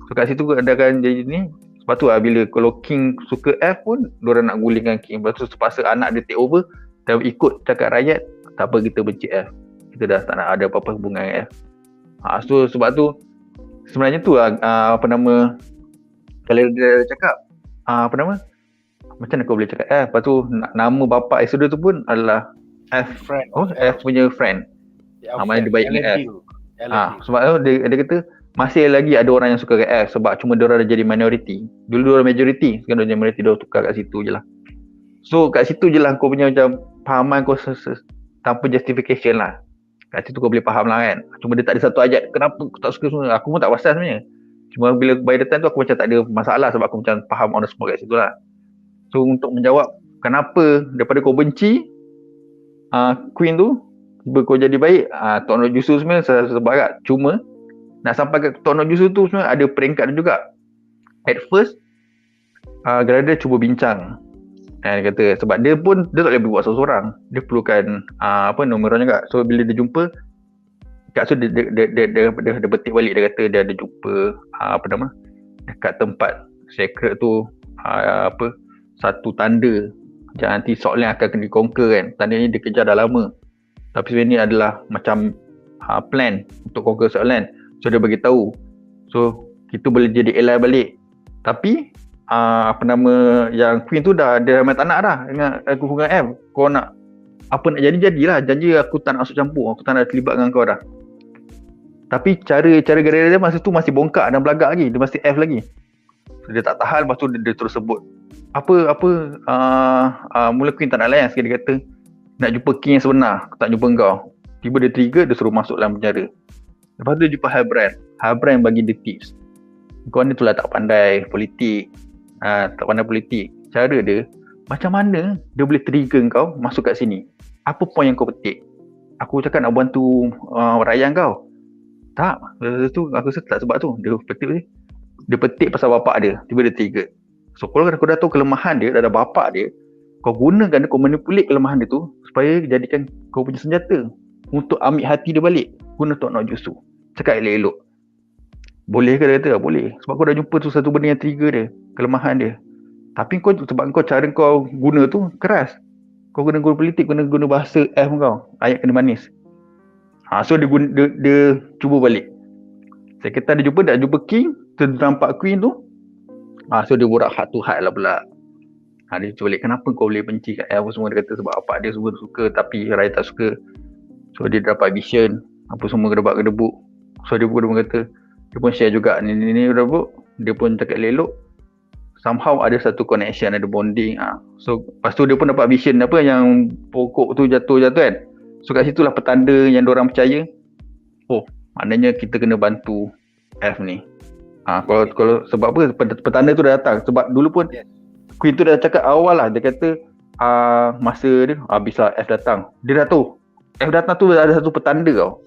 So kat situ ada kan jadi ni. Sebab tu lah bila kalau king suka F pun diorang nak gulingkan king. Lepas tu terpaksa anak dia take over dan ikut cakap rakyat, tak apa kita benci F, kita dah tak nak ada apa-apa hubungan dengan F. So sebab tu sebenarnya tu lah kalau dia cakap macam mana kau boleh cakap F. Lepas tu nama bapa Isildur tu pun adalah F friend. F punya friend. Mana dia baik dengan F. Sebab tu dia kata masih lagi ada orang yang suka kat F sebab cuma dia orang dah jadi minority. Dulu dia orang majority, sekarang dia jadi minority, dia tukar kat situ je lah. So kat situ je lah kau punya macam pahaman kau tanpa justification lah. Kat situ kau boleh faham lah kan. Cuma dia tak ada satu ayat kenapa aku tak suka semua. Aku pun tak pasal sebenarnya. Cuma bila by the time tu aku macam tak ada masalah sebab aku macam faham on the spot kat situ lah. So untuk menjawab kenapa daripada kau benci Queen tu tiba kau jadi baik, Tok Nok Jutsu sebenarnya sebarat. Cuma nak sampai ke Tok Nok Jutsu tu sebenarnya ada peringkat dia juga. At first Galadriel cuba bincang. Dia kata sebab dia tak boleh buat seorang. Dia perlukan numeronya juga. So bila dia jumpa kat so dia betik balik, dia kata dia ada jumpa dekat tempat secret tu satu tanda macam nanti SOUTHLANDS akan kena conquer kan. Tanda ni dia kejar dah lama. Tapi sebenarnya ni adalah macam plan untuk conquer SOUTHLANDS. So dia bagi tahu. So kita boleh jadi ally balik. Tapi yang Queen tu dah dia memang tak nak dah dengan aku dengan F. Kau nak apa nak jadilah. Janji aku tak nak masuk campur. Aku tak nak terlibat dengan kau dah. Tapi cara gara-gara dia masa tu masih bongkak dan belagak lagi. Dia masih F lagi. So, dia tak tahan, lepas tu dia terus sebut mula Queen tak nak layan sikit. Dia kata nak jumpa King yang sebenar, aku tak jumpa kau. Tiba dia trigger, dia suruh masuk dalam penjara. Lepas tu dia jumpa Halbrand bagi dia tips. Kau ni tu lah tak pandai politik. Tak pandai politik. Cara dia, macam mana dia boleh trigger kau masuk kat sini? Apa point yang kau petik? Aku cakap nak bantu rakyat kau. Tak, tu aku rasa tak sebab tu. Dia petik pasal bapak dia. Tiba dia trigger. So kalau kau dah tahu kelemahan dia, dah ada bapak dia, kau gunakan dia, kau manipulate kelemahan dia tu supaya jadikan kau punya senjata untuk ambil hati dia balik. Guna Tok Nok Jutsu. Cakap elok-elok. Boleh ke dia kata? Boleh. Sebab kau dah jumpa tu satu benda yang trigger dia, kelemahan dia. Tapi sebab cara kau guna tu keras. Kau guna politik, guna bahasa F kau. Ayat kena manis. So dia cuba balik. Saya kata dia jumpa King, ternampak Queen tu. So dia borak heart to heart lah pula. Dia cuba balik, kenapa kau boleh benci kat F semua? Dia kata sebab apa dia semua suka tapi Raya tak suka. So dia dapat vision, apa semua gedebak-gedebuk. So dia pun kata, dia pun share juga ni gedebuk. Dia pun cakap elok. Somehow ada satu connection, ada bonding. So lepas tu dia pun dapat vision apa yang pokok tu jatuh kan. So kat situlah petanda yang diorang percaya. Oh, maknanya kita kena bantu F ni. Kalau sebab apa petanda tu dah datang. Sebab dulu pun Queen tu dah cakap awal lah. Dia kata masa dia habislah F datang. Dia dah tahu F datang tu ada satu petanda tau.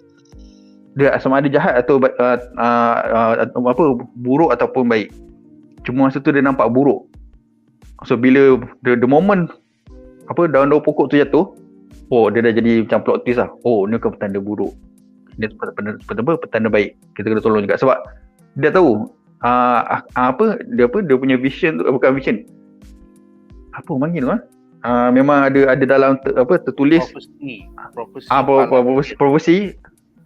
Dia sama ada jahat atau buruk ataupun baik. Cuma masa tu dia nampak buruk. So bila the moment daun-daun pokok tu jatuh, dia dah jadi macam plot twist lah. Ni bukan petanda buruk. Ini petanda baik. Kita kena tolong juga. Sebab dia tahu dia punya vision tu, bukan vision. Apa panggil tu memang ada dalam tertulis prophecy.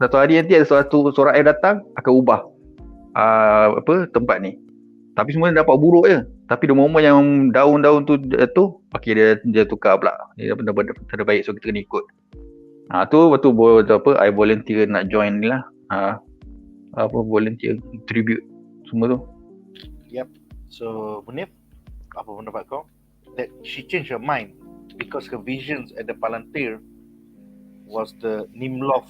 Satu hari nanti ada suara air datang akan ubah tempat ni. Tapi semua dia dapat buruk je. Tapi the moment yang daun-daun tu jatuh, dia tukar pula. Dia petanda baik, so kita kena ikut. Tu I volunteer nak join ni lah. Volunteer tribute semua tu. Yep. So Munif, apa pendapat kau? That she changed her mind because her visions at the Palantir was the Nimloth,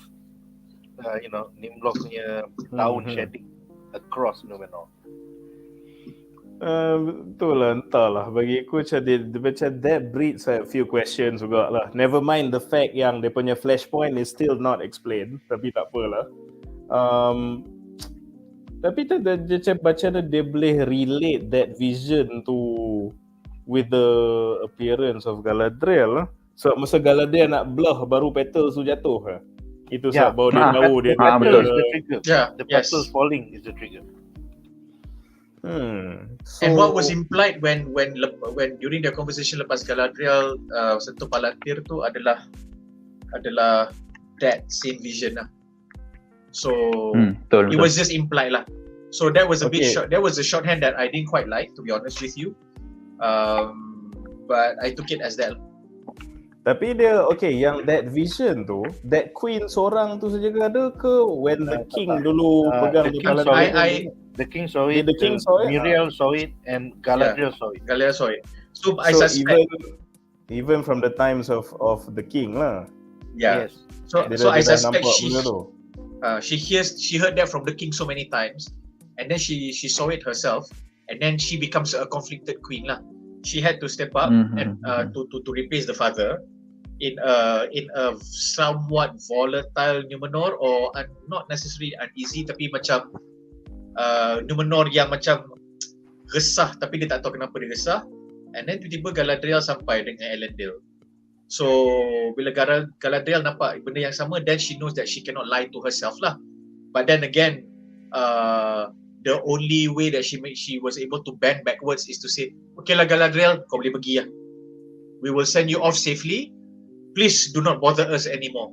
Nimloth punya daun shedding across NUMENOR. Betul lah, entahlah. Bagi aku macam that breeds a few questions juga lah. Never mind the fact yang dia punya flashpoint is still not explained. Tapi tak apalah. Tapi baca dia boleh relate that vision to with the appearance of Galadriel lah. So masa Galadriel nak bluff baru petals tu jatuh. Itu sebab baru dia tahu dia betul. The trigger. The petals Yes. falling is the trigger. So, And what was implied when during their conversation lepas Galadriel sentuh Palantir tu adalah that same vision lah. So betul. it was just implied lah. So that was a bit short. That was a shorthand that I didn't quite like, to be honest with you. But I took it as that. tapi dia yang that vision tu, that queen seorang tu saja ke ada ke when the king dulu pegang the di king Palantir? saw it. The king saw it. The king saw it? Muriel saw it, and Galadriel saw it. Galadriel saw it. So I suspect even from the times of the king lah. Yes. So Dia I dah suspect nampak benda tu. she heard that from the king so many times, and then she saw it herself, and then she becomes a conflicted queen lah. She had to step up and to replace the father in a somewhat volatile Numenor, or not necessarily uneasy, tapi macam Numenor yang macam resah tapi dia tak tahu kenapa dia resah. And then tiba-tiba Galadriel sampai dengan Elendil. So bila Galadriel nampak benda yang sama, then she knows that she cannot lie to herself lah. But then again the only way that she was able to bend backwards is to say, okay lah Galadriel, kau boleh pergi lah. We will send you off safely. Please do not bother us anymore.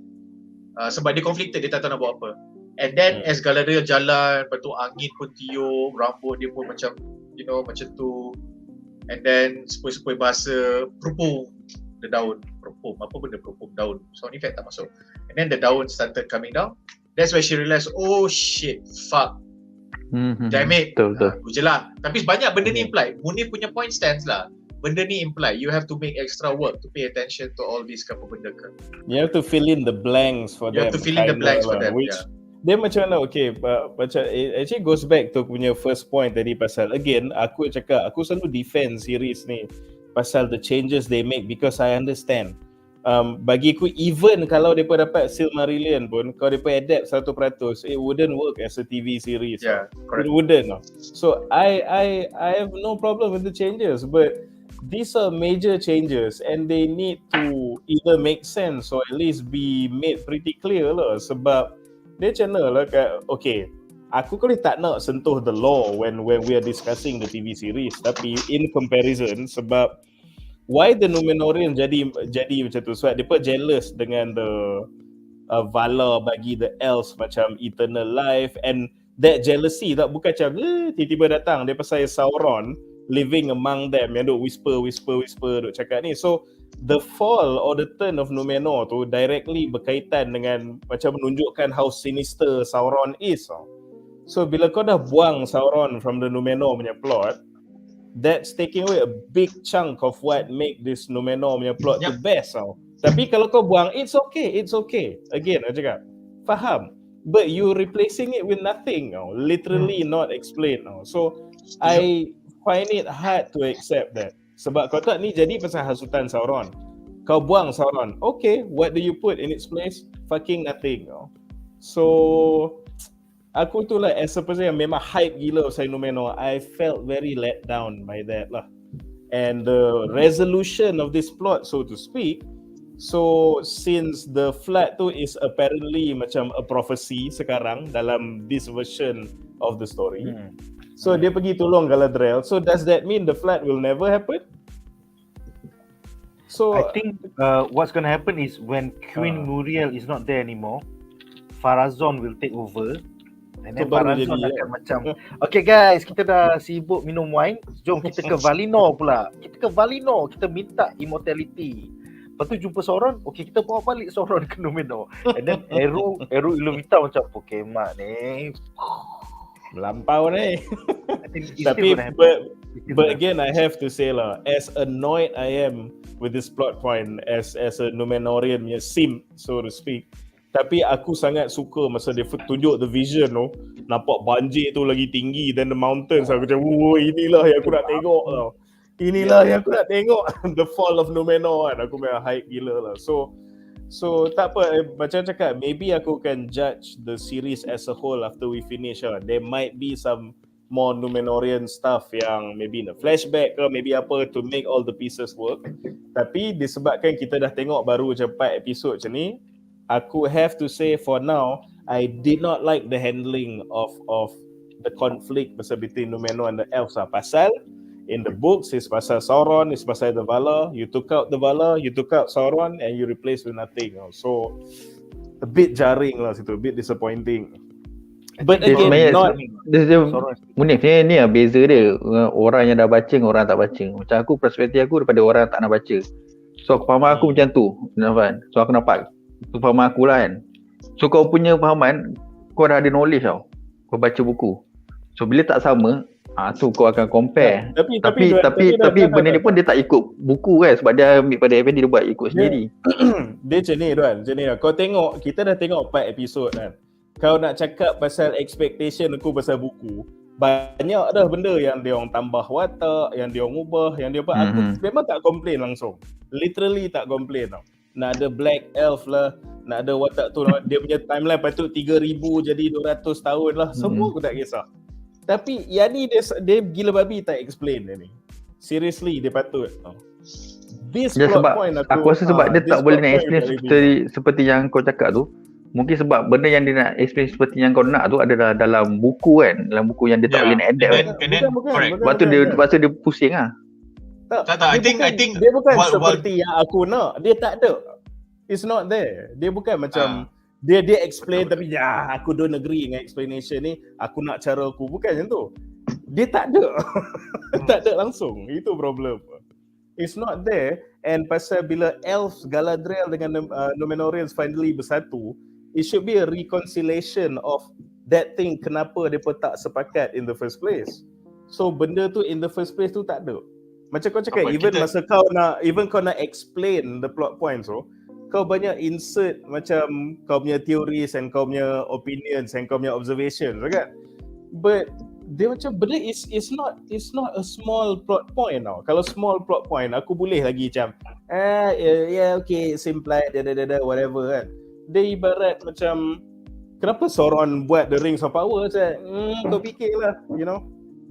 Sebab dia conflicted, dia tak tahu nak buat apa. And then as Galadriel jalan, lepas tu angin pun tiup, rambut dia pun macam, macam tu. And then sepoi-sepoi bahasa, perupum the daun. Perupum, apa benda perupum daun? Sound effect tak masuk. And then the daun started coming down. That's where she realised, oh shit, fuck. Damn it. Betul. Je lah. Tapi banyak benda ni imply. Munif punya point stands lah. Benda ni imply you have to make extra work to pay attention to all these kind of benda ke. You have to fill in the blanks for them. You have to fill in the blanks for them. Which dia macam mana, okay, macam it actually goes back to punya first point tadi pasal, again, aku cakap, aku selalu defend series ni pasal the changes they make because I understand. Bagi aku, even kalau mereka dapat Silmarillion pun, kalau mereka adapt 100%, it wouldn't work as a TV series. Yeah, correct. It wouldn't. So I have no problem with the changes, but these are major changes and they need to either make sense or at least be made pretty clear lah. Sebab dia macam mana lah, okay, aku kalau tak nak sentuh the law when we are discussing the TV series, tapi in comparison, sebab why the Numenorian jadi macam tu, sebab mereka jealous dengan the Valar bagi the elves macam eternal life, and that jealousy tak bukan macam tiba-tiba datang dia pasal Sauron living among them yang duk whisper duk cakap ni. So the fall or the turn of Numenor tu directly berkaitan dengan macam menunjukkan how sinister Sauron is. So bila kau dah buang Sauron from the Numenor punya plot, that's taking away a big chunk of what make this Numenor punya plot the best. Tapi kalau kau buang, it's okay. Again, I cakap, faham. But you replacing it with nothing, literally not explained. So I find it hard to accept that. Sebab kau tak ni jadi pasal hasutan Sauron. Kau buang Sauron. Okay, what do you put in its place? Fucking nothing. So aku tu lah, as a person yang memang hype gila pasal Numenor, I felt very let down by that lah. And the resolution of this plot, so to speak, so since the flood tu is apparently macam a prophecy sekarang dalam this version of the story, so dia pergi tolong Galadriel. So does that mean the flood will never happen? So I think what's going to happen is when Queen Muriel is not there anymore, Pharazôn will take over. And then Pharazôn akan macam, okay guys, kita dah sibuk minum wine, jom kita ke Valinor pula. Kita minta immortality. Lepas tu jumpa Sauron, okay kita bawa balik Sauron ke Numenor. And then Eru Illuminata macam Pokemon ni melampau ni. Tapi but again, I have to say lah, as annoyed I am with this plot point as a Numenorian punya simp, so to speak, tapi aku sangat suka masa dia tunjuk the vision tu, nampak banjir tu lagi tinggi than the mountains. Aku macam, inilah yang aku nak tengok tau. Inilah yang aku nak tengok. The fall of Numenor kan. Aku memang hype gila lah. So tak apa, macam cakap, maybe aku can judge the series as a whole after we finish lah. There might be some more Numenorian stuff yang maybe in a flashback ke, maybe apa, to make all the pieces work. Tapi disebabkan kita dah tengok baru macam 4 episod macam ni, aku have to say for now, I did not like the handling of the conflict between Numenor and the elves lah. Pasal in the books, it's pasal Sauron, it's pasal the Valar. You took out the Valar, you took out Sauron, and you replaced with nothing. So, a bit jarring lah situ, a bit disappointing. But again, Munif ni beza dia. Orang yang dah baca dengan orang tak baca. Macam aku, perspektif aku daripada orang yang tak nak baca. So, pahaman aku macam tu. So, aku nampak. Itu pahaman aku lah kan. So, kau punya pahaman, kau dah ada knowledge tau. Kau baca buku. So, bila tak sama, tu kau akan compare. Tapi benda ni pun dia tak ikut buku kan, sebab dia ambil pada event dia buat ikut sendiri. Dia macam ni Duan, macam ni lah. Kau tengok, kita dah tengok 4 episod kan. Kau nak cakap pasal expectation aku pasal buku, banyak dah benda yang dia orang tambah watak, yang dia orang ubah, yang dia buat. Aku memang tak complain langsung. Literally tak complain tau. Nak ada black elf lah, nak ada watak tu, dia punya timeline patut 3,000 jadi 200 tahun lah. Semua aku tak kisah. Tapi yang ni dia gila babi tak explain dia ni. Seriously, dia patut. This plot sebab point aku rasa sebab dia tak boleh nak explain seperti yang kau cakap tu. Mungkin sebab benda yang dia nak explain seperti yang kau nak tu adalah dalam buku kan, dalam buku yang dia tak boleh nak adapt kan. Correct. Lepas tu dia pusing lah. Tak, I think dia bukan while- seperti yang aku nak. Dia tak ada. It's not there. Dia bukan macam dia explain tapi aku don't agree dengan explanation ni. Aku nak cara aku, bukan macam tu. Dia tak ada. Tak ada langsung. Itu problem. It's not there. And pasal bila elves, Galadriel dengan Numenorians finally bersatu, it should be a reconciliation of that thing. Kenapa mereka tak sepakat in the first place. So benda tu in the first place tu tak ada. Macam kau cakap, masa kau nak explain the plot points tu, kau banyak insert macam kau punya theories and kau punya opinions and kau punya observations, kan? But dia macam benda is not a small plot point tau. Kalau small plot point aku boleh lagi macam okay, simple whatever kan. Dia ibarat macam kenapa Sauron buat the Rings of Power kau fikirlah, you know.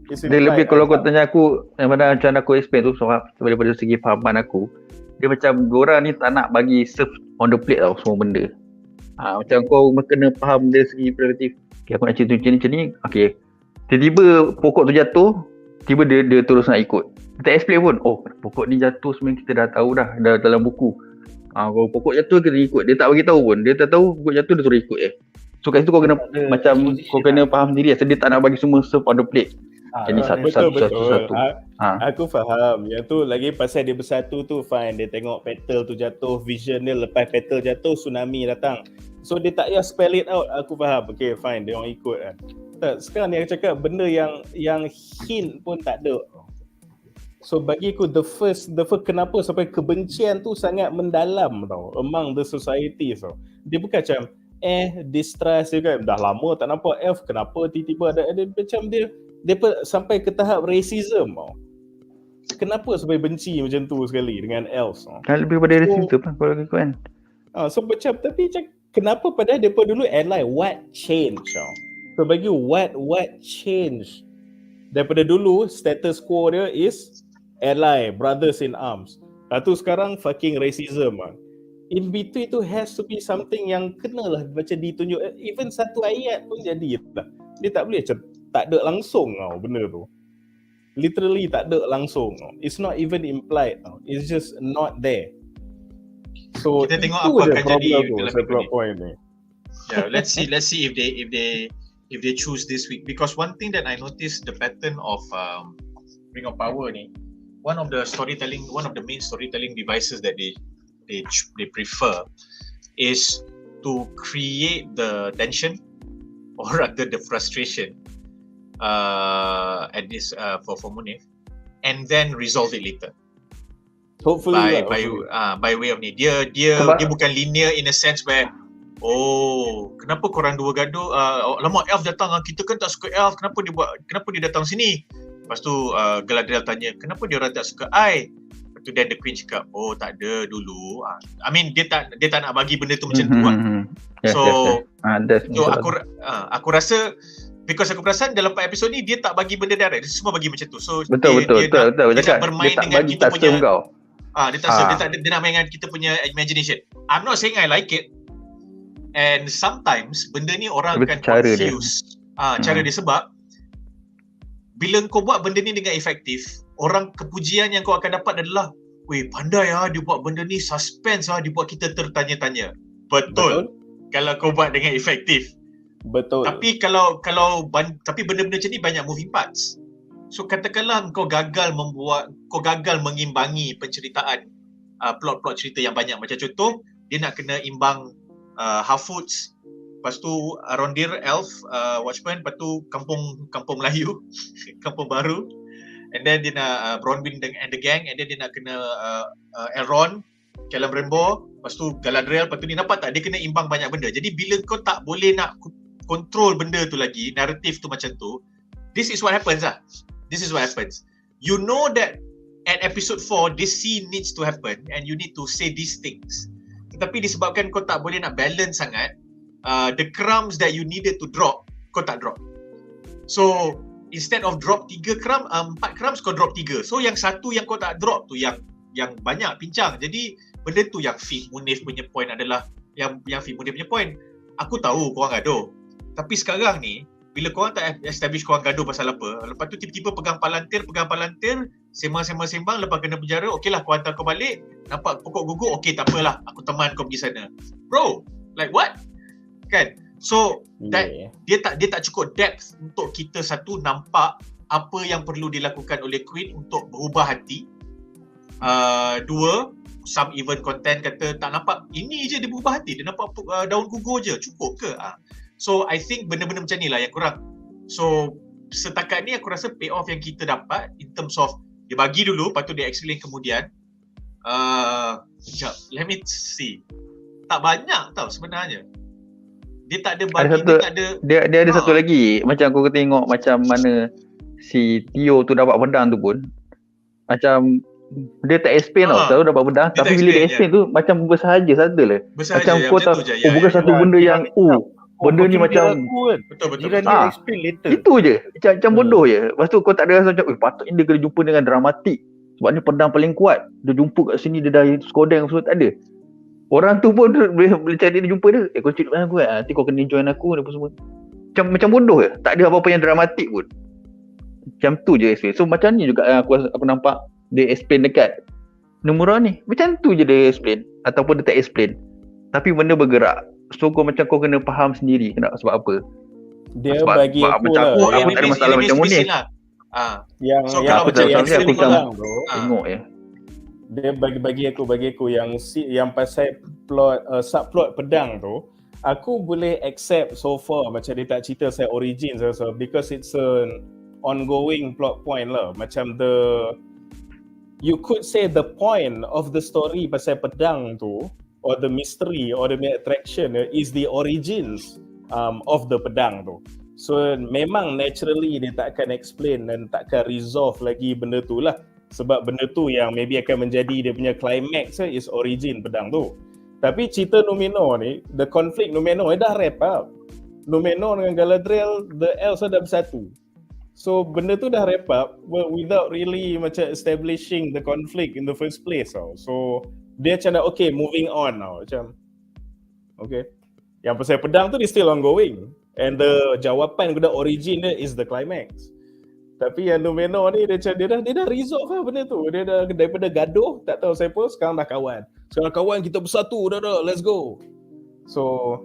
Dia lebih kalau kau tanya aku macam aku explain tu daripada segi fahaman aku, dia macam diorang ni tak nak bagi serve on the plate tau semua benda. Macam kau kena faham dari segi perspektif. Okay, aku nak cerita macam ni. Okay, tiba-tiba pokok tu jatuh, tiba dia terus nak ikut. Kita explain pun, pokok ni jatuh sebenarnya kita dah tahu dah dalam buku. Kalau pokok jatuh kita ikut. Dia tak bagi tahu pun. Dia tak tahu pokok jatuh dia terus ikut So kat situ kau kena macam kau kena faham sendiri. Dia tak nak bagi semua serve on the plate. Jadi satu. Aku faham. Yang tu lagi pasal dia bersatu tu fine. Dia tengok petal tu jatuh, vision dia lepas petal jatuh, tsunami datang. So dia tak payah spell it out. Aku faham. Okay fine, dia orang ikut kan. Tak, sekarang ni aku cakap benda yang hint pun tak ada. So bagi aku the first kenapa sampai kebencian tu sangat mendalam tau among the society tau. Dia bukan macam distrust dia kan. Dah lama tak nampak elf, kenapa tiba-tiba ada macam dia sampai ke tahap racism tau. Kenapa sampai benci macam tu sekali dengan elves tau. Kan lebih pada racism lah kalau aku kan. So macam tapi kenapa padahal depa dulu ally, what change tau. So bagi what change daripada dulu status quo dia is ally, brothers in arms. Lepas sekarang fucking racism lah. In between tu has to be something yang kenalah macam ditunjuk. Even satu ayat pun jadi lah. Dia tak boleh macam tak ada langsung tau benda tu. Literally tak ada langsung tau. It's not even implied tau. It's just not there. So kita tengok apa akan jadi dalam plot point ni. Yeah, let's see if they choose this week, because one thing that I noticed the pattern of Ring of Power ni, one of the main storytelling devices that they prefer is to create the tension or rather the frustration at this for Munif, and then resolve it later. Hopefully by way of ni dia bukan linear in a sense where kenapa korang dua gaduh, lama elf datang, kita kan tak suka elf, kenapa dia datang sini. Lepas tu Galadriel tanya, kenapa dia orang tak suka I? Lepas tu then the queen cakap, tak ada dulu. I mean dia tak nak bagi benda tu macam tu lah. So aku rasa, because aku perasan dalam 4 episod ni dia tak bagi benda direct, dia semua bagi macam tu. So betul. Dia nak bermain dia tak dengan bagi kita punya kau. Dia nak main dengan kita punya imagination. I'm not saying I like it. And sometimes benda ni orang akan confuse cara dia, sebab bila kau buat benda ni dengan efektif, kepujian yang kau akan dapat adalah, weh pandai dia buat benda ni suspense dia buat kita tertanya-tanya. Betul. Kalau kau buat dengan efektif. Betul. Tapi tapi benda-benda macam ni banyak moving parts. So katakanlah kau gagal mengimbangi penceritaan plot cerita yang banyak. Macam contoh, dia nak kena imbang Half-Foots, lepas tu Rondir Elf, Watchman, lepas tu kampung Melayu, kampung baru, and then dia nak Bronwyn and the gang, and then dia nak kena Elrond, Celebrimbor, lepas tu Galadriel, lepas tu ni nampak tak, dia kena imbang banyak benda. Jadi bila kau tak boleh nak control benda tu lagi, naratif tu macam tu, this is what happens. You know that at episode 4 this scene needs to happen and you need to say these things, tetapi disebabkan kau tak boleh nak balance sangat, the crumbs that you needed to drop, kau tak drop. So instead of drop 4 crumbs, kau drop 3. So yang satu yang kau tak drop tu yang banyak pincang. Jadi benda tu yang fit Munif punya point adalah, yang fit Munif punya point, aku tahu korang gaduh. Tapi sekarang ni, bila korang tak establish korang gaduh pasal apa, lepas tu tiba-tiba pegang Palantir, sembang, lepas kena penjara, okeylah kau hantar kau balik, nampak pokok gugur, okey tak apalah, aku teman kau pergi sana. Bro, like what? Kan? So, dia tak cukup depth untuk kita satu nampak apa yang perlu dilakukan oleh Queen untuk berubah hati. Dua, some even content kata tak nampak ini je dia berubah hati, dia nampak daun gugur je, cukup ke? So I think benda-benda macam ni lah yang kurang. So setakat ni aku rasa payoff yang kita dapat in terms of dia bagi dulu, lepas tu dia explain kemudian. Sekejap, let me see. Tak banyak tau sebenarnya. Dia tak ada bagi, dia ada satu lagi. Macam aku tengok macam mana si Tio tu dapat pedang tu pun, macam dia tak explain tau, selalu dapat pedang, tapi bila dia explain tu macam bersahaja sajalah. Macam kau tahu, bukan satu benda yang benda ni macam betul. Dia explain later. Itu je, macam bodoh je. Lepas tu kau tak ada rasa macam patutnya dia kena jumpa dengan dramatik, sebab ni pedang paling kuat, dia jumpa kat sini dia dah skodeng semua, tak ada. Orang tu pun boleh cari dia jumpa dia, kau cerita dengan aku kan, nanti kau kena join aku apa semua. Macam bodoh je, tak ada apa-apa yang dramatik pun. Macam tu je explain. So macam ni juga aku nampak dia explain dekat Numura ni, macam tu je dia explain, ataupun dia tak explain tapi benda bergerak. So kau kena faham sendiri kenapa, sebab apa dia sebab, bagi sebab aku macam lah, aku tak ada masalah macam Munif lah. Yang So, yang kalau macam yang aku tengok ya. Dia bagi aku yang pasal plot subplot pedang tu, aku boleh accept so far macam dia tak cerita saya origins also, because it's an ongoing plot point lah. Macam you could say the point of the story pasal pedang tu, or the mystery or the main attraction is the origins of the pedang tu. So memang naturally dia takkan explain dan takkan resolve lagi benda tu lah, sebab benda tu yang maybe akan menjadi dia punya climax is origin pedang tu. Tapi cerita Numenor ni, the conflict Numenor dah wrap up. Numenor dengan Galadriel, the elves dah bersatu. So benda tu dah wrap up without really macam establishing the conflict in the first place tau. So dia macam okay, moving on tau, macam okay. Yang pasal pedang tu dia still ongoing, and the jawapan kepada origin dia is the climax. Tapi yang Numenor ni dia dah resolve lah benda tu. Dia dah daripada gaduh tak tahu siapa, sekarang dah kawan. Sekarang kawan, kita bersatu dah, let's go. So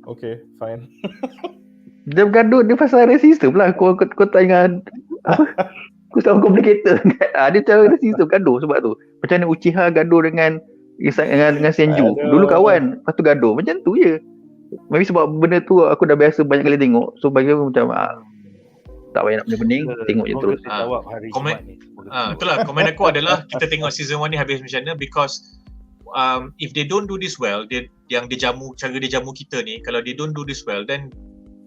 okay, fine. Dia bergaduh, dia pasal rasism lah. Kau tak ingat apa? Kau tak complicated. Dia cara rasism gaduh sebab tu. Macam mana Uchiha gaduh dengan Senju. Dulu kawan, lepas tu gaduh. Macam tu je. Maybe sebab benda tu aku dah biasa banyak kali tengok. So bagi aku macam tak payah nak pening, tengok je terus. Itulah komen aku adalah kita tengok season 1 ni habis macam mana, because if they don't do this well, cara dia jamu kita ni, kalau they don't do this well, then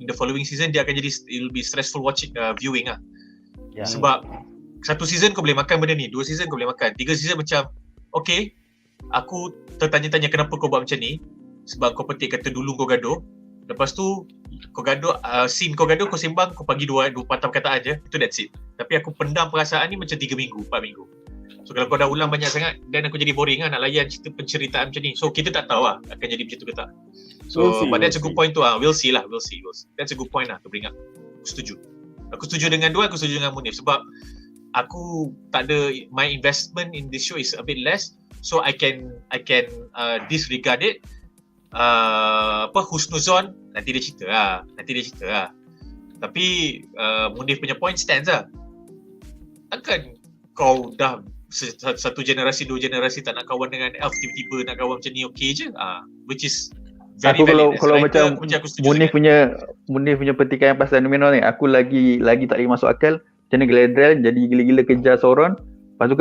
in the following season dia akan jadi, it will be stressful watching viewing lah. Sebab satu season kau boleh makan benda ni, 2 season kau boleh makan, 3 season macam okay, aku tertanya-tanya kenapa kau buat macam ni, sebab kau petik kata dulu kau gaduh, lepas tu kau gaduh, scene kau gaduh, kau sembang, kau bagi dua patah perkataan je, itu that's it. Tapi aku pendam perasaan ni macam 3 minggu, 4 minggu. So kalau kau dah ulang banyak sangat, dan aku jadi boring lah nak layan penceritaan macam ni. So kita tak tahu lah akan jadi macam tu ke tak. So but that's a good point tu lah. We'll see. That's a good point lah to bring up. Aku setuju dengan Duan, aku setuju dengan Munif, sebab aku tak ada, my investment in this show is a bit less, so I can disregard it. Husnuzon nanti dia cerita lah. Tapi Munif punya point stands lah. Takkan kau dah satu generasi, 2 generasi tak nak kawan dengan elf, tiba-tiba nak kawan macam ni, okay je, which is very aku valid. kalau macam Munif punya petikan pasal Numenor ni, aku lagi tak lagi masuk akal. Macam mana Galadriel jadi gila-gila kejar Sauron, lepas tu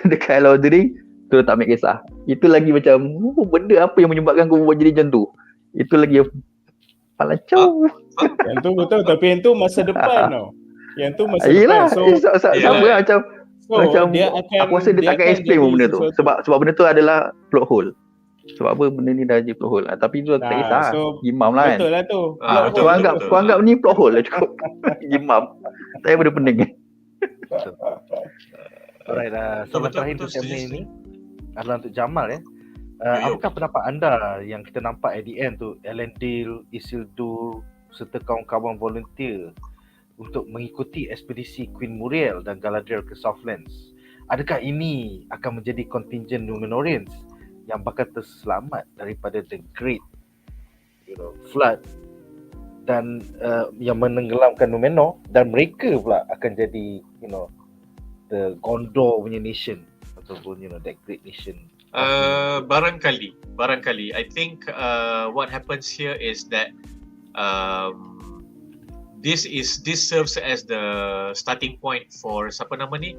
dekat Lord of the Ring tu tak make kisah. Itu lagi macam benda apa yang menyebabkan kau buat jadi macam tu. Itu lagi palacau. Yang tu betul, tapi yang tu masa depan tau. Yang tu masa depan. Sama lah macam aku rasa dia takkan explain pun benda tu. Sebab benda tu adalah plot hole. Sebab apa benda ni dah jadi plot hole. Tapi tu tak kisah. Imam lah kan. Betul lah tu. Kau anggap ni plot hole lah cukup. Imam. Tak payah benda pening. Alright, soalan terakhir untuk segmen ni adalah untuk Jamal . Apakah pendapat anda yang kita nampak at the end tu, Elendil, Isildur serta kawan-kawan volunteer untuk mengikuti ekspedisi Queen Muriel dan Galadriel ke Southlands? Adakah ini akan menjadi kontingen Numenorians yang bakal terselamat daripada the Great Flood dan yang menenggelamkan Numenor, dan mereka pula akan jadi the Gondor punya nation ataupun that great nation? Barangkali I think what happens here is that this serves as the starting point for siapa nama ni,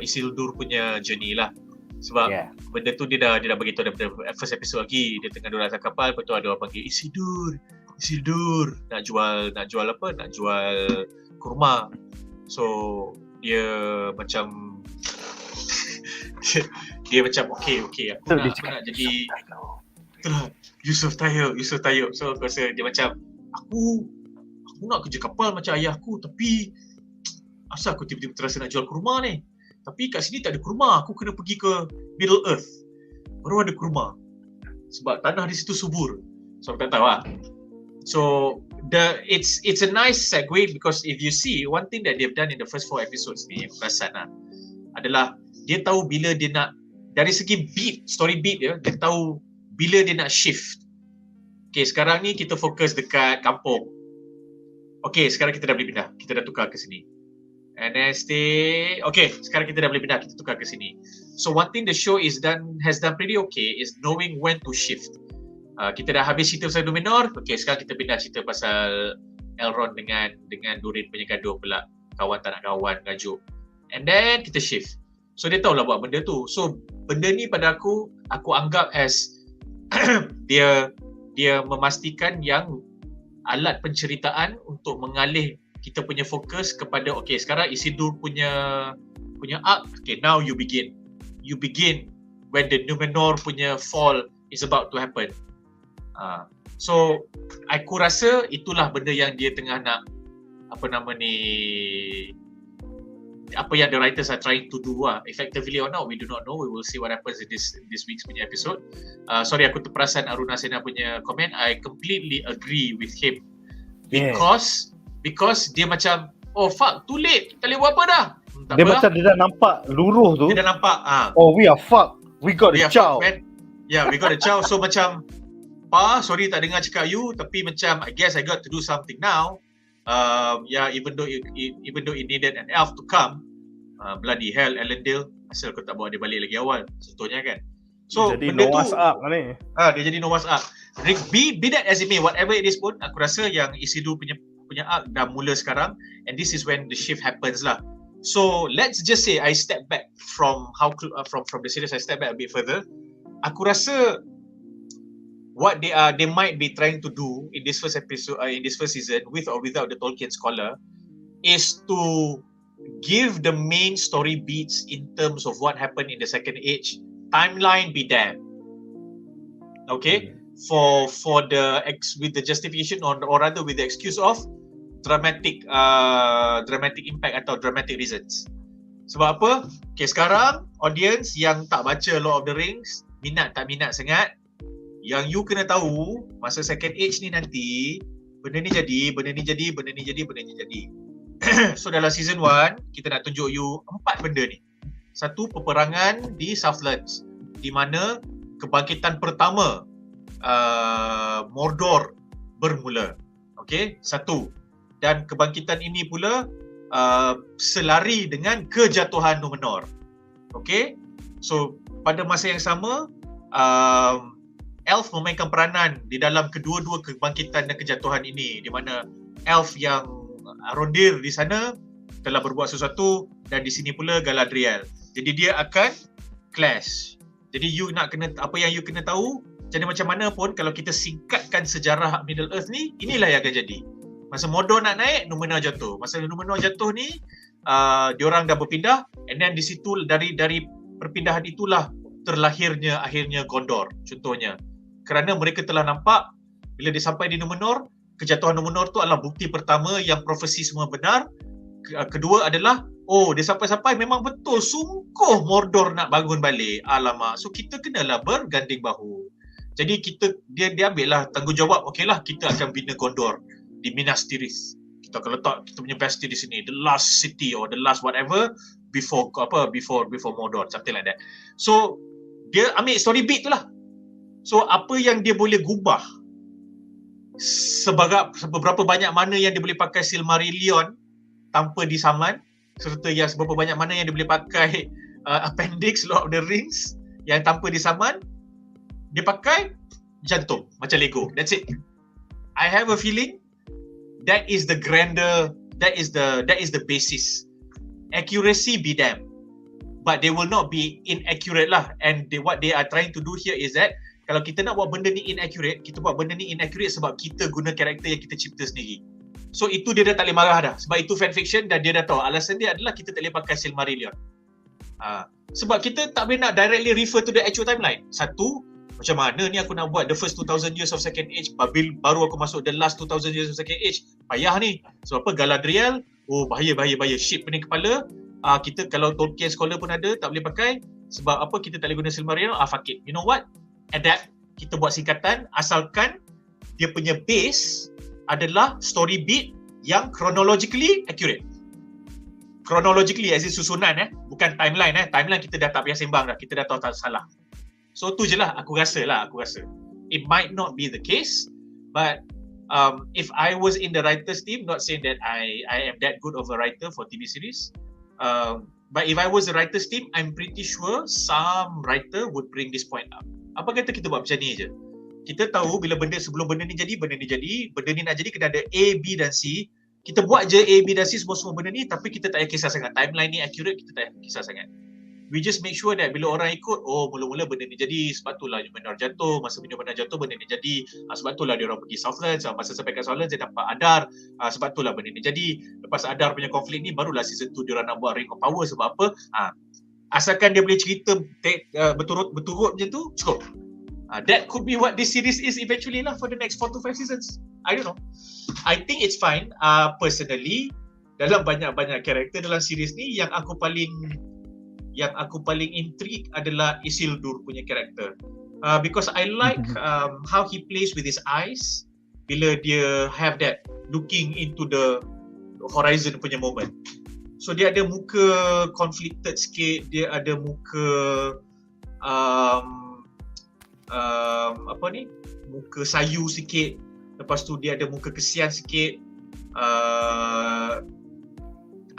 Isildur punya journey lah. Sebab benda tu dia dah beritahu daripada first episode lagi, dia tengah duduk atas kapal, lepas tu ada orang panggil Isildur nak jual apa, nak jual kurma. So dia macam dia macam okay aku nak jadi itulah Yusuf Tayyub. So aku rasa dia macam aku nak kerja kapal macam ayah aku, tapi asal aku tiba-tiba terasa nak jual kurma ni. Tapi kat sini tak ada kurma, aku kena pergi ke Middle Earth baru ada kurma sebab tanah di situ subur. So aku tak tahu lah. So it's a nice segue, because if you see one thing that they've done in the first 4 episodes ni, yang perasan lah, adalah dia tahu bila dia nak, dari segi story beat dia tahu bila dia nak shift. Okay, sekarang ni kita fokus dekat kampung. Okay, sekarang kita dah boleh pindah, kita dah tukar ke sini. And then sekarang kita dah boleh pindah, kita tukar ke sini. So one thing the show has done pretty okay is knowing when to shift. Kita dah habis cerita pasal Numenor, okay, sekarang kita pindah cerita pasal Elrond dengan Durin punya gaduh pula, kawan tak nak kawan, gajuk. And then kita shift. So dia tahulah buat benda tu. So benda ni pada aku anggap as dia memastikan yang alat penceritaan untuk mengalih kita punya fokus kepada okay, sekarang Isildur punya arc. Okay, now you begin when the Numenor punya fall is about to happen. So aku rasa itulah benda yang dia tengah nak, apa yang the writers are trying to do lah. Effectively or not, we do not know. We will see what happens in this week's punya episode. Sorry, aku terperasan Aruna Sena punya komen. I completely agree with him because dia macam too late, tak boleh buat apa dah. Dia macam dia dah nampak luruh tu. Dia dah nampak we are fucked, we got a chow. We got a chow. So macam sorry tak dengar cakap you, tapi macam I guess I got to do something now. Even though it needed an elf to come, bloody hell, Elendil, asal kau tak bawa dia balik lagi awal, contohnya kan. So jadi benda Noah's tu Ark ni. Dia jadi Noah's Ark. Be that as it may, whatever it is pun, aku rasa yang Isildur punya arc dah mula sekarang, and this is when the shift happens lah. So let's just say I step back from the series, I step back a bit further. Aku rasa what they might be trying to do in this first episode, in this first season, with or without the Tolkien scholar, is to give the main story beats in terms of what happened in the Second Age. Timeline be damned. Okay, for with the justification or rather with the excuse of dramatic impact atau dramatic reasons. Sebab apa? Okay, sekarang audience yang tak baca Lord of the Rings, minat tak minat sangat, yang you kena tahu masa Second Age ni nanti benda ni jadi. So dalam season 1 kita nak tunjuk you 4 benda ni. Satu, peperangan di Southlands, di mana kebangkitan pertama Mordor bermula. Okay, satu. Dan kebangkitan ini pula selari dengan kejatuhan Numenor. Okay, so pada masa yang sama elf memainkan peranan di dalam kedua-dua kebangkitan dan kejatuhan ini, di mana elf yang Arondir di sana telah berbuat sesuatu, dan di sini pula Galadriel. Jadi dia akan clash. Jadi you nak kena, apa yang you kena tahu, jadi macam mana pun kalau kita singkatkan sejarah Middle Earth ni, inilah yang akan jadi. Masa Mordor nak naik, Numenor jatuh. Masa Numenor jatuh ni, diorang dah berpindah, and then di situ dari perpindahan itulah terlahirnya akhirnya Gondor, contohnya. Kerana mereka telah nampak bila dia sampai di Numenor, kejatuhan Numenor tu adalah bukti pertama yang profesi semua benar. Kedua adalah Oh, dia sampai-sampai memang betul sungguh Mordor nak bangun balik. Alamak. So kita kenalah berganding bahu. Jadi dia ambil lah tanggungjawab. Okeylah, kita akan bina Gondor di Minas Tirith. Kita akan letak kita punya besti di sini, the last city or the last whatever before Mordor, something like that. So dia ambil story beat tu lah. So apa yang dia boleh gubah, seberapa banyak mana yang dia boleh pakai Silmarillion tanpa disaman, serta yang seberapa banyak mana yang dia boleh pakai appendix Lord of the Rings yang tanpa disaman, dia pakai jantung macam Lego. That's it. I have a feeling that is the grander, that is the basis. Accuracy be damned, but they will not be inaccurate lah. And what they are trying to do here is that kalau kita nak buat benda ni inaccurate, kita buat benda ni inaccurate sebab kita guna karakter yang kita cipta sendiri. So itu dia dah tak boleh marah dah. Sebab itu fanfiction dan dia dah tahu alasan dia adalah kita tak boleh pakai Silmarillion. Sebab kita tak boleh nak directly refer to the actual timeline. Satu, macam mana ni aku nak buat the first 2000 years of Second Age baru aku masuk the last 2000 years of Second Age. Payah ni. Sebab apa? Galadriel, oh bahaya. Shit pening kepala. Kita kalau Tolkien scholar pun ada, tak boleh pakai. Sebab apa? Kita tak boleh guna Silmarillion. Fuck it. You know what? Adapt. Kita buat singkatan asalkan dia punya base adalah story beat yang chronologically accurate. Chronologically as in susunan bukan timeline Timeline kita dah tak payah sembang dah. Kita dah tahu tak salah. So tu je lah aku rasa. It might not be the case, but if I was in the writers team, not saying that I am that good of a writer for TV series, but if I was the writers team, I'm pretty sure some writer would bring this point up. Apa kata kita buat macam ni je? Kita tahu bila sebelum benda ni jadi, benda ni nak jadi kena ada A, B dan C. Kita buat je A, B dan C semua benda ni, tapi kita tak payah kisah sangat. Timeline ni accurate, kita tak payah kisah sangat. We just make sure that bila orang ikut, oh mula-mula benda ni jadi, sebab itulah NUMENOR jatuh, masa NUMENOR jatuh benda ni jadi, sebab itulah dia orang pergi Southlands, masa sampai kat Southlands dia dapat Adar, sebab itulah benda ni jadi. Lepas Adar punya konflik ni, barulah season 2 dia orang nak buat Ring of Power. Sebab apa? Asalkan dia boleh cerita berturut macam tu, cukup. That could be what this series is eventually lah for the next 4 to 5 seasons. I don't know. I think it's fine. Personally, dalam banyak karakter dalam series ni, yang aku paling intrigue adalah Isildur punya karakter. Because I like how he plays with his eyes bila dia have that looking into the horizon punya moment. So dia ada muka conflicted sikit, dia ada muka muka sayu sikit, lepas tu dia ada muka kesian sikit,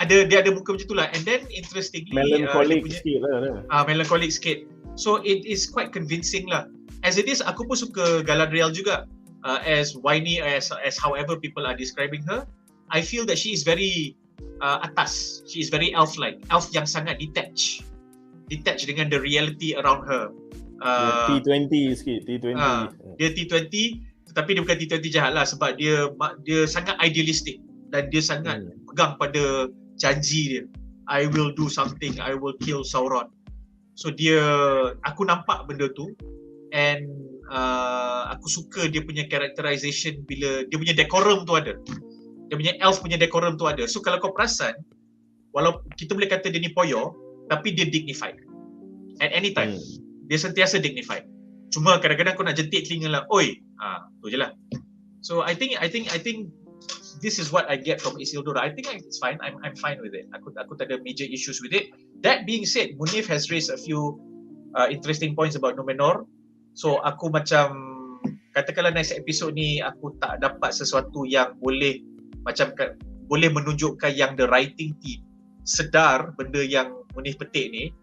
dia ada muka macam tu lah. And then interestingly melancholic sikit lah. Melancholic sikit. So it is quite convincing lah. As it is, aku pun suka Galadriel juga. As whiny as however people are describing her, I feel that she is very atas. She is very elf-like. Elf yang sangat detached dengan the reality around her. T20 sikit, T20. Dia T20, tetapi dia bukan T20 jahat lah, sebab dia sangat idealistic dan dia sangat pegang pada janji dia. I will do something, I will kill Sauron. So aku nampak benda tu, and aku suka dia punya characterization bila dia punya decorum tu ada. Dia punya elf punya decorum tu ada. So kalau kau perasan, walaupun kita boleh kata dia ni poyo, tapi dia dignified. At any time. Dia sentiasa dignified. Cuma kadang-kadang kau nak jentik telinga lah, oi, tu je lah. So I think this is what I get from Isildur. I think it's fine. I'm fine with it. Aku tak ada major issues with it. That being said, Munif has raised a few interesting points about NUMENOR. So aku macam, katakanlah next episode ni aku tak dapat sesuatu yang boleh menunjukkan yang the writing team sedar benda yang Munif petik ni,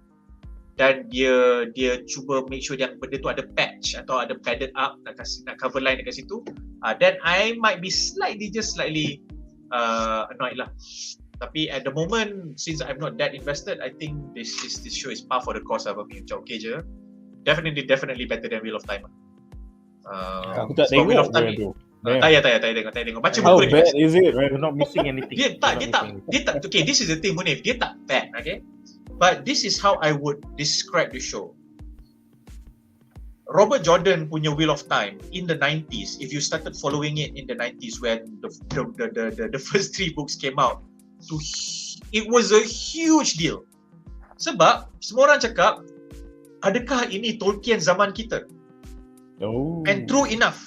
dan dia cuba make sure yang benda tu ada patch atau ada padded up, nak cover line dekat situ, then I might be slightly annoyed lah. Tapi at the moment, since I'm not that invested, I think this show is par for the course of me. Macam okay je. Definitely better than Wheel of Time. Aku tak tengok Wheel of Time tu. Tak tengok. Baca How buku bad is it? You're not missing anything. Dia tak. Okay, this is the thing, Munif. Dia tak bad, okay? But this is how I would describe the show. Robert Jordan punya Wheel of Time in the 90s, if you started following it in the 90s when the first 3 books came out, it was a huge deal. Sebab semua orang cakap, adakah ini Tolkien zaman kita? And true enough.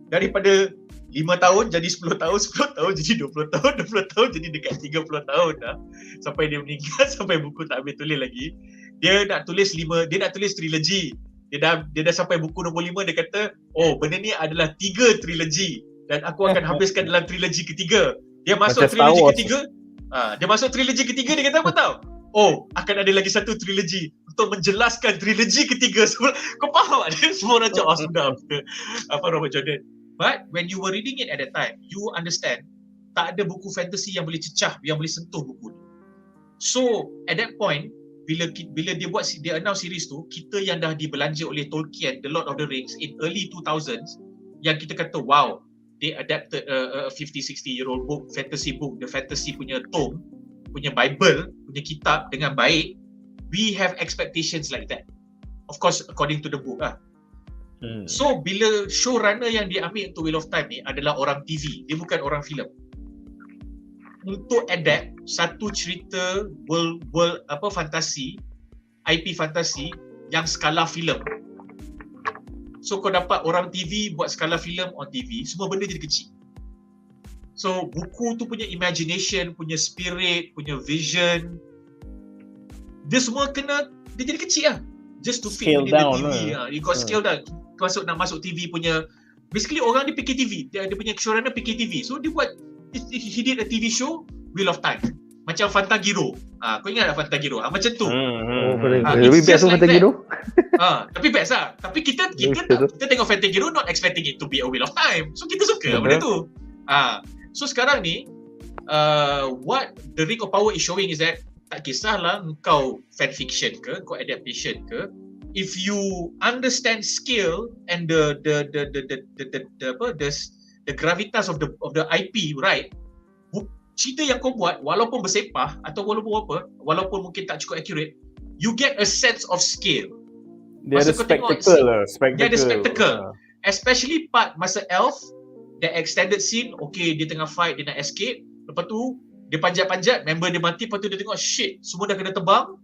Daripada 5 tahun jadi 10 tahun, 10 tahun jadi 20 tahun, 20 tahun jadi dekat 30 tahun dah. Sampai dia meninggal, sampai buku tak habis tulis lagi. Dia nak tulis trilogi. Dia dah sampai buku nombor 5, dia kata, benda ni adalah 3 trilogi dan aku akan habiskan dalam trilogi ketiga. Dia masuk trilogi ketiga. Dia kata apa tahu? Akan ada lagi satu trilogi untuk menjelaskan trilogi ketiga. Kau faham tak? Semua orang cakap sudah apa Robert Jordan. But when you were reading it at that time, you understand tak ada buku fantasy yang boleh cecah, yang boleh sentuh buku ni. So at that point, bila dia announce series tu, kita yang dah dibelanja oleh Tolkien, The Lord of the Rings in early 2000s, yang kita kata wow, they adapted a 50-60-year-old book, fantasy book, the fantasy punya tome, punya Bible, punya kitab dengan baik. We have expectations like that. Of course, according to the book lah. So, bila showrunner yang dia ambil untuk Wheel of Time ni adalah orang TV, dia bukan orang filem. Untuk adapt satu cerita world fantasi, IP fantasi yang skala filem. So, kau dapat orang TV buat skala filem on TV, semua benda jadi kecil. So, buku tu punya imagination, punya spirit, punya vision, dia semua dia jadi kecil lah. Just to fit in the TV. You got scale down. Nak masuk TV punya, basically orang dia fikir TV. Dia punya showrunner fikir TV. So, dia buat, he did a TV show, Wheel of Time. Macam Fantagiro. Kau ingat tak Fantagiro? Macam tu. Lebih best tu Fantagiro. Tapi best lah. Tapi kita tengok Fantagiro not expecting it to be a Wheel of Time. So, kita suka benda tu. So sekarang ni what the Ring of Power is showing is that tak kisahlah kau fanfiction ke, kau adaptation ke, if you understand scale and the gravitas of the IP, right? Cerita yang kau buat walaupun bersepah atau walaupun mungkin tak cukup accurate, you get a sense of scale. Dia ada spectacle lah. Dia ada spectacle. Especially part masa Elf, that extended scene, dia tengah fight, dia nak escape, lepas tu dia panjat-panjat, member dia mati, lepas tu dia tengok shit, semua dah kena terbang,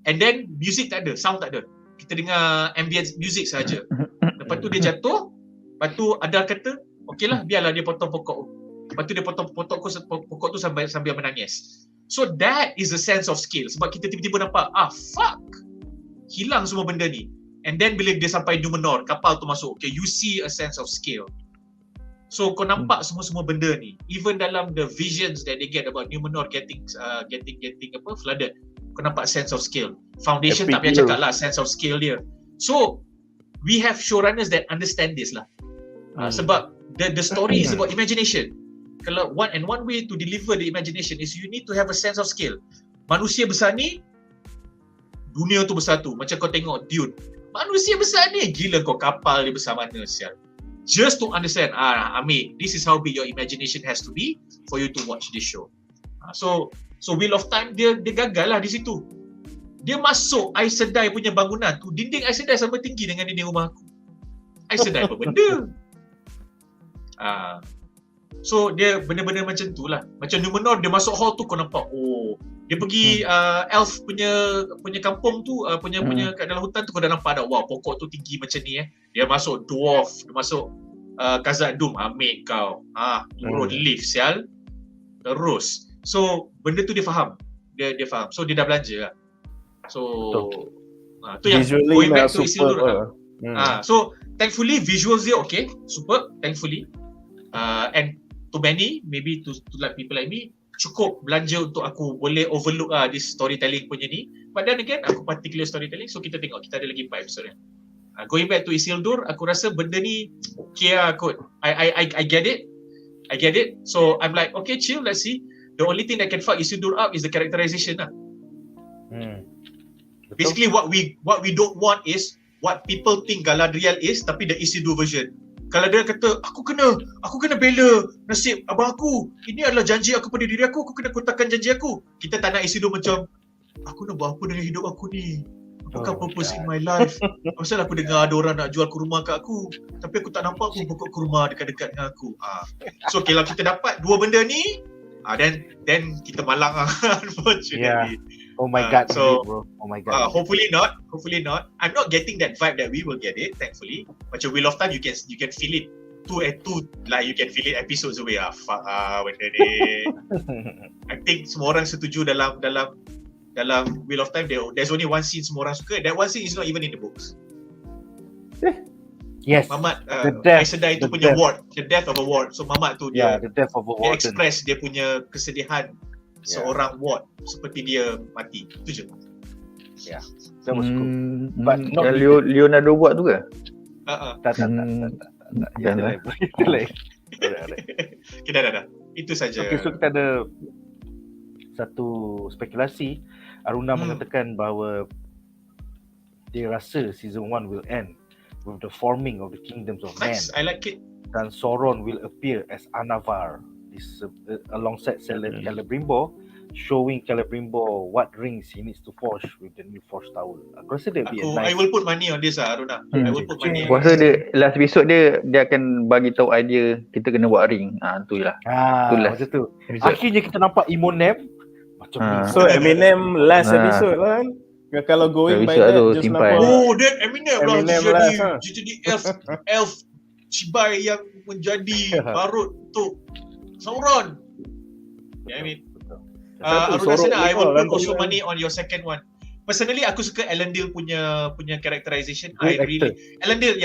and then music tak ada, sound tak ada, kita dengar ambient music saja. Lepas tu dia jatuh, lepas tu Adar kata okeylah, biarlah dia potong pokok, lepas tu dia potong pokok tu sambil menangis. So that is the sense of scale. Sebab kita tiba-tiba nampak fuck, hilang semua benda ni. And then bila dia sampai Numenor, kapal tu masuk, you see a sense of scale. So kau nampak semua benda ni, even dalam the visions that they get about Numenor getting flooded, kau nampak sense of scale. Foundation tak payah cakap lah, sense of scale dia. So we have showrunners that understand this lah. Sebab the story is about imagination. Kalau one way to deliver the imagination is you need to have a sense of scale. Manusia besar ni, dunia tu besar tu. Macam kau tengok Dune, manusia besar ni, gila kau kapal dia besar mana sial. Just to understand, Amir, this is how big your imagination has to be for you to watch this show. So Wheel of Time dia gagal lah di situ. Dia masuk Air Sedai punya bangunan tu, dinding Air Sedai sama tinggi dengan dinding rumah aku. Air Sedai apa benda? So dia benda-benda macam tu lah. Macam Numenor, dia masuk hall tu kau nampak, dia pergi elf punya kampung tu, punya kat dalam hutan tu kau dah nampak dah, wow, pokok tu tinggi macam ni Dia masuk dwarf, dia masuk KHAZAD-DUM, ambil kau. Turun lift sial. Terus. So benda tu dia faham. Dia faham. So dia dah belanja lah. So tu yang going back to Isildur. So thankfully visuals dia okay, super, thankfully. And to many, maybe to like people like me, cukup belanja untuk aku boleh overlook this storytelling punya ni. But then again, aku particular storytelling, so kita tengok, kita ada lagi 4 episode going back to Isildur, aku rasa benda ni okay lah kot. I get it. So I'm like, okay, chill, let's see. The only thing that can fuck Isildur up is the characterization lah. Basically what we don't want is what people think Galadriel is, tapi the Isildur version. Kalau dia kata, aku kena bela nasib abang aku, ini adalah janji aku pada diri aku kena kotakkan janji aku. Kita tak nak Isildur macam, aku nak buat apa dengan hidup aku ni? Apakah purpose in my life? Pasal aku dengar ada orang nak jual kurma kat aku, tapi aku tak nampak pun pokok kurma dekat-dekat dengan aku. So kalau kita dapat dua benda ni, Then kita malang unfortunately. Oh my god, so, bro. Oh my god. Hopefully not. I'm not getting that vibe that we will get it, thankfully. Macam Wheel of Time, you can feel it. Two, like you can feel it episodes away. Benda ni. I think semua orang setuju dalam Wheel of Time, there's only one scene semua orang suka. That one scene is not even in the books. Yes. Mamat death, Iskandar itu punya ward, the death of a ward. So Mamat tu dia the death of a dia warden. express dia punya kesedihan seorang ward seperti dia mati. Itu je. That was cool. But not Leonardo buat tu ke? tak. Itu lain. Okay, dah. Itu saja. Okay, so kita ada satu spekulasi. Aruna mengatakan bahawa dia rasa season 1 will end with the forming of the kingdoms of Nice, man. I like it. Dan Sauron will appear as Anavar alongside Celebrimbor, showing Celebrimbor what rings he needs to forge with the new Forge Tower. Aku rasa dia be a I nice. will put money on this Aruna. I will put money. Aku rasa dia last episode dia akan bagi tahu idea kita kena buat ring. Tu je lah. Itulah. Macam tu. Episode. Akhirnya kita nampak Eminem macam ni. So Eminem last episode lah kan. Kalau going by that, just simpan. nampak That Eminem lah jadi elf cibai yang menjadi barut untuk Sauron. I mean, Aruna Sena, I will put also money on your second one. Personally, aku suka Elendil punya characterization. Elendil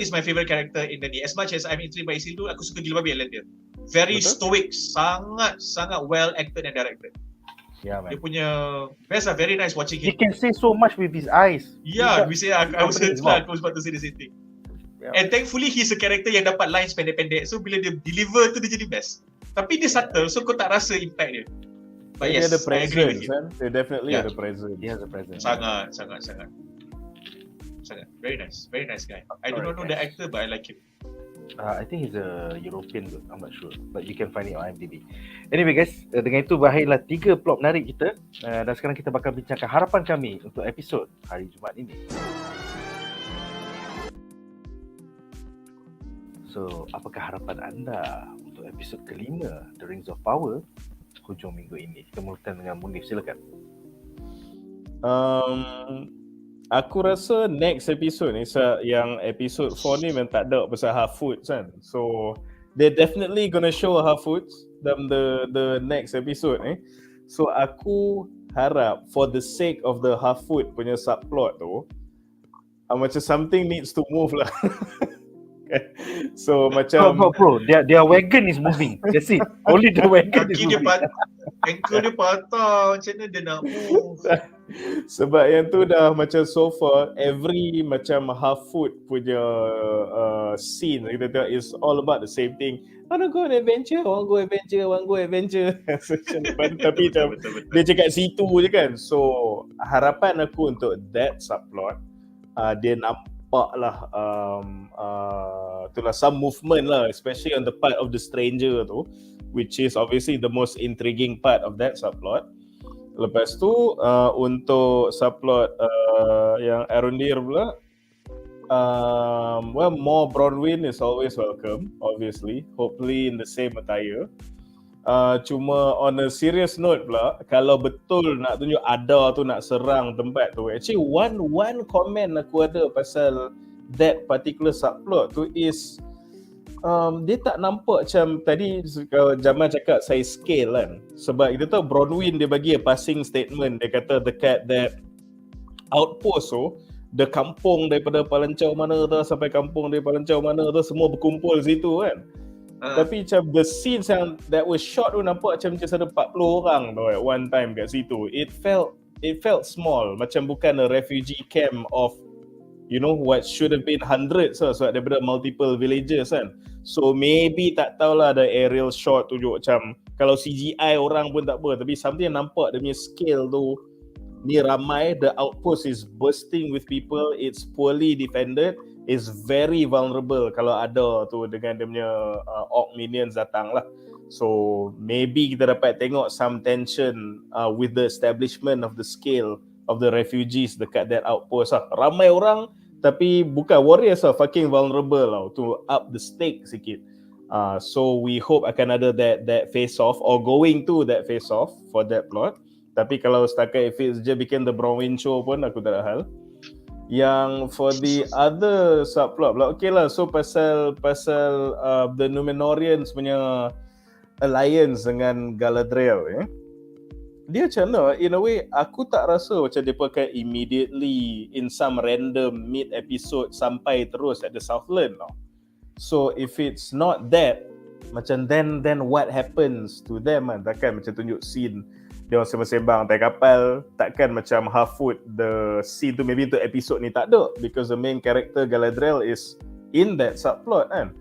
is my favorite character in the ni. As much as I'm intrigued by Isildur, aku suka gila babi Elendil. Very stoic, sangat well acted and directed. Yeah, man. Dia punya best lah, very nice watching He him. can say so much with his eyes. Yeah, I was about to say the same thing. Yeah. And thankfully he's a character yang dapat lines pendek-pendek. So bila dia deliver tu dia jadi best. Tapi dia subtle, so kau tak rasa impact dia. But dia yes, ada I agree with presence you. kan. Dia definitely Yeah. ada presence. He has a presence. Sangat. Very nice guy. I do not know the actor but I like him. I think he's a European, I'm not sure, but you can find it on IMDb. Anyway guys, dengan itu berakhirlah 3 plot menarik kita, dan sekarang kita bakal bincangkan harapan kami untuk episod hari Jumaat ini. So, apakah harapan anda untuk episod kelima The Rings of Power hujung minggu ini? Kita mulakan dengan Munif, silakan. Aku rasa next episode ni yang episode 4 ni memang tak ada pasal half foods kan. So they're definitely gonna show half foods dalam the next episode ni. So aku harap for the sake of the half food punya subplot tu, macam something needs to move lah. So macam Bro, their wagon is moving. That's it. Only the wagon is Kaki dia moving. ankle dia patah. Macam mana dia nak move? sebab yang tu dah macam so far every macam half food punya scene kita tengok is all about the same thing. I want to go on adventure, want go adventure. Tapi macam dia cakap situ je kan. So harapan aku untuk that subplot, dia nampak lah itulah some movement lah, especially on the part of the stranger tu, which is obviously the most intriguing part of that subplot. Lepas tu untuk subplot yang Arundir pula, well, more Bronwyn is always welcome, obviously, hopefully in the same attire. Cuma on a serious note pula, kalau betul nak tunjuk Adar tu nak serang tempat tu, actually one comment aku ada pasal that particular subplot tu is dia tak nampak macam tadi Jamal cakap saya scale kan. Sebab kita tahu Bronwyn dia bagi a passing statement, dia kata dekat that outpost tu, the kampung daripada Palancau mana tu sampai kampung daripada Palancau mana tu semua berkumpul situ kan. Tapi macam the scenes yang that was shot tu nampak macam ada 40 orang tu at one time kat situ. It felt small, macam bukan a refugee camp of what should have been hundreds lah, sebab daripada multiple villages kan. So maybe tak tahulah ada aerial shot tunjuk macam kalau CGI orang pun tak apa, tapi something yang nampak dia punya scale tu ni ramai, the outpost is bursting with people, it's poorly defended, is very vulnerable kalau ada tu dengan dia punya orc minions datang lah. So maybe kita dapat tengok some tension with the establishment of the scale of the refugees dekat that outpost lah. Ramai orang tapi bukan warriors lah, fucking vulnerable lah, to up the stake sikit. So we hope akan ada that face off or going to that face off for that plot. Tapi kalau setakat if it's je bikin the Bronwyn show pun aku tak ada hal. Yang for the other subplot lah, okay lah. So pasal the Numenorians punya alliance dengan Galadriel, dia macam mana? In a way, aku tak rasa macam dia akan immediately in some random mid episode sampai terus at the Southland tau. So if it's not that, macam then what happens to them kan? Takkan macam tunjuk scene dia orang sembang-sembang atas kapal, takkan macam half foot the scene tu maybe untuk episode ni tak ada because the main character Galadriel is in that subplot kan.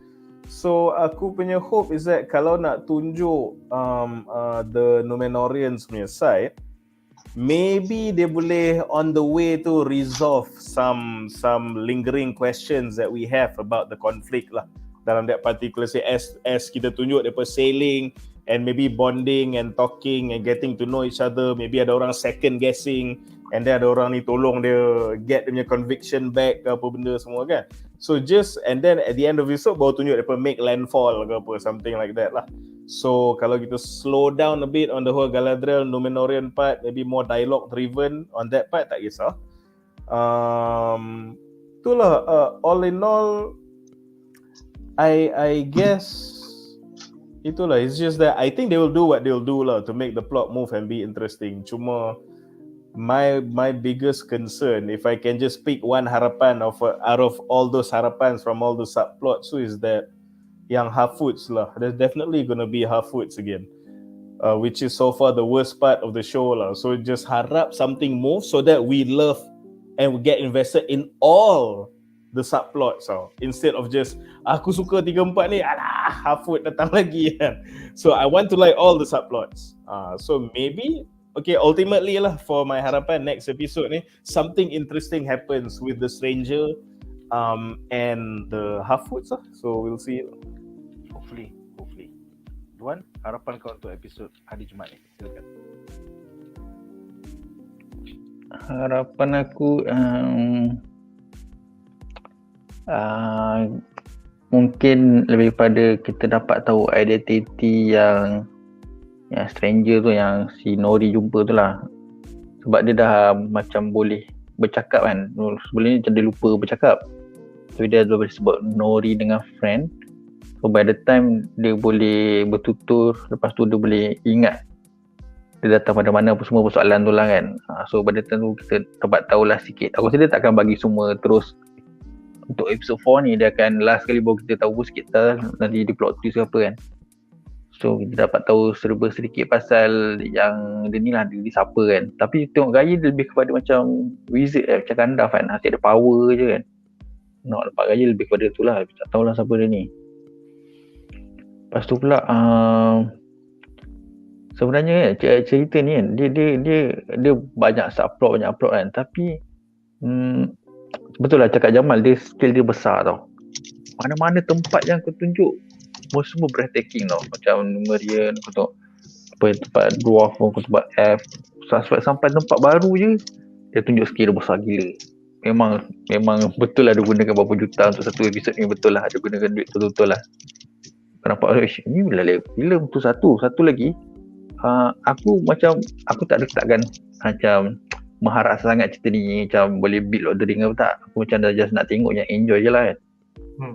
So aku punya hope is that kalau nak tunjuk the Numenorians punya side, maybe dia boleh on the way to resolve some lingering questions that we have about the conflict lah dalam that particular say as kita tunjuk depa sailing and maybe bonding and talking and getting to know each other, maybe ada orang second guessing and then ada orang ni tolong dia get dia punya conviction back ke apa benda semua kan. So just and then at the end of the episode baru tunjuk depa make landfall ke apa, something like that lah. So kalau kita slow down a bit on the whole Galadriel Numenorian part, maybe more dialogue driven on that part, tak kisah. Itulah all in all I guess itulah, it's just that I think they will do what they'll do lah to make the plot move and be interesting. Cuma my biggest concern, if I can just pick one harapan out of all those harapans from all the subplots, so is that yang half-foots lah. There's definitely gonna be half-foots again, which is so far the worst part of the show lah. So just harap something move so that we love and we get invested in all the subplots instead of just aku suka 3-4 ni, alah half-foot datang lagi kan. So I want to like all the subplots. So maybe okay, ultimately lah for my harapan next episode ni something interesting happens with the stranger and the half-foots lah. So we'll see. Hopefully. Duan, harapan kau untuk episod hari Jumaat ni, silakan. Harapan aku mungkin lebih pada kita dapat tahu identiti yang stranger tu, yang si Nori jumpa tu lah. Sebab dia dah macam boleh bercakap kan. Sebelum ni macam dia lupa bercakap, so dia boleh sebut Nori dengan friend. So by the time dia boleh bertutur, lepas tu dia boleh ingat dia datang pada mana apa semua persoalan tu lah kan. So by the time tu kita dapat tahulah sikit. Aku rasa dia takkan bagi semua terus. Untuk episode 4 ni dia akan last kali baru kita tahu sikit nanti di plot twist ke apa kan. So kita dapat tahu serba sedikit pasal yang dia ni lah, dia siapa kan. Tapi tengok gaya dia lebih kepada macam wizard macam Gandalf kan, asyik ada power je kan. Nak nampak gaya lebih kepada tu lah. Tak tahulah siapa dia ni. Lepas tu pula sebenarnya kan cerita ni kan dia banyak subplot kan. Tapi betul lah cakap Jamal, dia skill dia besar tau. Mana-mana tempat yang kau tunjuk semua breathtaking tau. Macam Numerian, kau tengok apa tempat dwarf, kau tempat F, sampai tempat baru je dia tunjuk skill dia besar gila. Memang betul lah dia gunakan berapa juta untuk satu episod ni. Betul lah dia gunakan duit betul-betul lah. Kenapa ni bila filem tu satu lagi aku tak letakkan macam mengharap sangat cerita ni macam boleh beat Lord of the Rings ke tak. Aku macam dah just nak tengok yang enjoy je lah kan.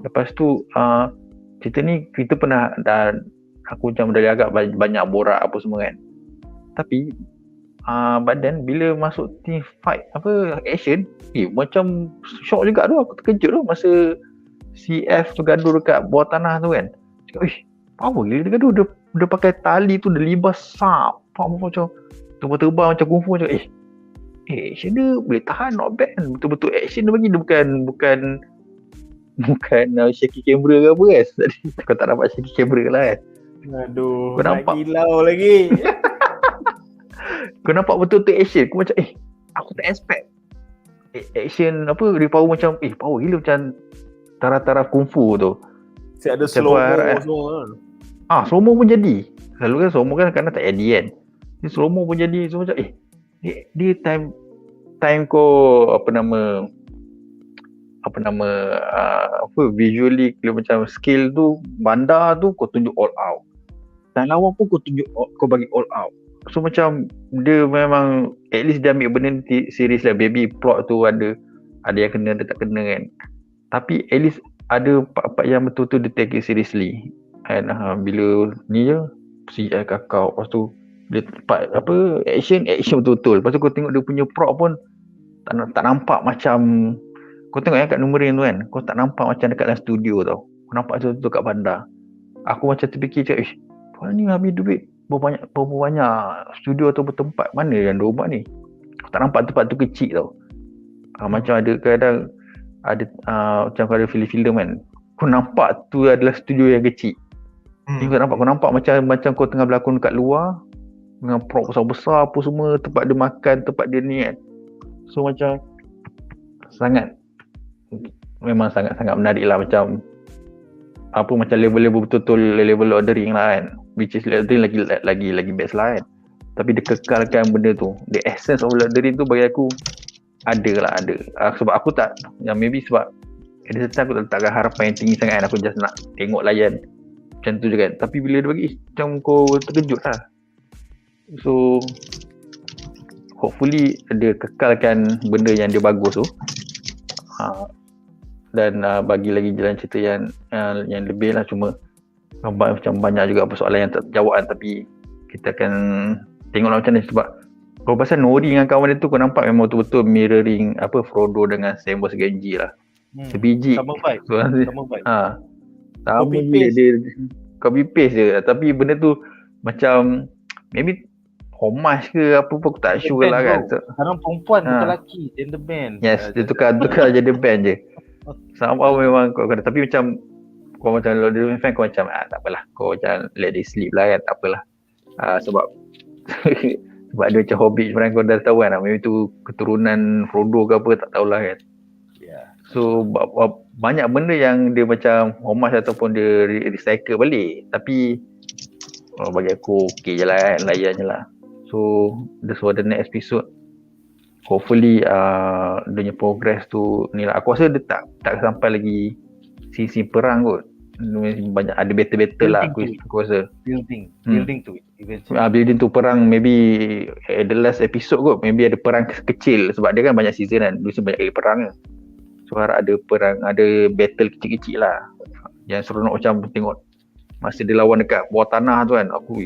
Lepas tu cerita ni kita pernah aku macam dah agak banyak borak apa semua kan. Tapi badan bila masuk team fight action macam shock juga tu. Aku terkejut tu masa CF tu gaduh dekat bawah tanah tu kan. Cakap power gila dia gaduh, dia pakai tali tu, dia libas sap macam terbang macam kungfu macam action dia boleh tahan, not bad kan. Betul-betul action dia bagi, dia bukan shaky camera ke apa kan. Tadi kau tak dapat shaky camera lah kan. Aduh, kau nampak gilau lagi. Kau nampak betul-betul action. Kau macam aku tak expect action dia power macam power gila macam taraf-taraf kungfu tu. Siap ada slow mo semua. Slow mo pun jadi. Selalu kan slow mo kan kadang tak jadi kan. Ni slow mo pun jadi. So macam dia time kau apa nama visually macam skill tu, bandar tu kau tunjuk all out, dan lawan pun kau bagi all out. So macam dia memang at least dia ambil benda ni series lah. Baby plot tu ada yang kena, ada tak kena kan, tapi at least ada part-part yang betul-betul dia take it seriously. And bila ni je CGI kakao, lepas tu dia part action betul-betul. Lepas tu kau tengok dia punya prop pun tak nampak macam, kau tengok kat Numerin tu kan, kau tak nampak macam dekat dalam studio tau. Kau nampak betul-betul kat bandar. Aku macam terfikir cakap, tuan ni habis duit berapa banyak studio atau bertempat mana yang dia buat ni. Kau tak nampak tempat tu kecil tau. Macam ada kadang ada macam ada filem-filem kan, kau nampak tu adalah studio yang kecil. Kau nampak macam kau tengah berlakon kat luar dengan prop besar-besar apa semua, tempat dia makan, tempat dia ni kan. So macam memang sangat menarik lah, macam macam level betul-betul level Lord of the Ring lah kan, which is Lord of the Ring lagi best lah kan. Tapi dia kekalkan benda tu, the essence of Lord of the Ring tu bagi aku ada. Sebab aku tak, yang maybe sebab ada certain aku tak ada harapan yang tinggi sangat kan, aku just nak tengok layan macam tu je kan. Tapi bila dia bagi macam kau terkejut lah. So hopefully dia kekalkan benda yang dia bagus tu, dan bagi lagi jalan cerita yang lebih lah. Cuma macam banyak juga persoalan yang tak terjawab kan, tapi kita akan tengoklah macam ni. Sebab kalau pasal Nori dengan kawan dia tu, kau nampak memang betul-betul mirroring Frodo dengan Sam vs Genji lah. Sebiji sama vibe. Sama dia copy paste je. Tapi benda tu macam maybe homage ke apa pun aku tak sure lah kan. Sekarang perempuan bukan lelaki, gender band. Yes, dia tukar jadi band je. Sama memang kau kena, tapi macam kau macam Lord of the Rings fan, kau macam tak apalah, kau jangan let it sleep lah kan, tak apalah. Sebab sebab dia macam Hobbit sebenarnya, kau dah tahu kan, maybe tu keturunan Frodo ke apa, tak tahulah kan. So banyak benda yang dia macam homage ataupun dia recycle balik, tapi bagi aku okey je lah kan, layan je lah. So the next episode hopefully dia punya progress tu ni lah. Aku rasa dia tak sampai lagi sisi perang kot. Banyak ada battle lah aku rasa. Building tu eventually. Building tu perang maybe at the last episode kot, maybe ada perang kecil sebab dia kan banyak season kan. Dulu banyak perang kan. So harap ada perang, ada battle kecil-kecil lah. Yang seronok macam tengok masa dia lawan dekat bawah tanah tu kan. Aku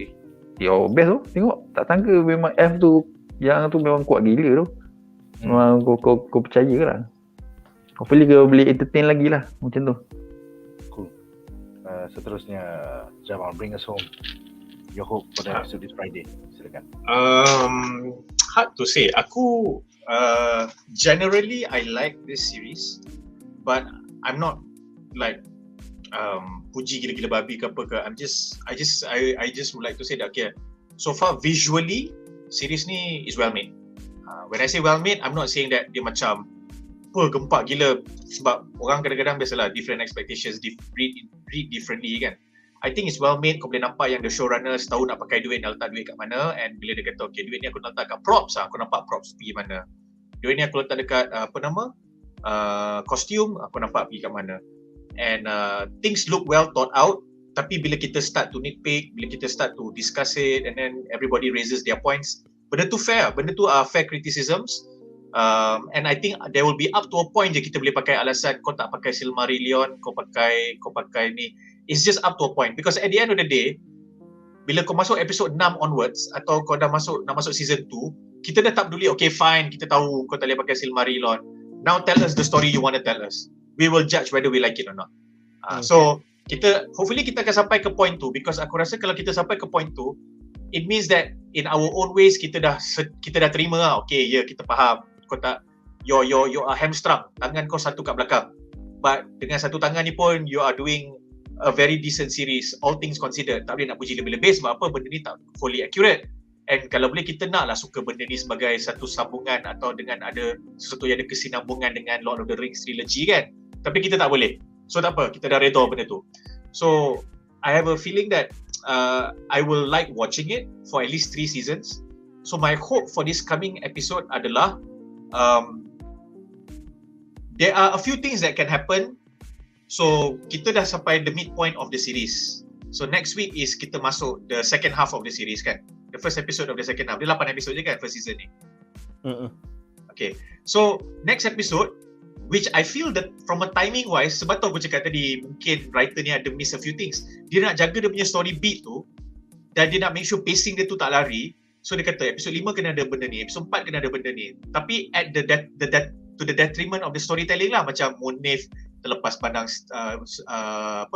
best tu tengok. Tak sangka memang F tu, yang tu memang kuat gila tu. Memang kau percaya lah. Hopefully kau boleh entertain lagi lah macam tu. Cool. Seterusnya Jamal, bring us home. Your hope for the episode this Friday. Silakan. Hard to say. Aku generally I like this series, but I'm not like puji gila-gila babi ke apa ke. I just would like to say that okay, so far visually series ni is well made. When I say well made, I'm not saying that dia macam gempak gila, sebab orang kadang-kadang biasalah different expectations read differently kan. I think it's well made. Kau boleh nampak yang the showrunners tahu nak pakai duit, nak letak duit kat mana, and bila dia kata okay, duit ni aku nak letak kat props lah, aku nampak props pergi mana. Duit ni aku letak dekat costume, aku nampak pergi kat mana. And things look well thought out, tapi bila kita start to nitpick, bila kita start to discuss it, and then everybody raises their points, benda tu fair criticisms. And I think there will be up to a point je kita boleh pakai alasan kau tak pakai Silmarillion, kau pakai ni. It's just up to a point, because at the end of the day, bila kau masuk episode 6 onwards, atau kau nak masuk season 2, kita dah tak peduli. Okay fine, kita tahu kau tak boleh pakai Silmarillion. Now tell us the story you want to tell us. We will judge whether we like it or not. So hopefully kita akan sampai ke point tu, because aku rasa kalau kita sampai ke point tu, it means that in our own ways kita dah terima lah. Okay, kita faham. Kau tak, you are hamstrung, tangan kau satu kat belakang, but dengan satu tangan ni pun you are doing a very decent series, all things considered. Tak boleh nak puji lebih-lebih, sebab apa, benda ni tak fully accurate. And kalau boleh kita nak lah suka benda ni sebagai satu sambungan, atau dengan ada sesuatu yang ada kesinambungan dengan Lord of the Rings trilogy kan. Tapi kita tak boleh, so tak apa, kita dah redha benda tu. So I have a feeling that I will like watching it for at least 3 seasons. So my hope for this coming episode adalah there are a few things that can happen. So kita dah sampai the midpoint of the series. So next week is kita masuk the second half of the series kan. The first episode of the second half. Dia 8 episode je kan first season ni. Okay. So next episode, which I feel that from a timing wise, sebab tu aku cakap tadi mungkin writer ni ada miss a few things. Dia nak jaga dia punya story beat tu dan dia nak make sure pacing dia tu tak lari. So dia kata episode 5 kena ada benda ni, episode 4 kena ada benda ni. Tapi at to the detriment of the storytelling lah, macam Munif terlepas pandang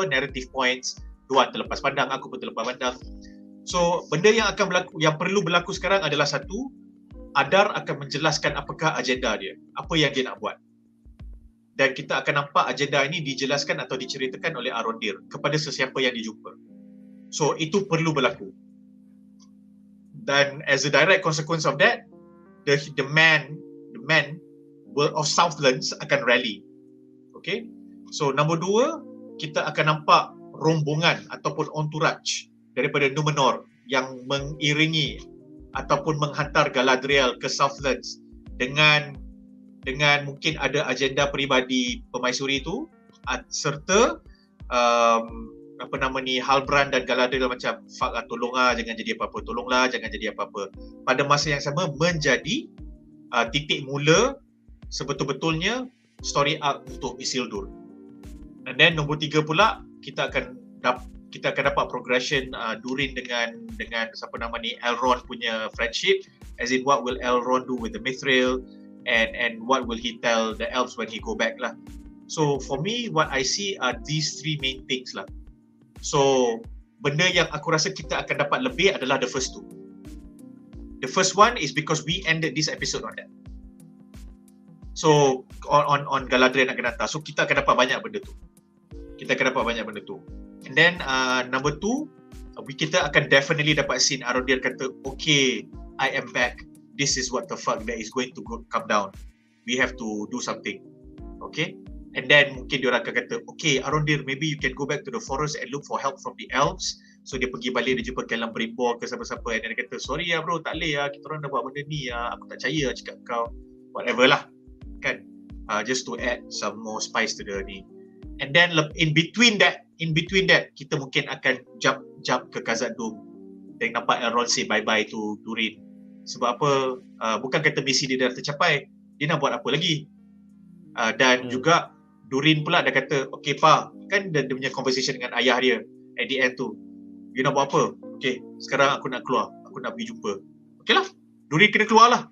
narrative points, Duan terlepas pandang, aku pun terlepas pandang. So benda yang akan berlaku, yang perlu berlaku sekarang adalah satu, Adar akan menjelaskan apakah agenda dia, apa yang dia nak buat. Dan kita akan nampak agenda ini dijelaskan atau diceritakan oleh Arondir kepada sesiapa yang dijumpa. So itu perlu berlaku. Dan as a direct consequence of that, the man of Southlands akan rally. Okay. So nombor 2, kita akan nampak rombongan ataupun entourage daripada Numenor yang mengiringi ataupun menghantar Galadriel ke Southlands dengan mungkin ada agenda peribadi permaisuri itu, serta Halbrand dan Galadriel macam fuck lah, tolonglah jangan jadi apa-apa, tolonglah jangan jadi apa-apa. Pada masa yang sama menjadi titik mula sebetul-betulnya story arc untuk Isildur. And then nombor 3 pula, kita akan dapat progression Durin dengan Elrond punya friendship, as in what will Elrond do with the Mithril and what will he tell the elves when he go back lah. So for me, what I see are these 3 main things lah. So benda yang aku rasa kita akan dapat lebih adalah the first 2. The first one is because we ended this episode on that. So on Galadriel nak kena hantar. So kita akan dapat banyak benda tu. And then number 2, kita akan definitely dapat scene Arondir kata, okay, I am back. This is what the fuck that is going to come down. We have to do something. Okay? And then mungkin diorang akan kata, okay Arondir, maybe you can go back to the forest and look for help from the elves. So dia pergi balik, dia jumpa Kelam Berimbor ke siapa-siapa, and dia kata, sorry ya bro, tak boleh ya, kita orang dah buat benda ni ya, aku tak percaya cakap kau, whatever lah kan, just to add some more spice to the ni. And then in between that kita mungkin akan jump ke KHAZAD-DUM dan nampak Elrond say bye-bye to Durin. Sebab apa, bukan kata misi dia dah tercapai, dia nak buat apa lagi. Dan juga Durin pula dah kata, okay pa, kan dia punya conversation dengan ayah dia at the end tu, you nak buat apa? Okay, sekarang aku nak keluar, aku nak pergi jumpa. Okay lah, Durin kena keluar lah.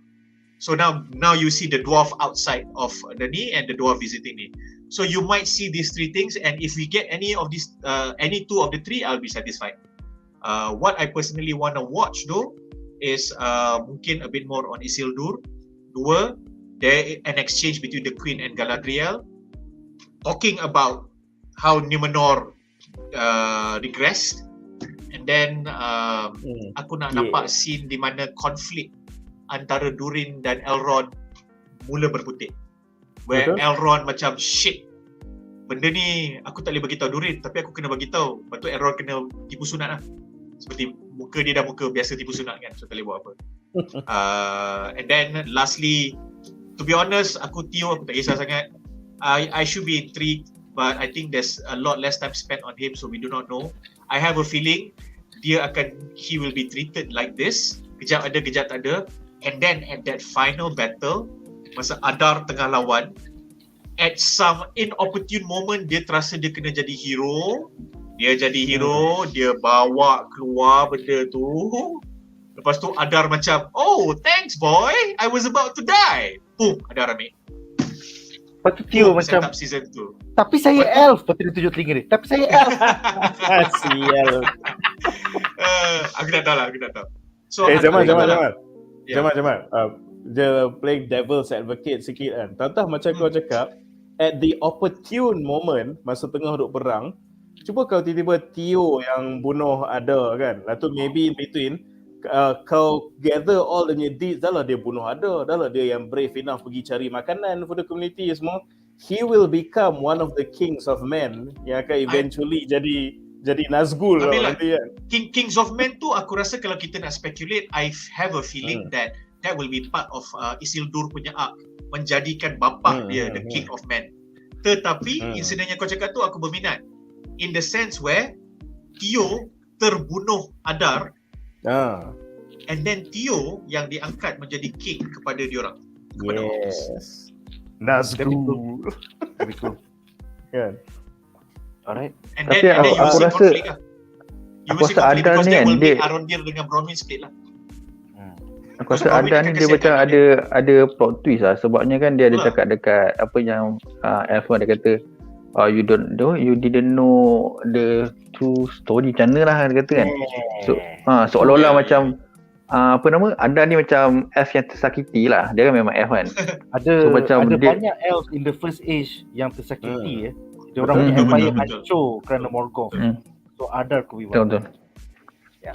So now you see the dwarf outside of the ni and the dwarf visiting ni. So you might see these 3 things, and if we get any of these, any 2 of the 3, I'll be satisfied. What I personally want to watch though is mungkin a bit more on Isildur. 2, there an exchange between the Queen and Galadriel, talking about how Numenor regressed, and then aku nak nampak scene di mana konflik antara Durin dan Elrond mula berputik, where Elrond macam shit, benda ni aku tak boleh bagi tahu Durin, tapi aku kena bagi tahu. Lepas tu Elrond kena tipu sunat lah, seperti muka dia dah muka biasa tipu sunat kan, so tak boleh buat apa. And then lastly, to be honest, aku tak kisah sangat. I should be intrigued, but I think there's a lot less time spent on him, so we do not know. I have a feeling he will be treated like this, kejap ada kejap tak ada. And then at that final battle, masa Adar tengah lawan, at some inopportune moment dia terasa dia kena jadi hero. Dia jadi hero, dia bawa keluar benda tu. Lepas tu Adar macam, oh thanks boy, I was about to die. Boom, Adar ambil. Lepas tu Tio macam, season 2. Tapi saya elf. Lepas tu dia tunjuk telinga dia, tapi saya elf. Sial. Aku dah tahu. So Jamal. Dia playing devil's advocate sikit kan. Tahu macam kau cakap, at the opportune moment, masa tengah duk perang, cuba kau tiba-tiba Tio yang bunuh Adar kan. Lepas tu maybe in between, kau gather all the deeds, dah lah dia bunuh Adar, dah lah dia yang brave enough pergi cari makanan for the community semua. He will become one of the kings of men yang akan eventually jadi Nazgul lah nanti kan. Kings of Men tu aku rasa kalau kita nak speculate, I have a feeling that will be part of Isildur punya arc. menjadikan bapa dia the king of men. Tetapi insiden yang kau cakap tu aku berminat. In the sense where Tio terbunuh Adar, and then Tio yang diangkat menjadi king kepada diorang. Yes. Nadzru. Very cool. Kan? Alright. And Tapi then you aku see rasa- conflict lah. You aku will see rasa conflict Adar because ni they kan, will make dia- Arondir dengan Bromine split lah. Aku rasa Sebab Adar ni Bromine dia akan macam kasihan ada plot twist lah. Sebabnya kan dia ada Betul. cakap dekat apa yang Elf ada kata, you didn't know the true story macam mana lah dia kata kan. So seolah-olah Yeah, macam apa nama, Adar ni macam elf yang tersakiti lah. Dia kan memang elf kan. Ada So, macam ada dia- banyak elves in the first age yang tersakiti Dia orang punya Betul, empire betul. hancur kerana Morgoth. So Adar could be one. Betul-betul.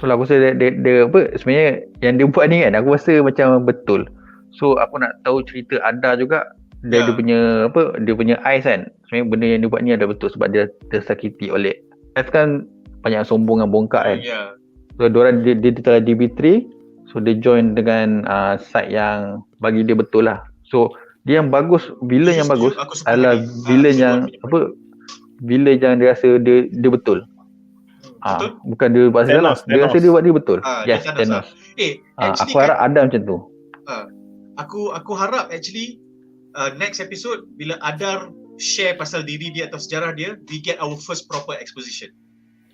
So lah aku rasa dia apa sebenarnya yang dia buat ni kan, aku rasa macam betul. So aku nak tahu cerita Adar juga. Dia punya apa, dia punya eyes kan. Sebenarnya benda yang dia buat ni ada betul sebab dia tersakiti oleh elf kan, banyak sombong dan bongkak kan. So diorang dia telah di-betray. So dia join dengan side yang bagi dia betul lah. So dia yang bagus, villain yang bagus Aku suka adalah lagi. villain Sequel yang punya apa, villain yang dia rasa dia betul. Betul? Bukan dia buat salah. Thanos, Dia rasa dia buat dia betul. Dia Yes, Thanos. Thanos. Actually Aku harap ada macam tu. aku harap actually next episode bila Adar share pasal diri dia atau sejarah dia, we get our first proper exposition.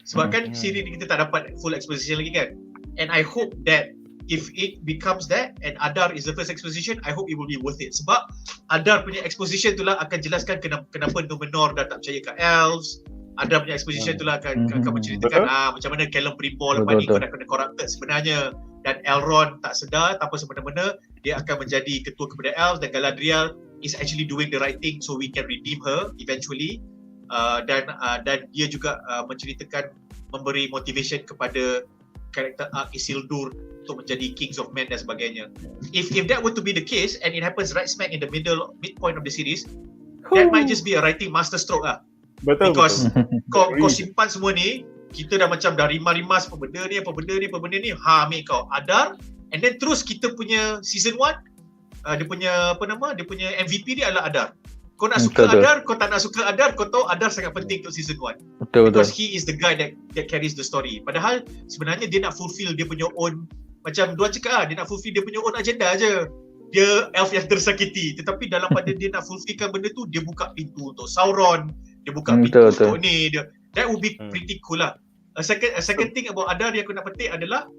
Sebab kan siri ni kita tak dapat full exposition lagi kan. And I hope that if it becomes that and Adar is the first exposition, I hope it will be worth it. Sebab Adar punya exposition tu lah akan jelaskan kenapa Numenor dah tak percaya kat elves. Adar punya exposition tu lah akan menceritakan macam mana Callum Primball lepas ni kena corrupted sebenarnya, dan Elrond tak sedar tanpa semena-mena dia akan menjadi ketua kepada elves, dan Galadriel is actually doing the right thing so we can redeem her eventually. Dan dia juga menceritakan, memberi motivation kepada karakter Isildur untuk menjadi kings of men dan sebagainya. If that were to be the case and it happens right smack in the midpoint of the series, that might just be a writing master stroke lah. Betul. Because kau simpan semua ni, kita dah macam dah rimas-rimas apa benda ni, ambil kau Adar, and then terus kita punya season 1 dia punya MVP dia adalah Adar. Kau nak suka Betul. Adar, kau tak nak suka Adar, kau tahu Adar sangat penting untuk season 1. Betul. Because he is the guy that carries the story. Padahal sebenarnya dia nak fulfill dia punya own, macam Duan cakap dia nak fulfill dia punya own agenda aje. Dia elf yang tersakiti, tetapi dalam pada dia nak fulfillkan benda tu, dia buka pintu untuk Sauron, dia buka pintu untuk ni, that would be pretty cool lah. A second thing about Adar yang aku nak petik adalah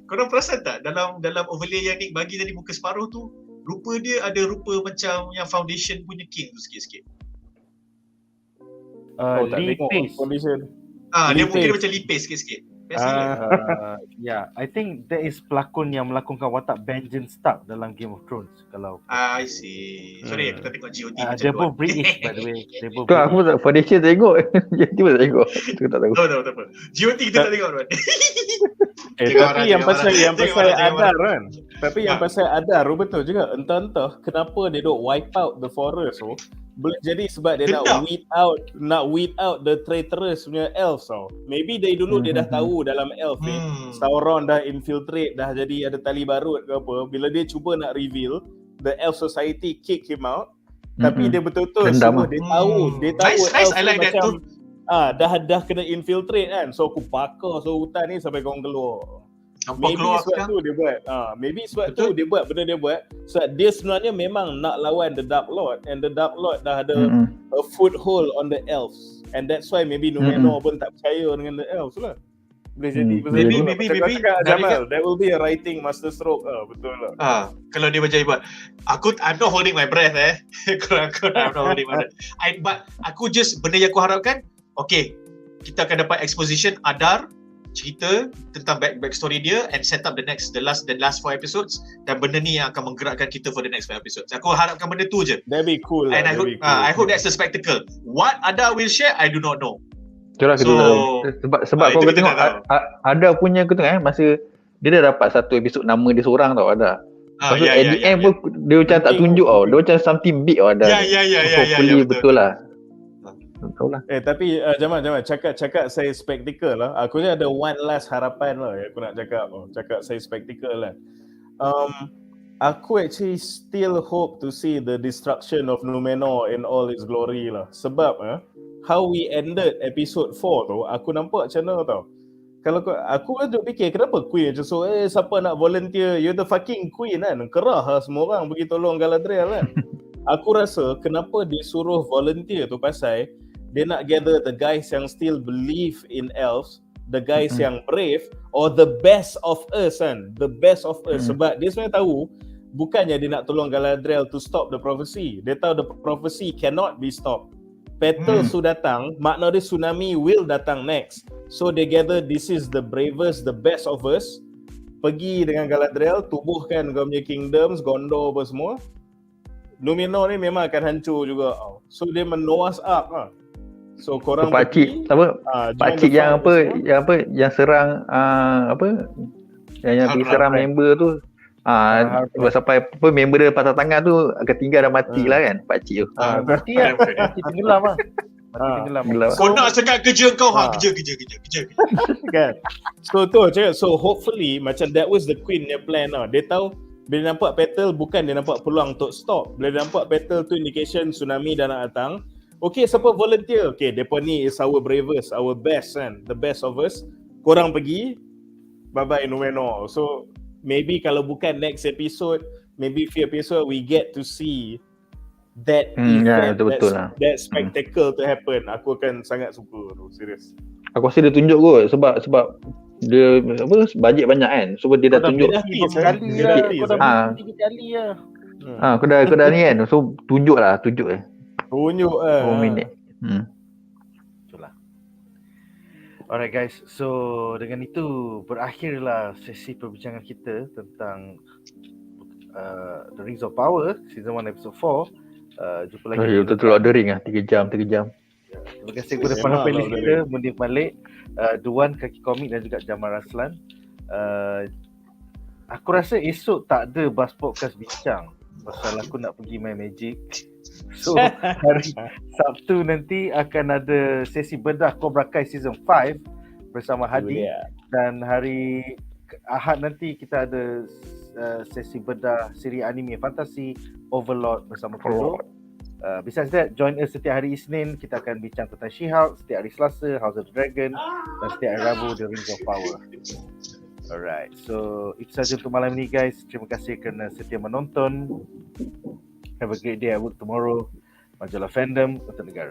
korang perasan tak dalam overlay yang Nick bagi tadi muka separuh tu, rupa dia ada rupa macam yang Foundation punya king tu sikit-sikit. Tak Lee tengok Pace. condition. Dia mungkin dia Pace. macam Lee Pace sikit-sikit. Yeah, I think that is pelakon yang melakonkan watak Benjen Stark dalam Game of Thrones. Kalau I see. Sorry, aku tak tengok GOT macam they're tu. both British by the way. They're both Tu aku tak foundation tengok. Jadi tak tengok. Aku tak tahu. Tak apa. GOT kita tak tengok tuan. Tapi yang pasal Tengok Adar kan. Tapi yang pasal Adar betul juga. Entah kenapa dia duk wipe out the forest tu. Boleh jadi sebab dia Dendam. nak weed out the traitorous punya elves tau. Maybe dari dulu dia dah tahu dalam elf ni Sauron dah infiltrate, dah jadi ada tali barut ke apa. Bila dia cuba nak reveal, the elf society kick him out. Tapi dia betul-betul Dendam semua lah. dia tahu Nice, elf I ni like that macam too. dah kena infiltrate kan. So aku bakar hutan ni sampai korang keluar. Nampak Maybe keluar sebab sekarang. tu dia buat. Maybe sebab tu dia buat benda dia buat. Sebab dia sebenarnya memang nak lawan the Dark Lord, and the Dark Lord dah ada a foothold on the elves. And that's why maybe Numenor pun tak percaya dengan the elves lah. Boleh jadi Maybe, Jamal, that will be a writing master stroke betul lah. Kalau dia macam buat, I'm not holding my breath I'm not holding my breath. But aku just, benda yang aku harapkan, okay, kita akan dapat exposition Adar, cerita tentang backstory dia, and set up the last 4 episodes, dan benda ni yang akan menggerakkan kita for the next 5 episodes. Aku harapkan benda tu je. That'd be cool And lah. I hope that's the spectacle. What Adar will share, I do not know. Itulah kita tahu. Sebab kau itu kita tengok tak tahu. ada punya aku tengok masa dia dah dapat satu episod nama dia seorang tau ada. Lepas tu at the end pun dia macam tak tunjuk tau. Dia macam something big tau ada. Hopefully betul lah. Tahu lah. Tapi Jamal cakap saya spectacle lah. Aku ni ada one last harapan lah yang aku nak cakap. Cakap saya spectacle lah. aku actually still hope to see the destruction of Numenor in all its glory lah. Sebab how we ended episode 4 tu, aku nampak macam mana tau. Kalau aku kan duk fikir kenapa Queen macam so siapa nak volunteer, you the fucking Queen kan, kerah lah semua orang pergi tolong Galadriel kan. Aku rasa kenapa dia suruh volunteer tu pasal dia nak gather the guys yang still believe in elves, the guys yang brave, or the best of us kan, the best of us. Sebab dia sebenarnya tahu bukannya dia nak tolong Galadriel to stop the prophecy, dia tahu the prophecy cannot be stopped. Petal sudah datang, makna dia tsunami will datang next. So they gather this is the bravest, the best of us, pergi dengan Galadriel, tubuhkan kau punya kingdoms, Gondor apa semua. Numenor ni memang akan hancur juga. So dia menuas up lah. So korang pakcik apa? Pakcik yang apa, yang serang yang pergi serang member tu. Sampai apa member dia patah tangan tu ketinggal dah mati lah kan pakcik tu. Mati lah. Mati tenggelam lah. Kau nak cakap kerja kau kerja. Kan. So tu cakap, so hopefully macam that was the Queen punya plan lah. Dia tahu bila nampak petal bukan dia nampak peluang untuk stop. Bila dia nampak petal tu indication tsunami dah nak datang. Okay, siapa volunteer? Okay, depa ni is our bravest, our best kan, the best of us. Korang pergi, bye-bye Numenor. So maybe kalau bukan next episode, maybe few episode we get to see that event, that spectacle to happen. Aku akan sangat suka tu, serius. Aku rasa dia tunjuk kot sebab dia apa bajet banyak kan. So dia dah tunjuk sekali lah. 3 kali lah. Aku dah ni kan. So tunjuk. 2 minit. Itulah. Alright guys, so dengan itu berakhirlah sesi perbincangan kita tentang The Rings of Power Season 1 Episode 4. Jumpa lagi. Betul-betul ordering 3 jam. Terima kasih kepada para panel kita, Munif, Malek, Duan, Kaki Komik dan juga Jamal, Raslan. Aku rasa esok tak ada BuzzPOP bincang pasal aku nak pergi main Magic. So hari Sabtu nanti akan ada sesi bedah Cobra Kai Season 5 bersama Hadi. Dan hari Ahad nanti kita ada sesi bedah siri anime fantasi Overlord bersama Kodo. Besides that, join us setiap hari Isnin. Kita akan bincang tentang She-Hulk. Setiap hari Selasa, House of the Dragon. Dan setiap hari Rabu, The Rings of Power. Alright, so itu saja untuk malam ini guys. Terima kasih kerana setia menonton. Have a great day at work tomorrow. Majalah Fandom untuk negara.